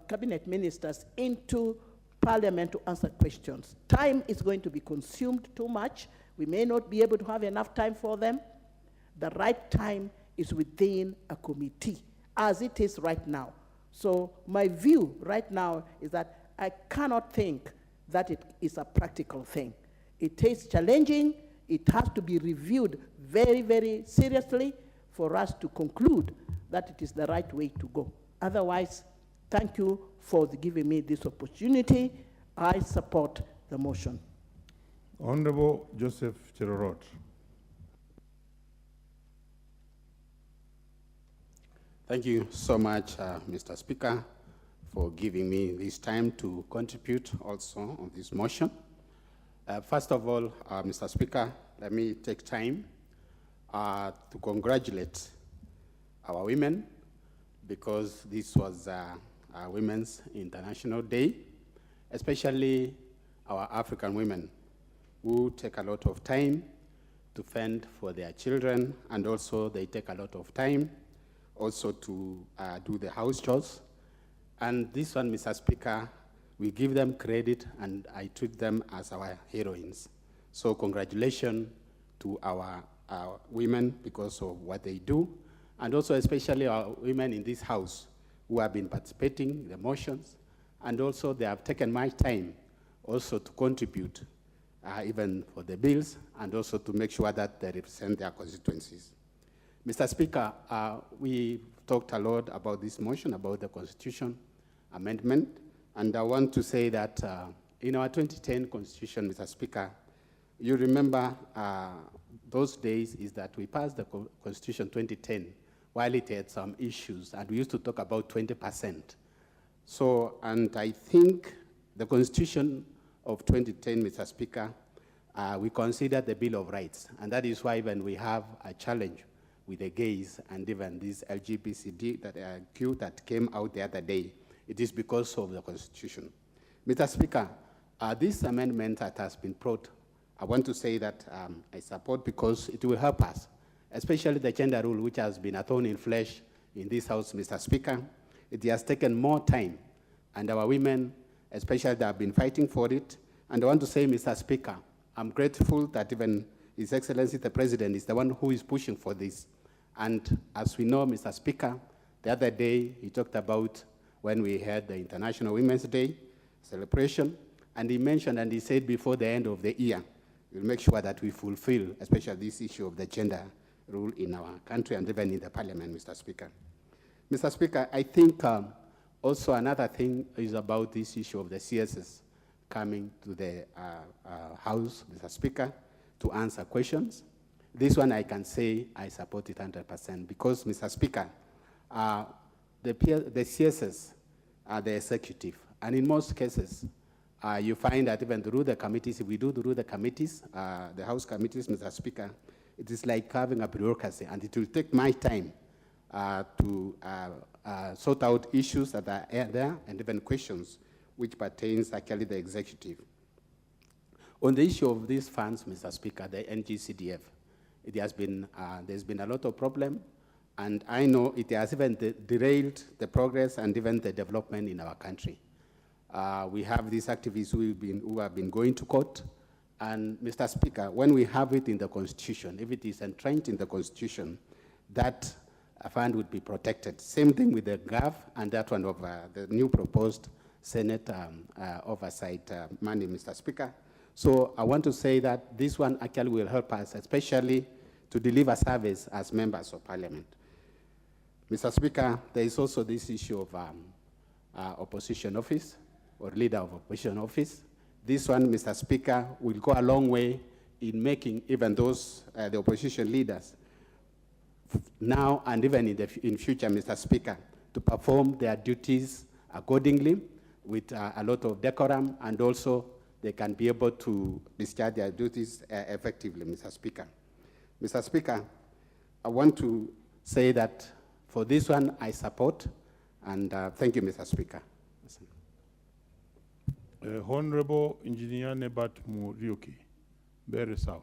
cabinet ministers into parliament to answer questions. Time is going to be consumed too much. We may not be able to have enough time for them. The right time is within a committee, as it is right now. So my view right now is that I cannot think that it is a practical thing. It is challenging. It has to be reviewed very, very seriously for us to conclude that it is the right way to go. Otherwise, thank you for giving me this opportunity. I support the motion. Honorable Joseph Cherorot. Thank you so much, Mr. Speaker, for giving me this time to contribute also on this motion. First of all, Mr. Speaker, let me take time to congratulate our women, because this was Women's International Day, especially our African women who take a lot of time to fend for their children, and also they take a lot of time also to do the house chores. And this one, Mr. Speaker, we give them credit, and I treat them as our heroines. So congratulations to our women because of what they do, and also especially our women in this house who have been participating in the motions, and also they have taken my time also to contribute even for the bills, and also to make sure that they represent their constituencies. Mr. Speaker, we talked a lot about this motion, about the Constitution amendment, and I want to say that in our 2010 Constitution, Mr. Speaker, you remember those days is that we passed the Constitution 2010 while it had some issues, and we used to talk about 20%. So, and I think the Constitution of 2010, Mr. Speaker, we consider the Bill of Rights, and that is why when we have a challenge with the gays and even this LGBTQ that came out the other day, it is because of the Constitution. Mr. Speaker, this amendment that has been brought, I want to say that I support because it will help us, especially the gender rule, which has been a thorn in flesh in this House, Mr. Speaker. It has taken more time, and our women, especially, they have been fighting for it. And I want to say, Mr. Speaker, I'm grateful that even His Excellency the President is the one who is pushing for this. And as we know, Mr. Speaker, the other day he talked about when we had the International Women's Day celebration, and he mentioned and he said before the end of the year, we'll make sure that we fulfill, especially this issue of the gender rule in our country and even in the Parliament, Mr. Speaker. Mr. Speaker, I think also another thing is about this issue of the CSS coming to the House, Mr. Speaker, to answer questions. This one I can say I support it 100% because, Mr. Speaker, the CSS are the executive, and in most cases, you find that even through the committees, if we do through the committees, the House committees, Mr. Speaker, it is like having a bureaucracy, and it will take my time to sort out issues that are there and even questions which pertains actually the executive. On the issue of these funds, Mr. Speaker, the NGCDF, it has been, there's been a lot of problem, and I know it has even derailed the progress and even the development in our country. We have these activists who have been going to court, and Mr. Speaker, when we have it in the Constitution, if it is entrenched in the Constitution, that fund would be protected. Same thing with the GAF and that one of the new proposed Senate oversight money, Mr. Speaker. So I want to say that this one actually will help us, especially to deliver service as members of Parliament. Mr. Speaker, there is also this issue of opposition office or leader of opposition office. This one, Mr. Speaker, will go a long way in making even those, the opposition leaders, now and even in future, Mr. Speaker, to perform their duties accordingly with a lot of decorum, and also they can be able to discharge their duties effectively, Mr. Speaker. Mr. Speaker, I want to say that for this one, I support, and thank you, Mr. Speaker. Honorable Engineer Nebat Muriuki, Berry South.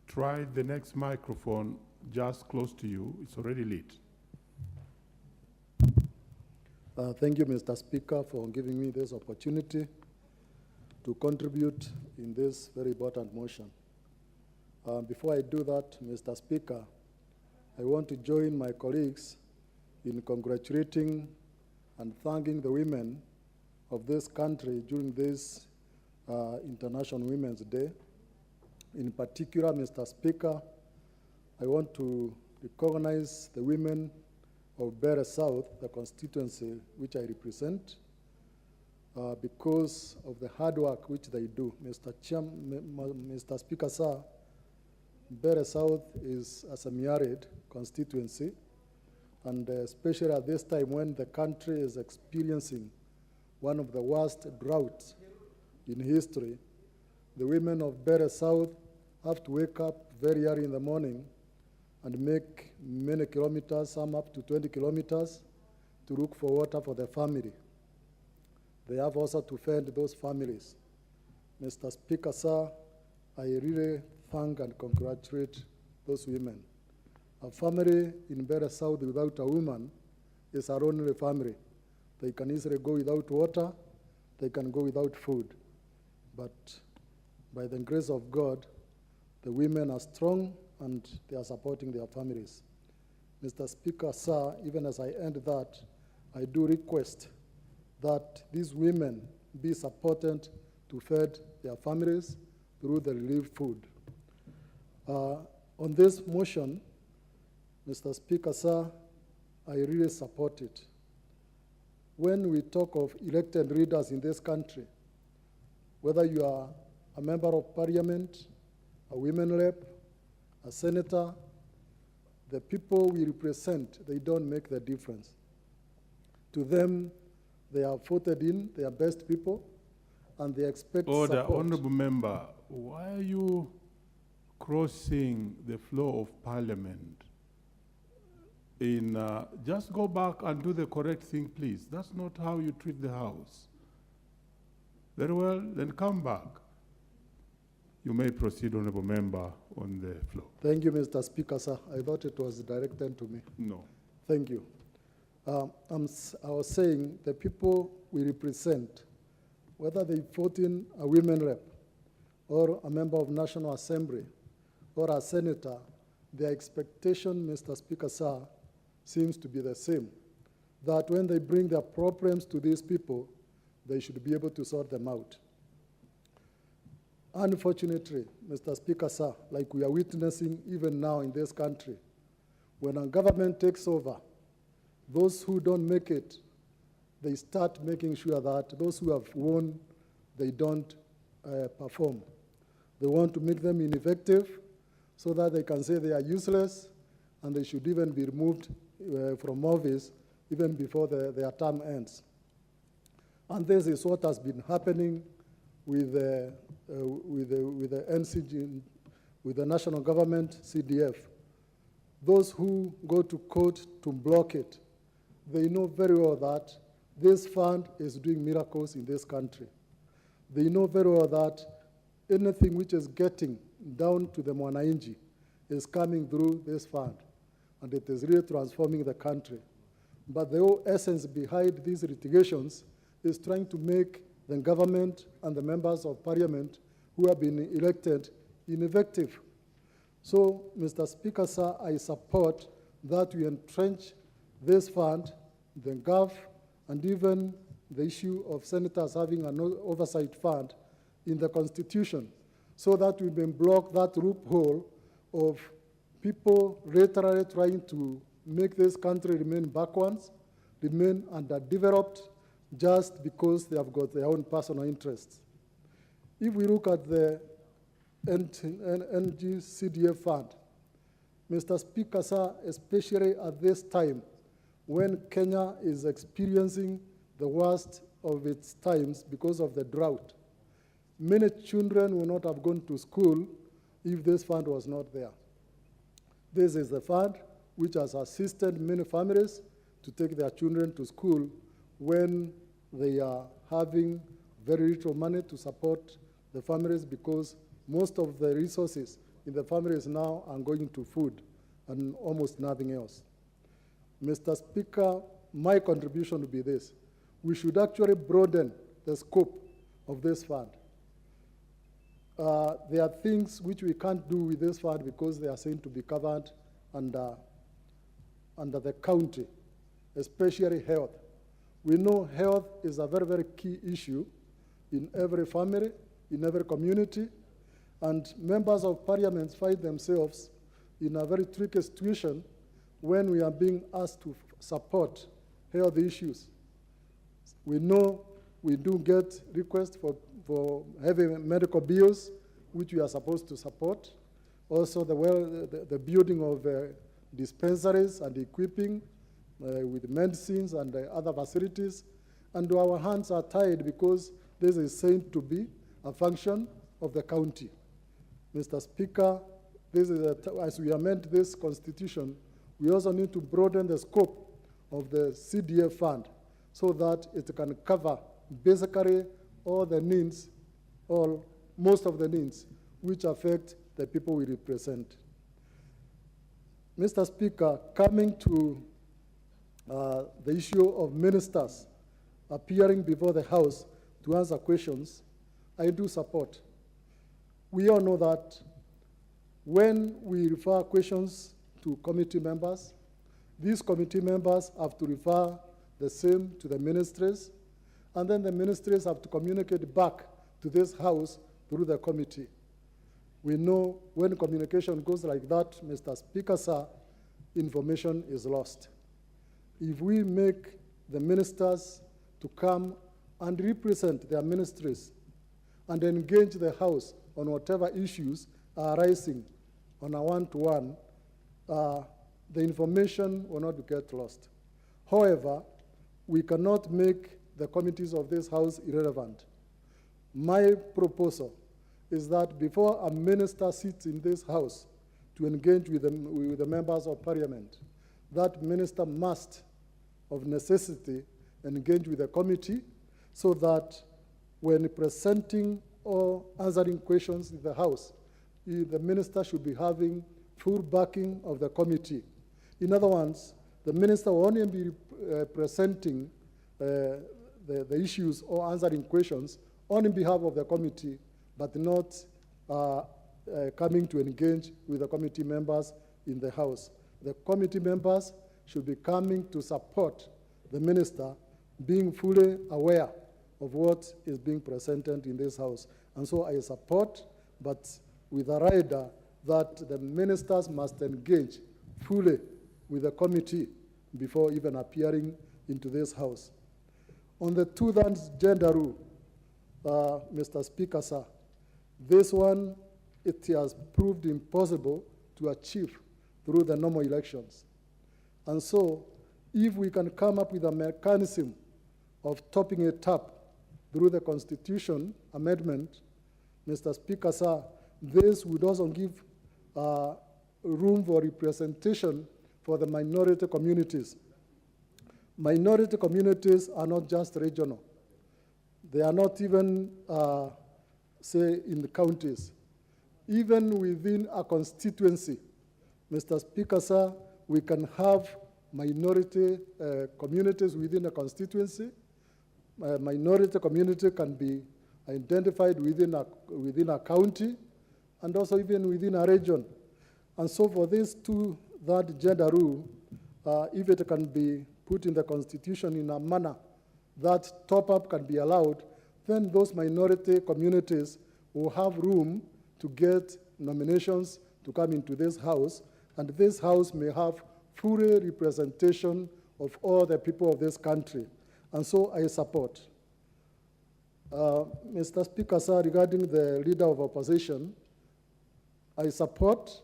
Try the next microphone just close to you. It's already lit. Thank you, Mr. Speaker, for giving me this opportunity to contribute in this very important motion. Before I do that, Mr. Speaker, I want to join my colleagues in congratulating and thanking the women of this country during this International Women's Day. In particular, Mr. Speaker, I want to recognize the women of Bere South, the constituency which I represent, because of the hard work which they do. Mr. Speaker, sir, Bere South is a semi-arid constituency, and especially at this time when the country is experiencing one of the worst droughts in history, the women of Bere South have to wake up very early in the morning and make many kilometers, some up to 20 kilometers, to look for water for their family. they have also to fend those families. Mr. Speaker, sir, I really thank and congratulate those women. A family in Beira South without a woman is our only family. They can easily go without water, they can go without food. But by the grace of God, the women are strong and they are supporting their families. Mr. Speaker, sir, even as I end that, I do request that these women be supported to feed their families through the relief food. On this motion, Mr. Speaker, sir, I really support it. When we talk of elected leaders in this country, whether you are a member of parliament, a women rep, a senator, the people we represent, they don't make the difference. To them, they are voted in, they are best people, and they expect Order, support. honorable member, why are you crossing the floor of parliament? Just go back and do the correct thing, please. That's not how you treat the House. Very well, then come back. You may proceed, honorable member, on the floor. Thank you, Mr. Speaker, sir. I thought it was directed to me. No. Thank you. I was saying the people we represent, whether they vote in a women rep or a member of National Assembly or a senator, their expectation, Mr. Speaker, sir, seems to be the same, that when they bring their problems to these people, they should be able to sort them out. Unfortunately, Mr. Speaker, sir, like we are witnessing even now in this country, when a government takes over, those who don't make it, they start making sure that those who have won, they don't perform. They want to make them ineffective so that they can say they are useless and they should even be removed from office even before their term ends. And this is what has been happening with the NCG, with the national government, CDF. Those who go to court to block it, they know very well that this fund is doing miracles in this country. They know very well that anything which is getting down to the mwananchi is coming through this fund, and it is really transforming the country. But the whole essence behind these litigations is trying to make the government and the members of parliament who have been elected ineffective. So, Mr. Speaker, sir, I support that we entrench this fund, the GAF, and even the issue of senators having an oversight fund in the Constitution, so that we may block that loophole of people literally trying to make this country remain backwards, remain underdeveloped, just because they have got their own personal interests. If we look at the NGCDF fund, Mr. Speaker, sir, especially at this time when Kenya is experiencing the worst of its times because of the drought, many children would not have gone to school if this fund was not there. This is the fund which has assisted many families to take their children to school when they are having very little money to support the families, because most of the resources in the families now are going to food and almost nothing else. Mr. Speaker, my contribution would be this. We should actually broaden the scope of this fund. There are things which we can't do with this fund because they are saying to be covered under the county, especially health. We know health is a very, very key issue in every family, in every community, and members of parliament find themselves in a very tricky situation when we are being asked to support health issues. We know we do get requests for heavy medical bills, which we are supposed to support. Also, the building of dispensaries and equipping with medicines and other facilities. And our hands are tied because this is said to be a function of the county. Mr. Speaker, this is as we amend this constitution, we also need to broaden the scope of the CDF fund so that it can cover basically all the needs, or most of the needs, which affect the people we represent. Mr. Speaker, coming to the issue of ministers appearing before the House to answer questions, I do support. We all know that when we refer questions to committee members, these committee members have to refer the same to the ministries, and then the ministries have to communicate back to this House through the committee. We know when communication goes like that, Mr. Speaker, sir, information is lost. If we make the ministers to come and represent their ministries and engage the House on whatever issues are arising on a one-to-one, the information will not get lost. However, we cannot make the committees of this House irrelevant. My proposal is that before a minister sits in this House to engage with the members of Parliament, that minister must, of necessity, engage with the committee so that when presenting or answering questions in the House, the minister should be having full backing of the committee. In other words, the minister will only be presenting the issues or answering questions on behalf of the committee, but not coming to engage with the committee members in the House. The committee members should be coming to support the minister, being fully aware of what is being presented in this House. And so I support, but with a rider that the ministers must engage fully with the committee before even appearing into this House. On the two-thirds gender rule, Mr. Speaker, sir, this one, it has proved impossible to achieve through the normal elections. And so, if we can come up with a mechanism of topping it up through the Constitution amendment, Mr. Speaker, sir, this would also give room for representation for the minority communities. Minority communities are not just regional. They are not even, say, in the counties. Even within a constituency, Mr. Speaker, sir, we can have minority communities within a constituency. Minority community can be identified within a county and also even within a region. And so for this two-third gender rule, if it can be put in the Constitution in a manner that top-up can be allowed, then those minority communities will have room to get nominations to come into this House, and this House may have full representation of all the people of this country. And so I support. Mr. Speaker, sir, regarding the Leader of Opposition, I support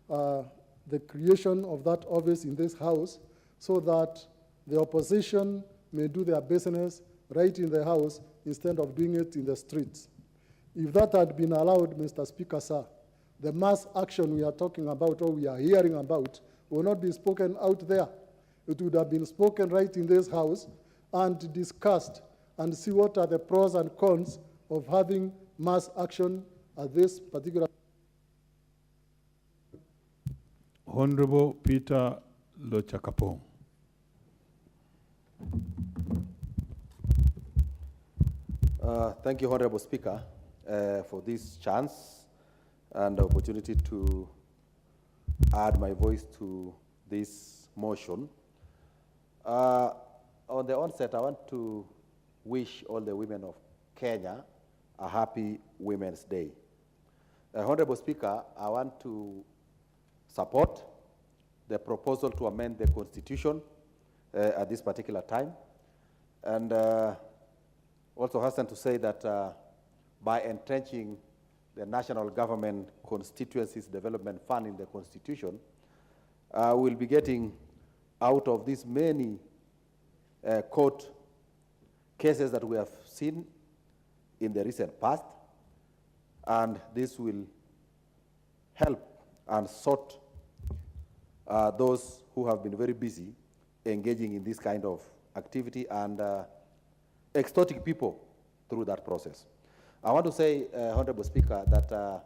the creation of that office in this House so that the opposition may do their business right in the House instead of doing it in the streets. If that had been allowed, Mr. Speaker, sir, the mass action we are talking about or we are hearing about will not be spoken out there. It would have been spoken right in this House and discussed and see what are the pros and cons of having mass action at this particular. Honorable Peter Lochakapong. Thank you, Honorable Speaker, for this chance and opportunity to add my voice to this motion. On the onset, I want to wish all the women of Kenya a happy Women's Day. Honorable Speaker, I want to support the proposal to amend the Constitution at this particular time, and also hasten to say that by entrenching the National Government Constituencies Development Fund in the Constitution, we'll be getting out of these many court cases that we have seen in the recent past, and this will help and sort those who have been very busy engaging in this kind of activity and extorting people through that process. I want to say, Honorable Speaker, that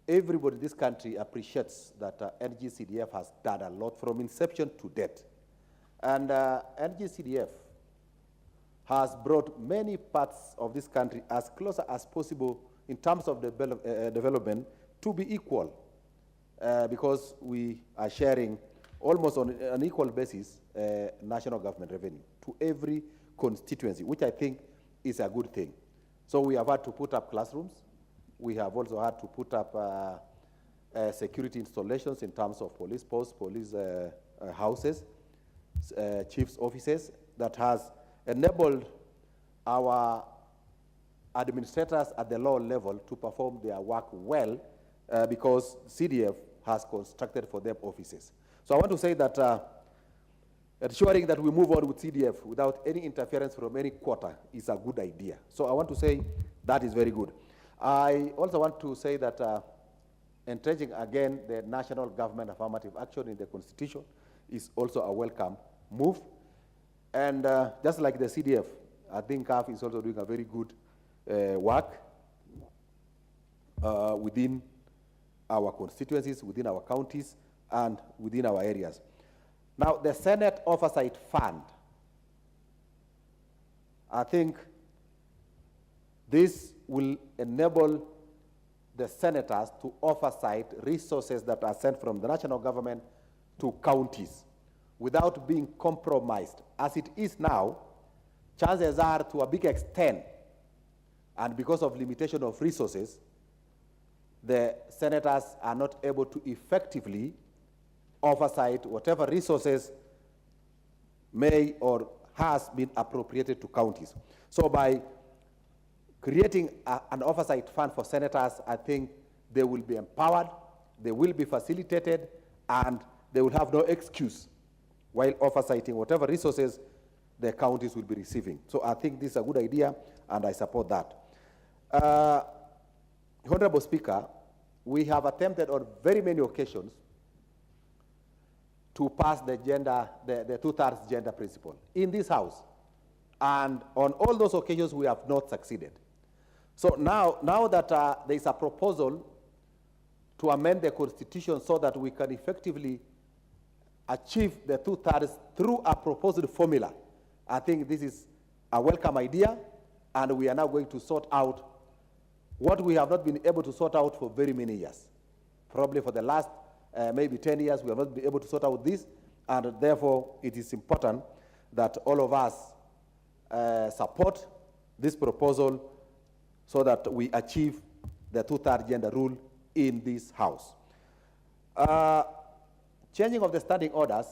everybody in this country appreciates that NGCDF has done a lot from inception to date. And NGCDF has brought many parts of this country as closer as possible in terms of development to be equal, because we are sharing almost on an equal basis national government revenue to every constituency, which I think is a good thing. So we have had to put up classrooms. We have also had to put up security installations in terms of police posts, police houses, chief's offices, that has enabled our administrators at the lower level to perform their work well, because CDF has constructed for them offices. So I want to say that ensuring that we move on with CDF without any interference from any quarter is a good idea. So I want to say that is very good. I also want to say that entrenching again the national government affirmative action in the Constitution is also a welcome move. And just like the CDF, I think CAF is also doing a very good work within our constituencies, within our counties, and within our areas. Now, the Senate Oversight Fund, I think this will enable the senators to oversight resources that are sent from the national government to counties without being compromised. As it is now, chances are, to a big extent, and because of limitation of resources, the senators are not able to effectively oversight whatever resources may or has been appropriated to counties. So by creating an oversight fund for senators, I think they will be empowered, they will be facilitated, and they will have no excuse while oversighting whatever resources the counties will be receiving. So I think this is a good idea, and I support that. Honorable Speaker, we have attempted on very many occasions to pass the two-thirds gender principle in this House. And on all those occasions, we have not succeeded. So now that there is a proposal to amend the Constitution so that we can effectively achieve the two-thirds through a proposed formula, I think this is a welcome idea, and we are now going to sort out what we have not been able to sort out for very many years. Probably for the last maybe 10 years, we have not been able to sort out this, and therefore it is important that all of us support this proposal so that we achieve the two-thirds gender rule in this House. Changing of the standing orders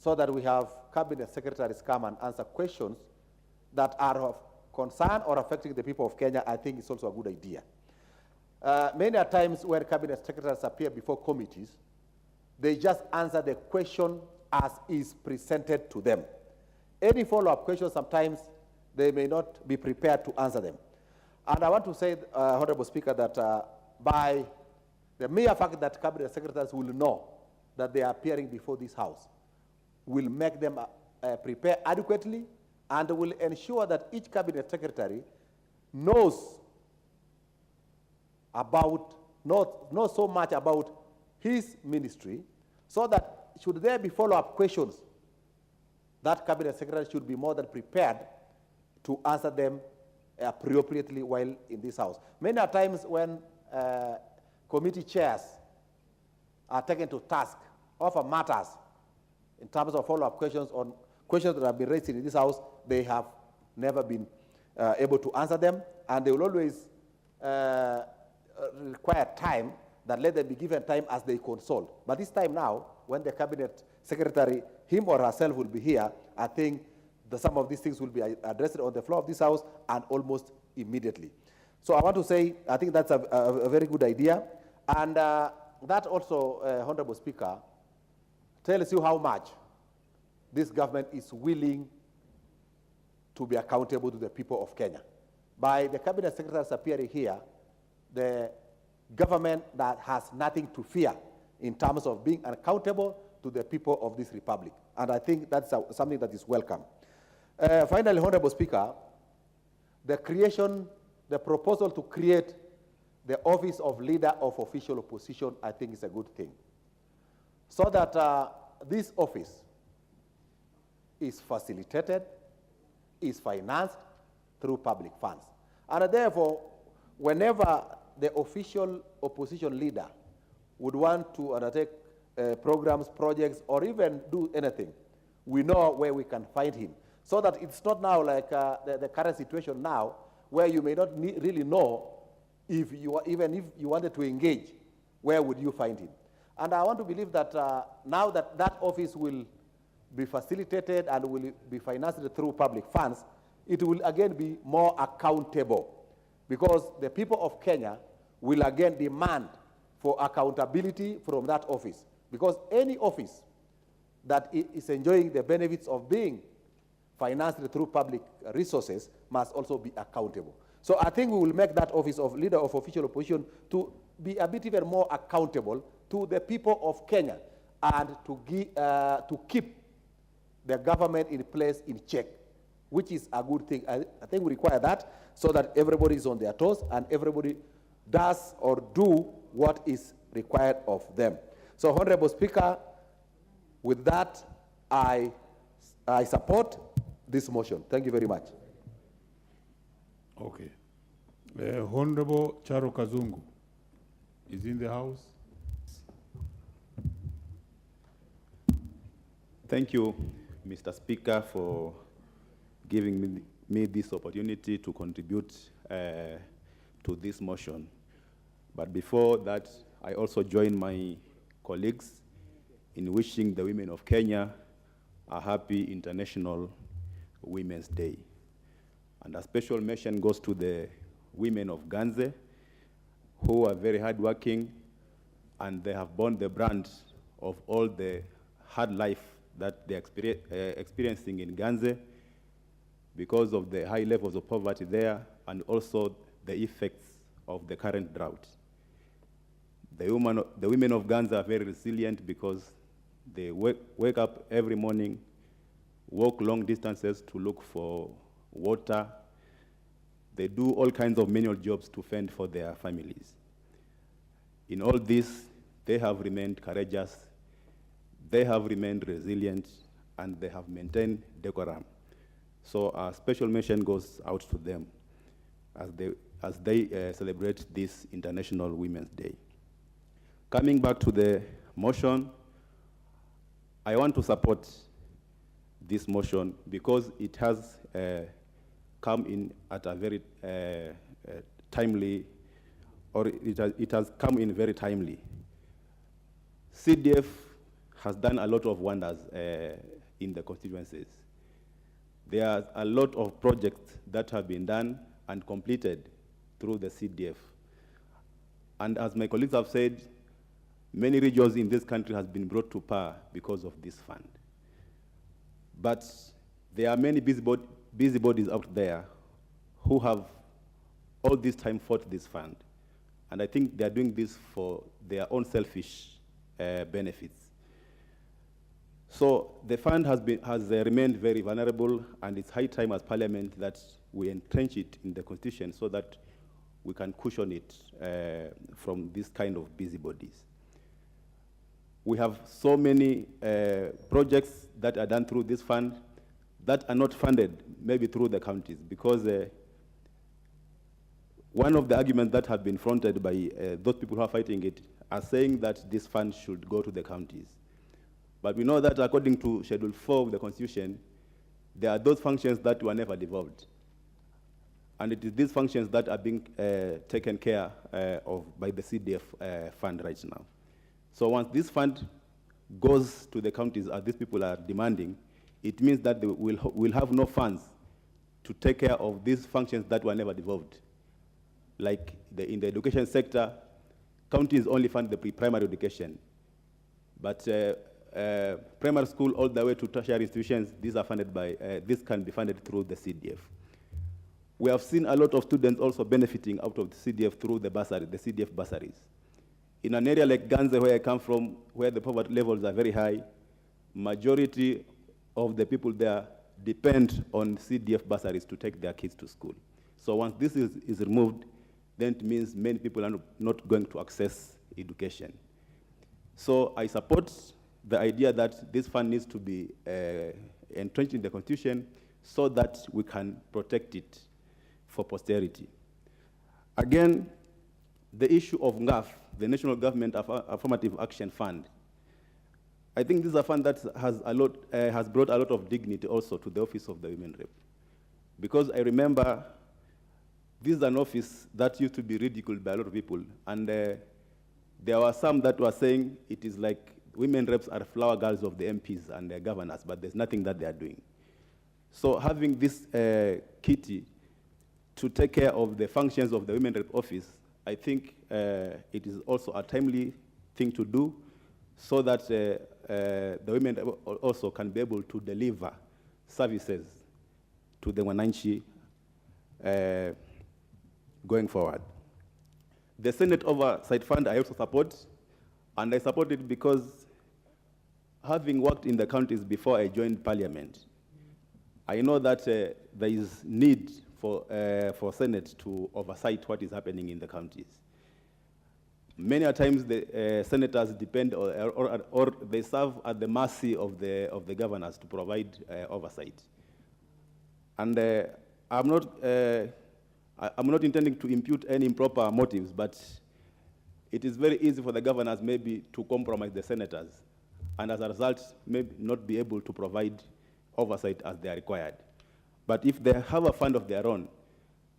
so that we have cabinet secretaries come and answer questions that are of concern or affecting the people of Kenya, I think is also a good idea. Many a times when cabinet secretaries appear before committees, they just answer the question as is presented to them. Any follow-up questions, sometimes they may not be prepared to answer them. And I want to say, Honorable Speaker, that by the mere fact that cabinet secretaries will know that they are appearing before this House will make them prepare adequately and will ensure that each cabinet secretary knows so much about his ministry, so that should there be follow-up questions, that cabinet secretary should be more than prepared to answer them appropriately while in this House. Many a times when committee chairs are taken to task over matters in terms of follow-up questions on questions that have been raised in this House, they have never been able to answer them, and they will always require time, that let them be given time as they consult. But this time now, when the cabinet secretary, him or herself, will be here, I think some of these things will be addressed on the floor of this House and almost immediately. So I want to say, I think that's a very good idea. And that also, Honorable Speaker, tells you how much this government is willing to be accountable to the people of Kenya. By the cabinet secretaries appearing here, the government that has nothing to fear in terms of being accountable to the people of this republic. And I think that's something that is welcome. Finally, Honorable Speaker, the proposal to create the office of leader of official opposition, I think is a good thing. So that this office is facilitated, is financed through public funds. And therefore, whenever the official opposition leader would want to undertake programs, projects, or even do anything, we know where we can find him. So that it's not now like the current situation now, where you may not really know if you even if you wanted to engage, where would you find him? And I want to believe that now that that office will be facilitated and will be financed through public funds, it will again be more accountable, because the people of Kenya will again demand for accountability from that office, because any office that is enjoying the benefits of being financed through public resources must also be accountable. So I think we will make that office of leader of official opposition to be a bit even more accountable to the people of Kenya, and to keep the government in place, in check, which is a good thing. I think we require that so that everybody is on their toes and everybody does or do what is required of them. So, Honorable Speaker, with that, I support this motion. Thank you very much. Okay. Honorable Charo Kazungu is in the house. Thank you, Mr. Speaker, for giving me this opportunity to contribute to this motion. But before that, I also join my colleagues in wishing the women of Kenya a happy International Women's Day. And a special mention goes to the women of Ganze, who are very hardworking, and they have borne the brunt of all the hard life that they're experiencing in Ganze because of the high levels of poverty there, and also the effects of the current drought. The women of Ganze are very resilient because they wake up every morning, walk long distances to look for water. They do all kinds of manual jobs to fend for their families. In all this, they have remained courageous, they have remained resilient, and they have maintained decorum. So a special mention goes out to them as they celebrate this International Women's Day. Coming back to the motion, I want to support this motion because it has come in at a very timely, or it has come in very timely. CDF has done a lot of wonders in the constituencies. There are a lot of projects that have been done and completed through the CDF. And as my colleagues have said, many regions in this country has been brought to par because of this fund. But there are many busybodies out there who have all this time fought this fund. And I think they are doing this for their own selfish benefits. So the fund has remained very vulnerable, and it's high time as Parliament that we entrench it in the Constitution so that we can cushion it from this kind of busybodies. We have so many projects that are done through this fund that are not funded, maybe through the counties, because one of the arguments that have been fronted by those people who are fighting it are saying that this fund should go to the counties. But we know that according to Schedule 4 of the Constitution, there are those functions that were never devolved. And it is these functions that are being taken care of by the CDF fund right now. So once this fund goes to the counties, as these people are demanding, it means that they will have no funds to take care of these functions that were never devolved. Like in the education sector, counties only fund the pre-primary education. But primary school all the way to tertiary institutions, these are funded by, this can be funded through the CDF. We have seen a lot of students also benefiting out of the CDF through the bursary, the CDF bursaries. In an area like Ganze, where I come from, where the poverty levels are very high, majority of the people there depend on CDF bursaries to take their kids to school. So once this is removed, then it means many people are not going to access education. So I support the idea that this fund needs to be entrenched in the Constitution so that we can protect it for posterity. Again, the issue of NGAF, the National Government Affirmative Action Fund, I think this is a fund that has brought a lot of dignity also to the Office of the Women Rep. Because I remember this is an office that used to be ridiculed by a lot of people, and there were some that were saying it is like women reps are flower girls of the MPs and their governors, but there's nothing that they are doing. So having this kitty to take care of the functions of the Women Rep office, I think it is also a timely thing to do so that the women also can be able to deliver services to the Wananchi going forward. The Senate Oversight Fund I also support, and I support it because having worked in the counties before I joined Parliament, I know that there is need for Senate to oversight what is happening in the counties. Many a times the senators depend or they serve at the mercy of the governors to provide oversight. And I'm not intending to impute any improper motives, but it is very easy for the governors maybe to compromise the senators, and as a result, maybe not be able to provide oversight as they are required. But if they have a fund of their own,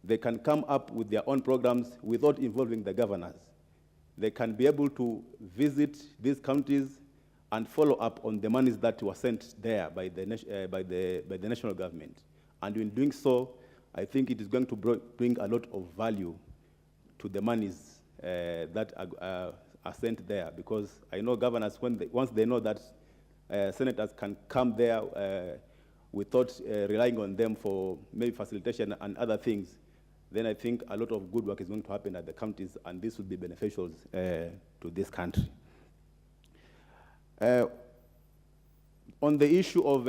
they can come up with their own programs without involving the governors. They can be able to visit these counties and follow up on the monies that were sent there by the national government. And in doing so, I think it is going to bring a lot of value to the monies that are sent there, because I know governors, once they know that senators can come there without relying on them for maybe facilitation and other things, then I think a lot of good work is going to happen at the counties, and this will be beneficial to this country. On the issue of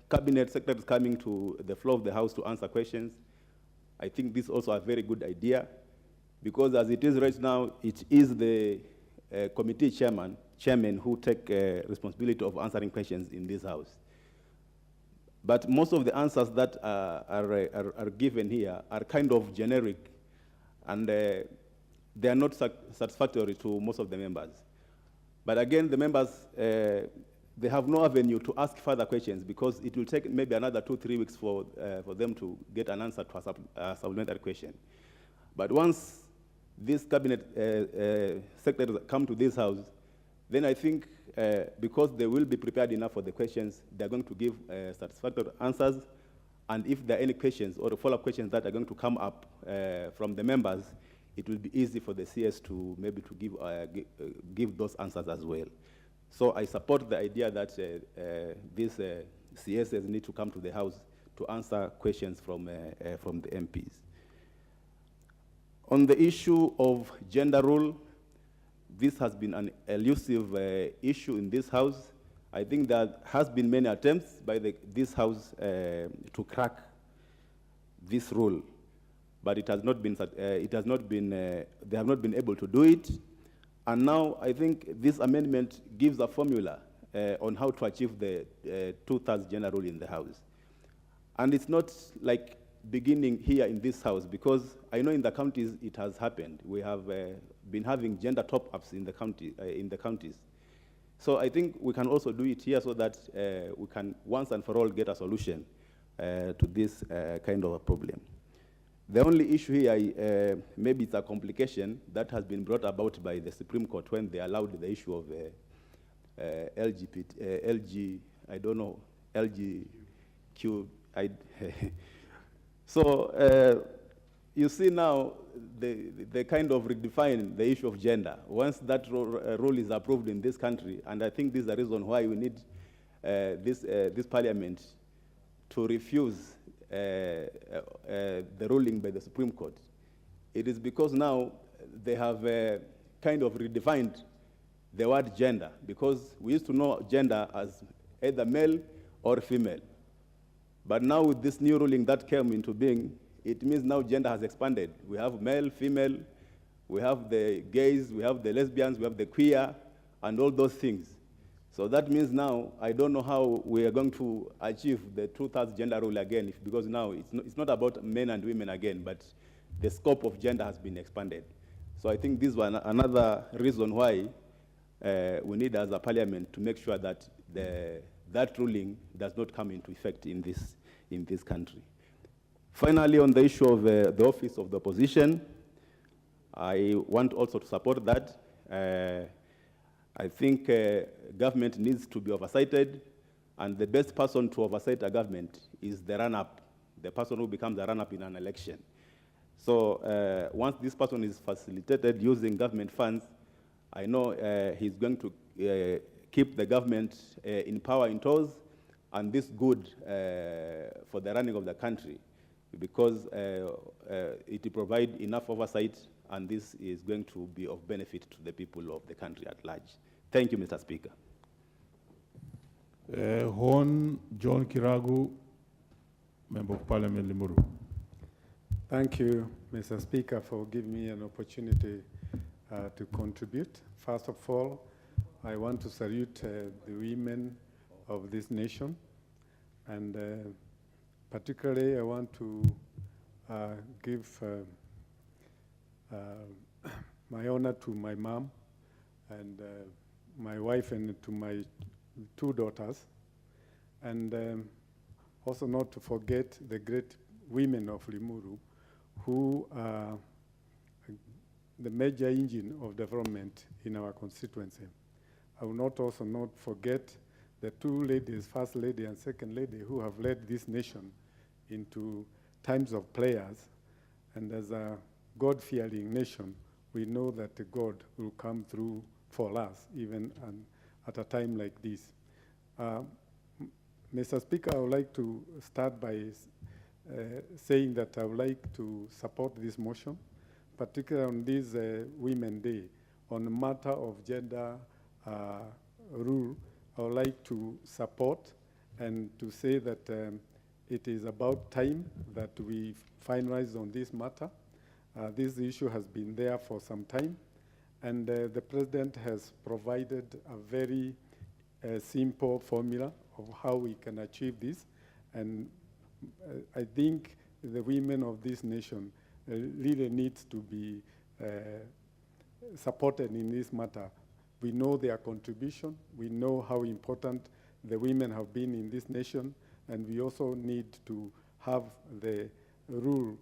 cabinet secretaries coming to the floor of the House to answer questions, I think this is also a very good idea, because as it is right now, it is the committee chairman who take responsibility of answering questions in this House. But most of the answers that are given here are kind of generic, and they are not satisfactory to most of the members. But again, the members, they have no avenue to ask further questions, because it will take maybe another 2-3 weeks for them to get an answer to a supplementary question. But once these cabinet secretaries come to this House, then I think because they will be prepared enough for the questions, they're going to give satisfactory answers. And if there are any questions or follow-up questions that are going to come up from the members, it will be easy for the CS to maybe to give those answers as well. So I support the idea that these CSs need to come to the House to answer questions from the MPs. On the issue of gender role, this has been an elusive issue in this House. I think there has been many attempts by this House to crack this rule, but it has not been. They have not been able to do it. And now I think this amendment gives a formula on how to achieve the 2/3 gender rule in the House. And it's not like beginning here in this House, because I know in the counties it has happened. We have been having gender top-ups in the counties. So I think we can also do it here so that we can once and for all get a solution to this kind of a problem. The only issue here, maybe it's a complication that has been brought about by the Supreme Court when they allowed the issue of LGBTQ. So you see now they kind of redefine the issue of gender once that rule is approved in this country, and I think this is the reason why we need this parliament to refuse the ruling by the Supreme Court. It is because now they have kind of redefined the word gender, because we used to know gender as either male or female. But now with this new ruling that came into being, it means now gender has expanded. We have male, female, we have the gays, we have the lesbians, we have the queer, and all those things. So that means now, I don't know how we are going to achieve the two-thirds gender rule again, because now it's not about men and women again, but the scope of gender has been expanded. So I think this was another reason why we need as a parliament to make sure that that ruling does not come into effect in this country. Finally, on the issue of the office of the opposition, I want also to support that. I think government needs to be oversighted, and the best person to oversight a government is the run-up, the person who becomes a run-up in an election. So once this person is facilitated using government funds, I know he's going to keep the government in power in toes, and this good for the running of the country, because it will provide enough oversight, and this is going to be of benefit to the people of the country at large. Thank you, Mr. Speaker. Hon John Kiragu, Member of Parliament, Limuru. Thank you, Mr. Speaker, for giving me an opportunity to contribute. First of all, I want to salute the women of this nation, and particularly I want to give my honor to my mom and my wife and to my two daughters, and also not to forget the great women of Limuru who are the major engine of development in our constituency. I will not also not forget the two ladies, First Lady and Second Lady, who have led this nation into times of prayers. And as a God-fearing nation, we know that God will come through for us, even at a time like this. Mr. Speaker, I would like to start by saying that I would like to support this motion, particularly on this Women's Day. On the matter of gender rule, I would like to support and to say that it is about time that we finalize on this matter. This issue has been there for some time, and the President has provided a very simple formula of how we can achieve this. And I think the women of this nation really need to be supported in this matter. We know their contribution. We know how important the women have been in this nation, and we also need to have the rule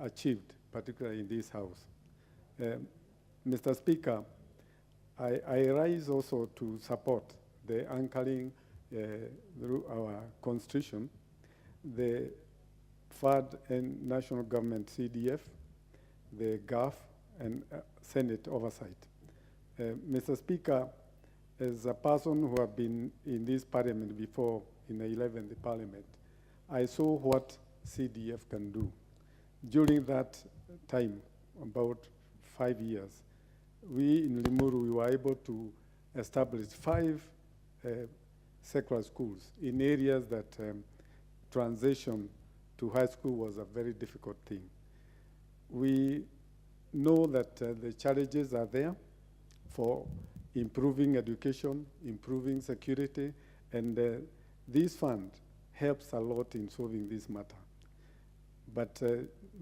achieved, particularly in this House. Mr. Speaker, I rise also to support the anchoring through our Constitution, the FAD and national government CDF, the GAF, and Senate oversight. Mr. Speaker, as a person who have been in this parliament before, in the 11th parliament, I saw what CDF can do. During that time, about 5 years, we in Limuru, we were able to establish 5 secular schools in areas that transition to high school was a very difficult thing. We know that the challenges are there for improving education, improving security, and this fund helps a lot in solving this matter. But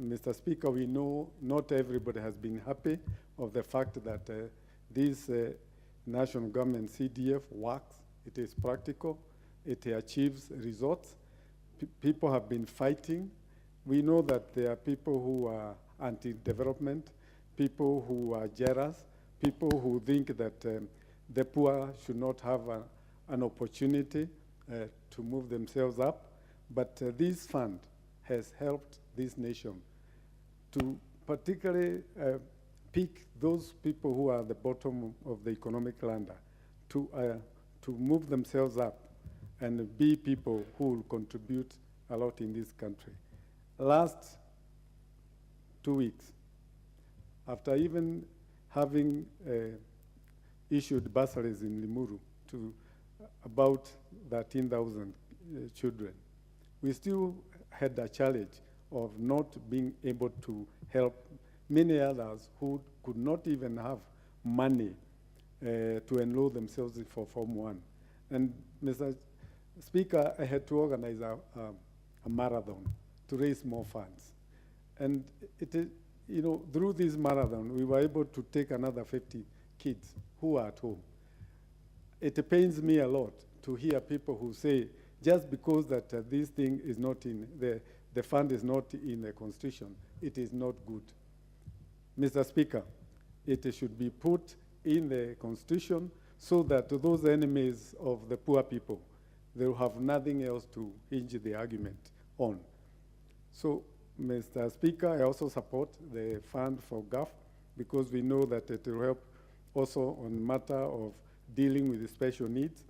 Mr. Speaker, we know not everybody has been happy of the fact that this national government CDF works, it is practical, it achieves results. People have been fighting. We know that there are people who are anti-development, people who are jealous, people who think that the poor should not have an opportunity to move themselves up. But this fund has helped this nation to particularly pick those people who are at the bottom of the economic ladder to move themselves up and be people who will contribute a lot in this country. Last 2 weeks, after even having issued bursaries in Limuru to about 13,000 children, we still had a challenge of not being able to help many others who could not even have money to enroll themselves for Form 1. And Mr. Speaker, I had to organize a marathon to raise more funds. And it is, you know, through this marathon, we were able to take another 50 kids who are at home. It pains me a lot to hear people who say, just because that this thing is not in, the fund is not in the Constitution, it is not good. Mr. Speaker, it should be put in the Constitution so that those enemies of the poor people, they will have nothing else to hinge the argument on. So, Mr. Speaker, I also support the fund for GAF because we know that it will help also on matter of dealing with the special needs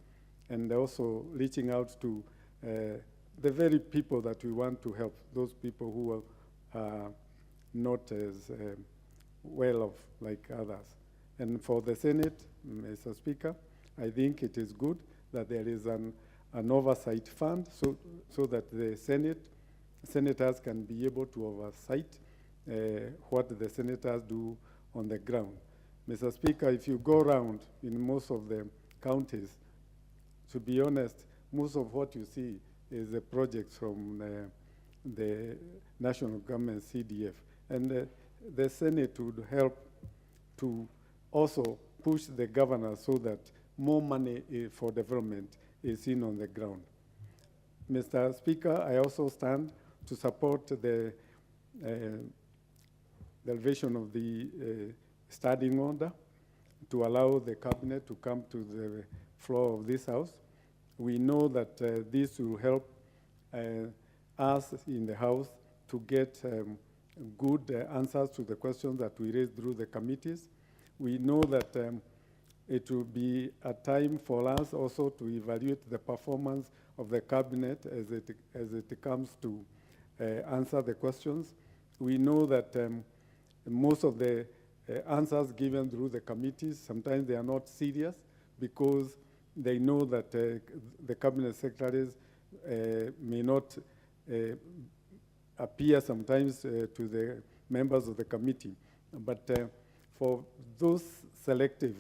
and also reaching out to the very people that we want to help, those people who are not as well off like others. And for the Senate, Mr. Speaker, I think it is good that there is an oversight fund so that the senators can be able to oversight what the senators do on the ground. Mr. Speaker, if you go around in most of the counties, to be honest, most of what you see is the projects from the national government CDF. And the Senate would help to also push the governor so that more money for development is seen on the ground. Mr. Speaker, I also stand to support the revision of the standing order to allow the cabinet to come to the floor of this House. We know that this will help us in the House to get good answers to the questions that we raised through the committees. We know that it will be a time for us also to evaluate the performance of the cabinet as it comes to answer the questions. We know that most of the answers given through the committees, sometimes they are not serious because they know that the cabinet secretaries may not appear sometimes to the members of the committee. But for those selective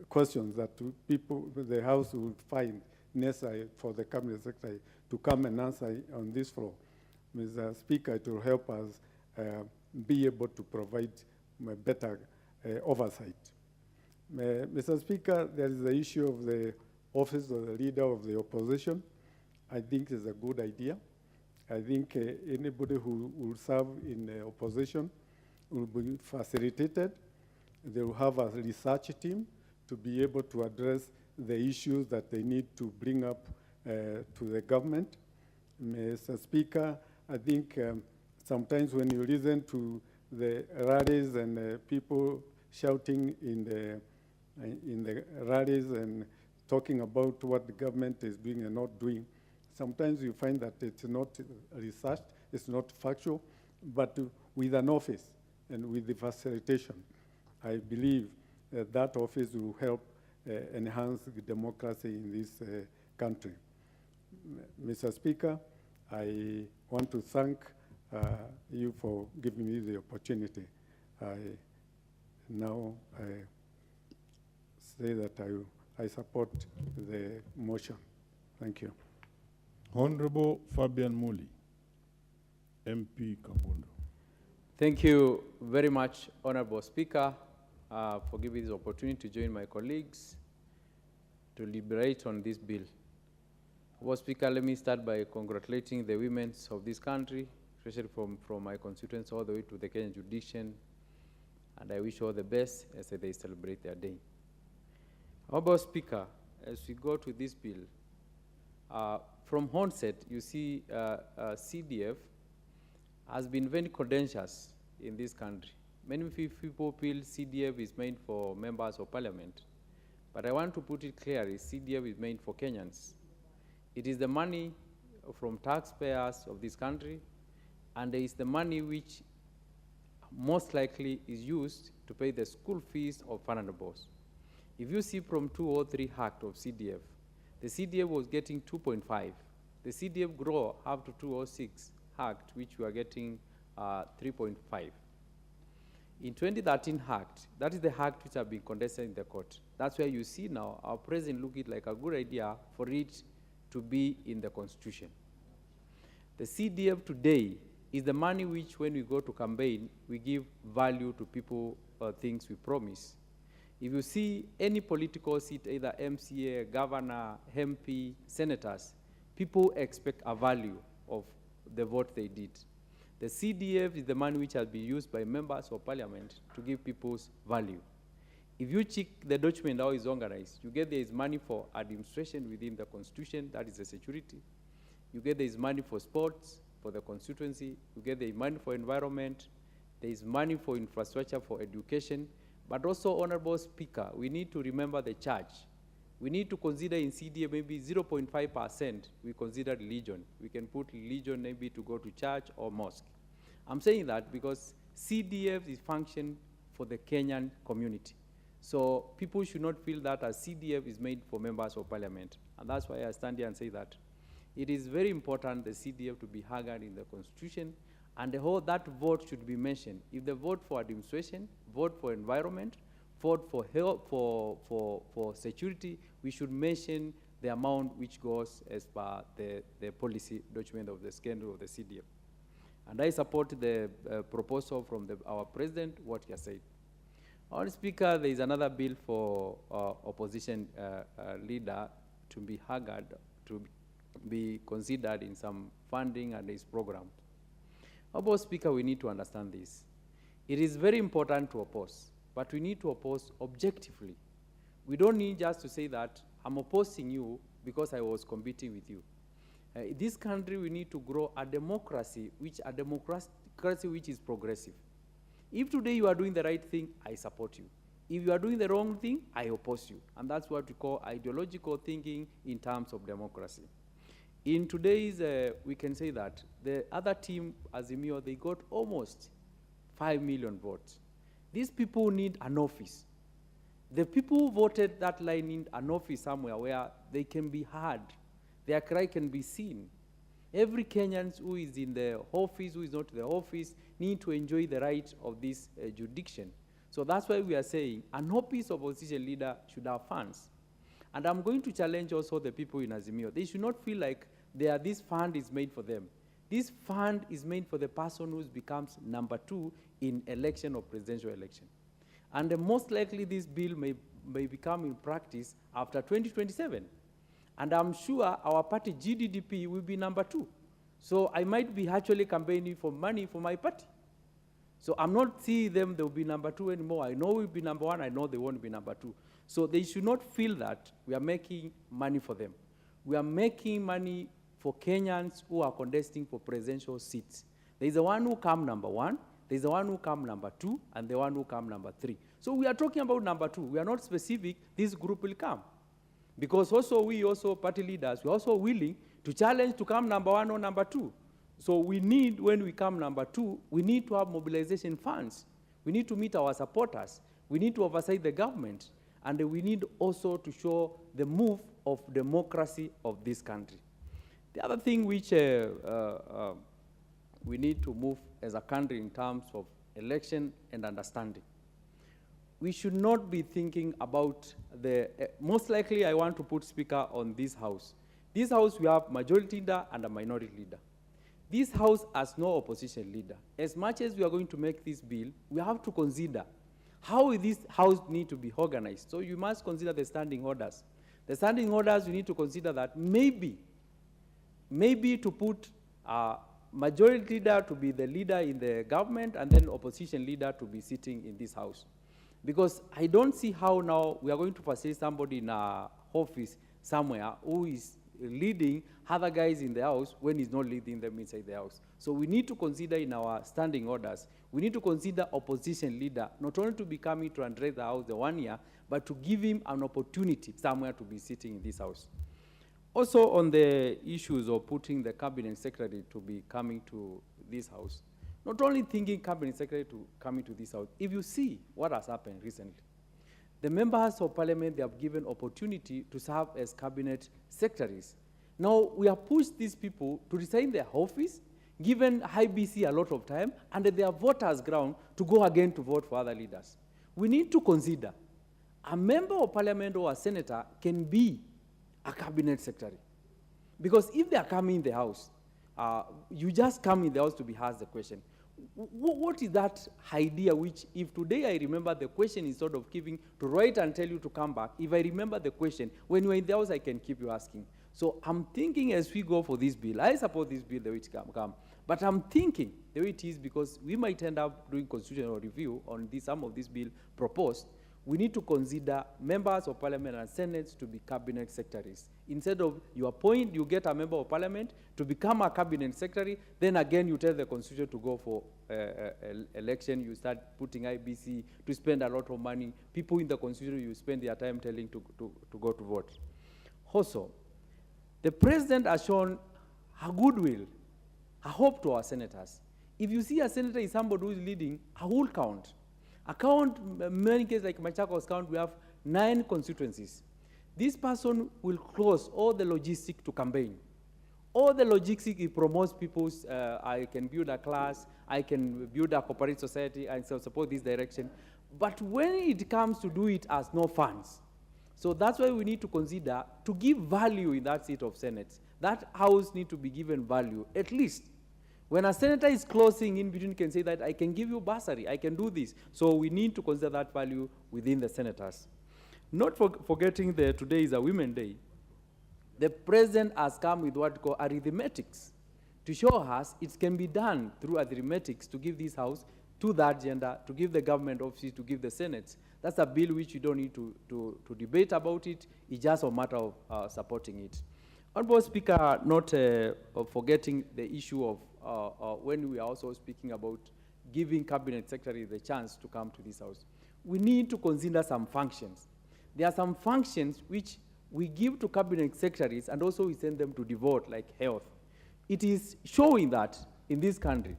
questions that the House will find necessary for the cabinet secretary to come and answer on this floor, Mr. Speaker, it will help us be able to provide better oversight. Mr. Speaker, there is the issue of the office of the leader of the opposition. I think it's a good idea. I think anybody who will serve in the opposition will be facilitated. They will have a research team to be able to address the issues that they need to bring up to the government. Mr. Speaker, I think sometimes when you listen to the rallies and people shouting in the rallies and talking about what the government is doing and not doing, sometimes you find that it's not researched, it's not factual, but with an office and with the facilitation, I believe that office will help enhance the democracy in this country. Mr. Speaker, I want to thank you for giving me the opportunity. I now say that I support the motion. Thank you. Honorable Fabian Muli, MP Kabondo. Thank you very much, Honorable Speaker, for giving this opportunity to join my colleagues to deliberate on this bill. Honorable Speaker, let me start by congratulating the women of this country, especially from my constituents all the way to the Kenyan Judicial, and I wish all the best as they celebrate their day. Honorable Speaker, as we go to this bill, from onset, you see CDF has been very contentious in this country. Many people feel CDF is meant for members of parliament, but I want to put it clearly, CDF is meant for Kenyans. It is the money from taxpayers of this country, and it is the money which most likely is used to pay the school fees of vulnerables. If you see from 203 Act of CDF, the CDF was getting 2.5 The CDF grow up to 206 Act, which we are getting 3.5. In 2013 Act, that is the Act which have been contested in the court. That's where you see now our president look it like a good idea for it to be in the Constitution. The CDF today is the money which, when we go to campaign, we give value to people, things we promise. If you see any political seat, either MCA, governor, MP, senators, people expect a value of the vote they did. The CDF is the money which has been used by members of parliament to give people's value. If you check the document how it's organized, you get there is money for administration within the constitution, that is the security. You get there is money for sports, for the constituency. You get there is money for environment. There is money for infrastructure, for education. But also, Honorable Speaker, we need to remember the church. We need to consider in CDF maybe 0.5% we consider religion. We can put religion maybe to go to church or mosque. I'm saying that because CDF is function for the Kenyan community. So people should not feel that a CDF is made for members of parliament. And that's why I stand here and say that it is very important the CDF to be haggard in the constitution, and the whole that vote should be mentioned. If the vote for administration, vote for environment, vote for health, for security, we should mention the amount which goes as per the policy document of the schedule of the CDF. And I support the proposal from our president, what he has said. Our Speaker, there is another bill for opposition leader to be haggard, to be considered in some funding and his program. Our Speaker, we need to understand this. It is very important to oppose, but we need to oppose objectively. We don't need just to say that I'm opposing you because I was competing with you. In this country, we need to grow a democracy which is progressive. If today you are doing the right thing, I support you. If you are doing the wrong thing, I oppose you. And that's what we call ideological thinking in terms of democracy. In today's, we can say that the other team, Azimio, they got almost 5 million votes. These people need an office. The people who voted that line need an office somewhere where they can be heard. Their cry can be seen. Every Kenyan who is in the office, who is not in the office, need to enjoy the right of this jurisdiction. So that's why we are saying an office of opposition leader should have funds. And I'm going to challenge also the people in Azimio. They should not feel like this fund is made for them. This fund is made for the person who becomes number 2 in election or presidential election. And most likely this bill may become in practice after 2027. And I'm sure our party, GDDP, will be number 2. So I might be actually campaigning for money for my party. So I'm not seeing them, they'll be number 2 anymore. I know we'll be number 1, I know they won't be number 2. So they should not feel that we are making money for them. We are making money for Kenyans who are contesting for presidential seats. There's the one who come number 1, there's the one who come number 2, and the one who come number 3. So we are talking about number 2. We are not specific, this group will come. Because also we party leaders, we're also willing to challenge to come number 1 or number 2. So we need, when we come number 2, we need to have mobilization funds. We need to meet our supporters. We need to oversight the government. And we need also to show the move of democracy of this country. The other thing which we need to move as a country in terms of election and understanding. We should not be thinking about most likely I want to put speaker on this house. This house we have majority leader and a minority leader. This house has no opposition leader. As much as we are going to make this bill, we have to consider how this house need to be organized. So you must consider the standing orders. The standing orders, you need to consider that maybe to put majority leader to be the leader in the government and then opposition leader to be sitting in this house. Because I don't see how now we are going to facilitate somebody in our office somewhere who is leading other guys in the house when he's not leading them inside the house. So we need to consider in our standing orders, we need to consider opposition leader, not only to be coming to address the house the 1 year, but to give him an opportunity somewhere to be sitting in this house. Also on the issues of putting the cabinet secretary to be coming to this house, not only thinking cabinet secretary to coming to this house, if you see what has happened recently, the members of parliament, they have given opportunity to serve as cabinet secretaries. Now, we have pushed these people to resign their office, given IBC a lot of time, and their voters' ground to go again to vote for other leaders. We need to consider a member of parliament or a senator can be a cabinet secretary. Because if they are coming in the house, you just come in the house to be asked the question. What is that idea which, if today I remember the question instead of keeping to write and tell you to come back, if I remember the question, when you're in the house, I can keep you asking. So I'm thinking as we go for this bill, I support this bill the way it come, but I'm thinking the way it is, because we might end up doing constitutional review on some of this bill proposed, we need to consider members of parliament and senates to be cabinet secretaries. Instead of you appoint, you get a member of parliament to become a cabinet secretary, then again you tell the constitution to go for election, you start putting IBC to spend a lot of money. People in the constitution, you spend their time telling to go to vote. Also, the president has shown a goodwill, a hope to our senators. If you see a senator is somebody who is leading a whole count, in many cases like Machakos count, we have 9 constituencies. This person will close all the logistics to campaign. All the logistics, it promotes people's, I can build a class, I can build a cooperative society, and so support this direction. But when it comes to do it as no funds, so that's why we need to consider to give value in that seat of Senate. That house needs to be given value, at least. When a senator is closing in between, can say that I can give you bursary, I can do this. So we need to consider that value within the senators. Not forgetting that today is a Women's Day. The president has come with what we call arithmetics to show us it can be done through arithmetics to give this house to that gender, to give the government offices, to give the Senate. That's a bill which you don't need to debate about it. It's just a matter of supporting it. Honorable Speaker, not forgetting the issue of when we are also speaking about giving cabinet secretary the chance to come to this house. We need to consider some functions. There are some functions which we give to cabinet secretaries and also we send them to devote, like health. It is showing that in this country,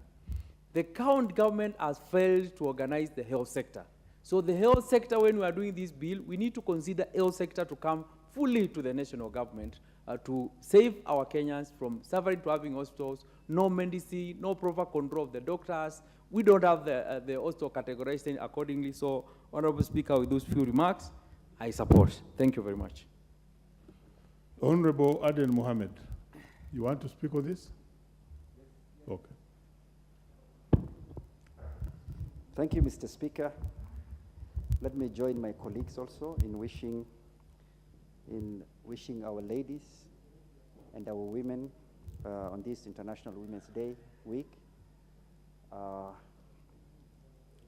the current government has failed to organize the health sector. So the health sector, when we are doing this bill, we need to consider health sector to come fully to the national government to save our Kenyans from suffering to having hospitals, no medicine, no proper control of the doctors. We don't have the hospital categorization accordingly. So, Honorable Speaker, with those few remarks, I support. Thank you very much. Honorable Aden Mohammed, you want to speak on this? Okay. Thank you, Mr. Speaker. Let me join my colleagues also in wishing our ladies and our women on this International Women's Day week,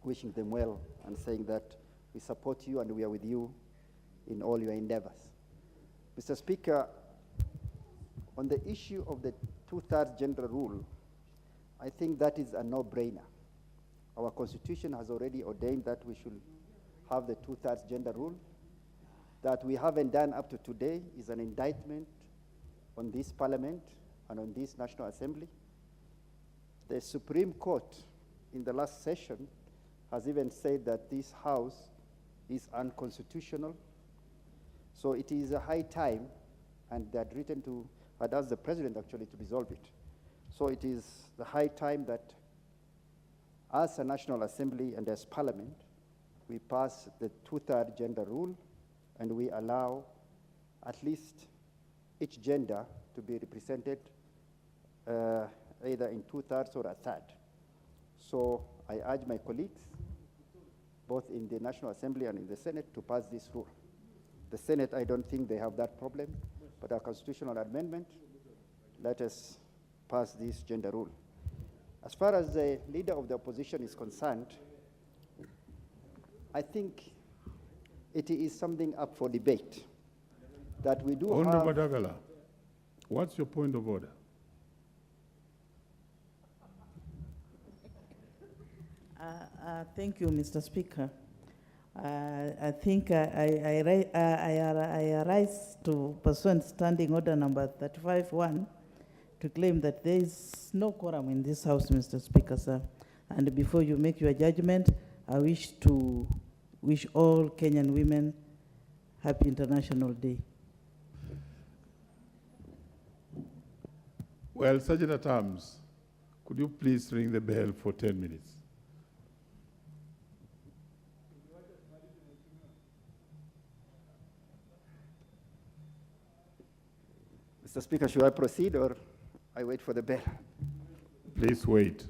wishing them well and saying that we support you and we are with you in all your endeavors. Mr. Speaker, on the issue of the 2/3 gender rule, I think that is a no-brainer. Our Constitution has already ordained that we should have the 2/3 gender rule. That we haven't done up to today is an indictment on this Parliament and on this National Assembly. The Supreme Court in the last session has even said that this House is unconstitutional. So it is a high time, and they had asked the President actually to resolve it. So it is the high time that as a National Assembly and as Parliament, we pass the 2/3 gender rule and we allow at least each gender to be represented either in 2/3 or a third. So I urge my colleagues, both in the National Assembly and in the Senate, to pass this rule. The Senate, I don't think they have that problem, but our constitutional amendment, let us pass this gender rule. As far as the leader of the opposition is concerned, I think it is something up for debate that we do Honorable have. Dagala, what's your point of order? Thank you, Mr. Speaker. I think I arise to pursuant standing order number 35-1 to claim that there is no quorum in this House, Mr. Speaker, sir. And before you make your judgment, I wish to wish all Kenyan women Happy International Day. Well, Sergeant at Arms, could you please ring the bell for 10 minutes? Mr. Speaker, should I proceed or I wait for the bell? Please wait.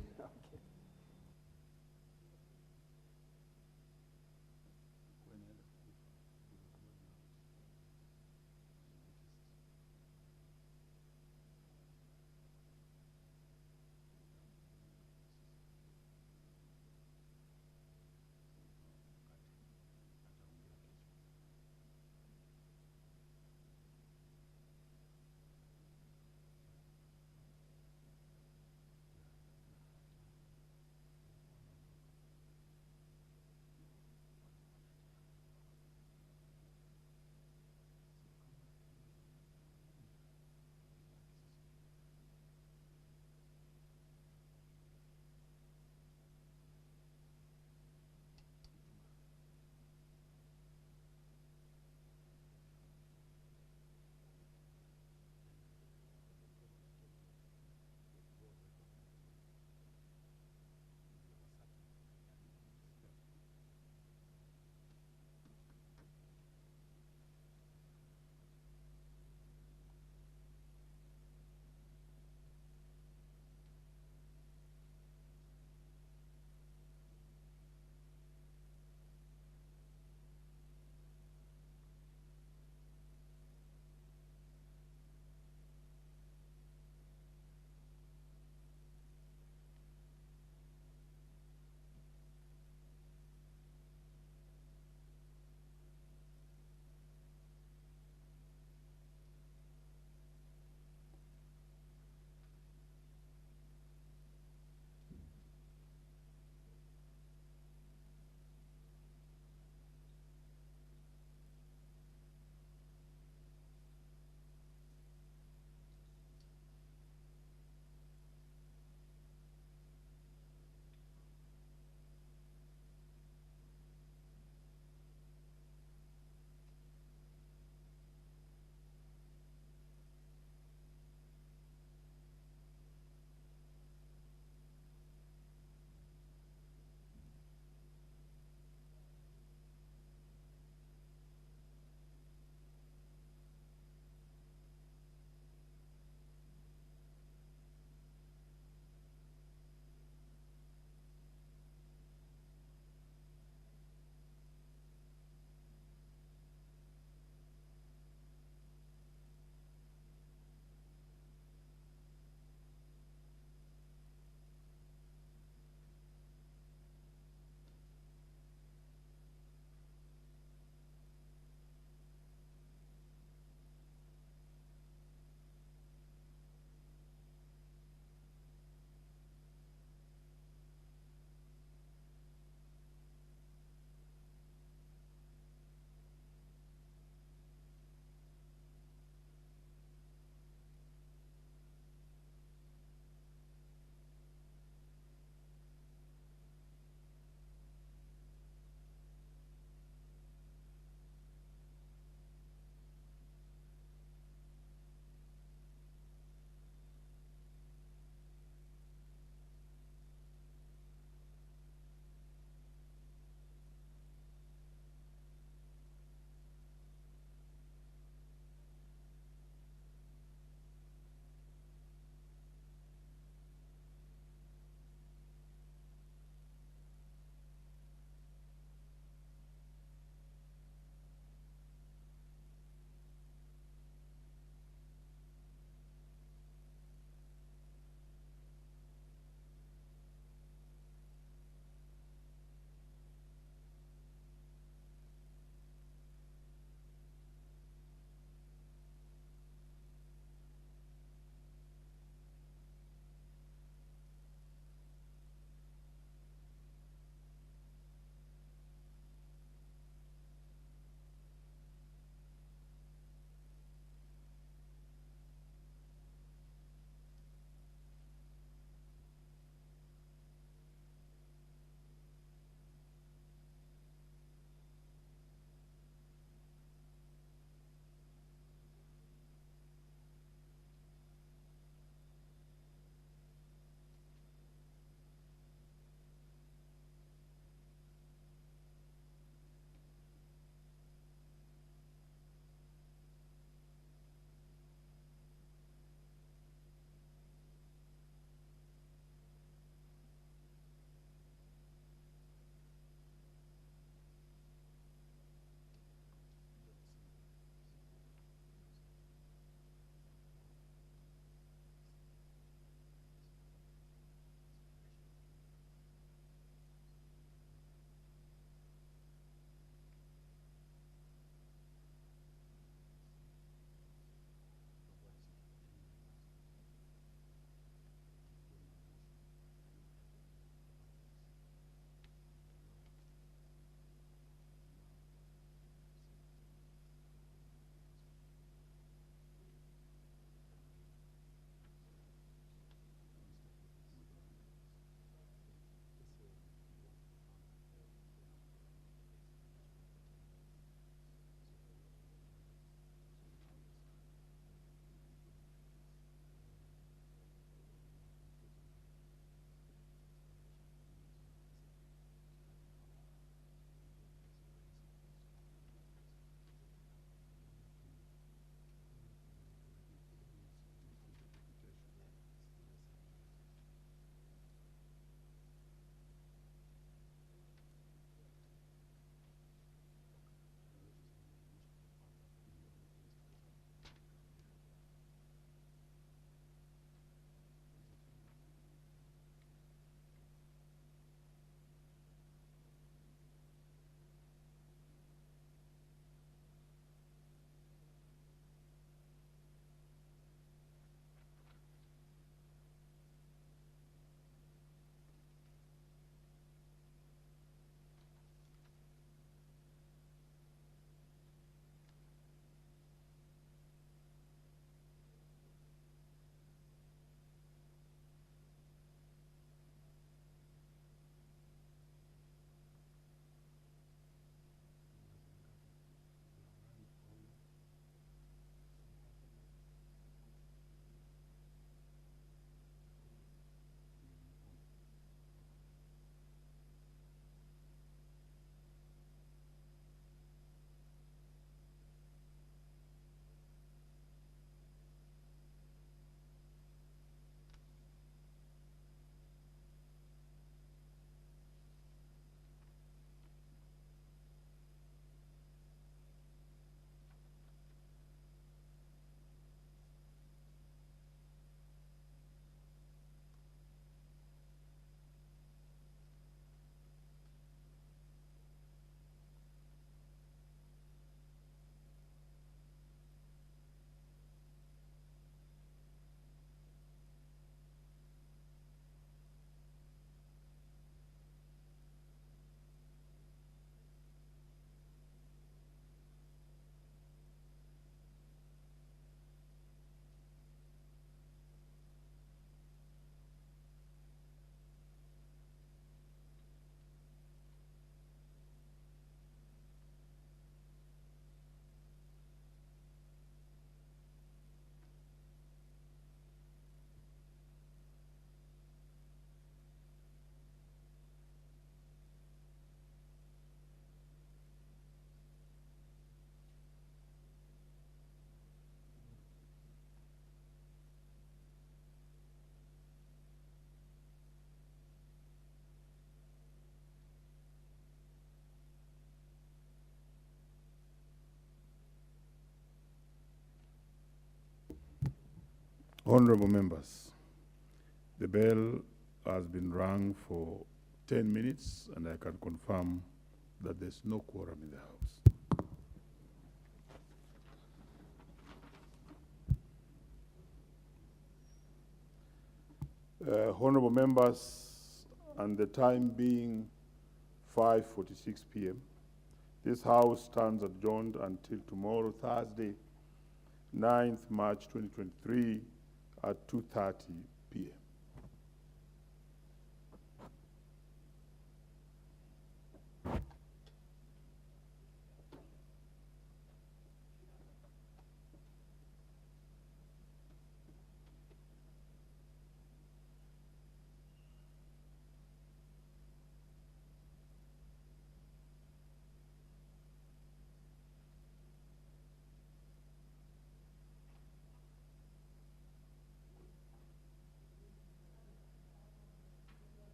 Honorable members, the bell has been rung for 10 minutes, and I can confirm that there's no quorum in the House. Honorable members, and the time being 5:46 p.m., this House stands adjourned until tomorrow, Thursday, 9th March 2023 at 2:30 p.m.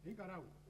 Encarado.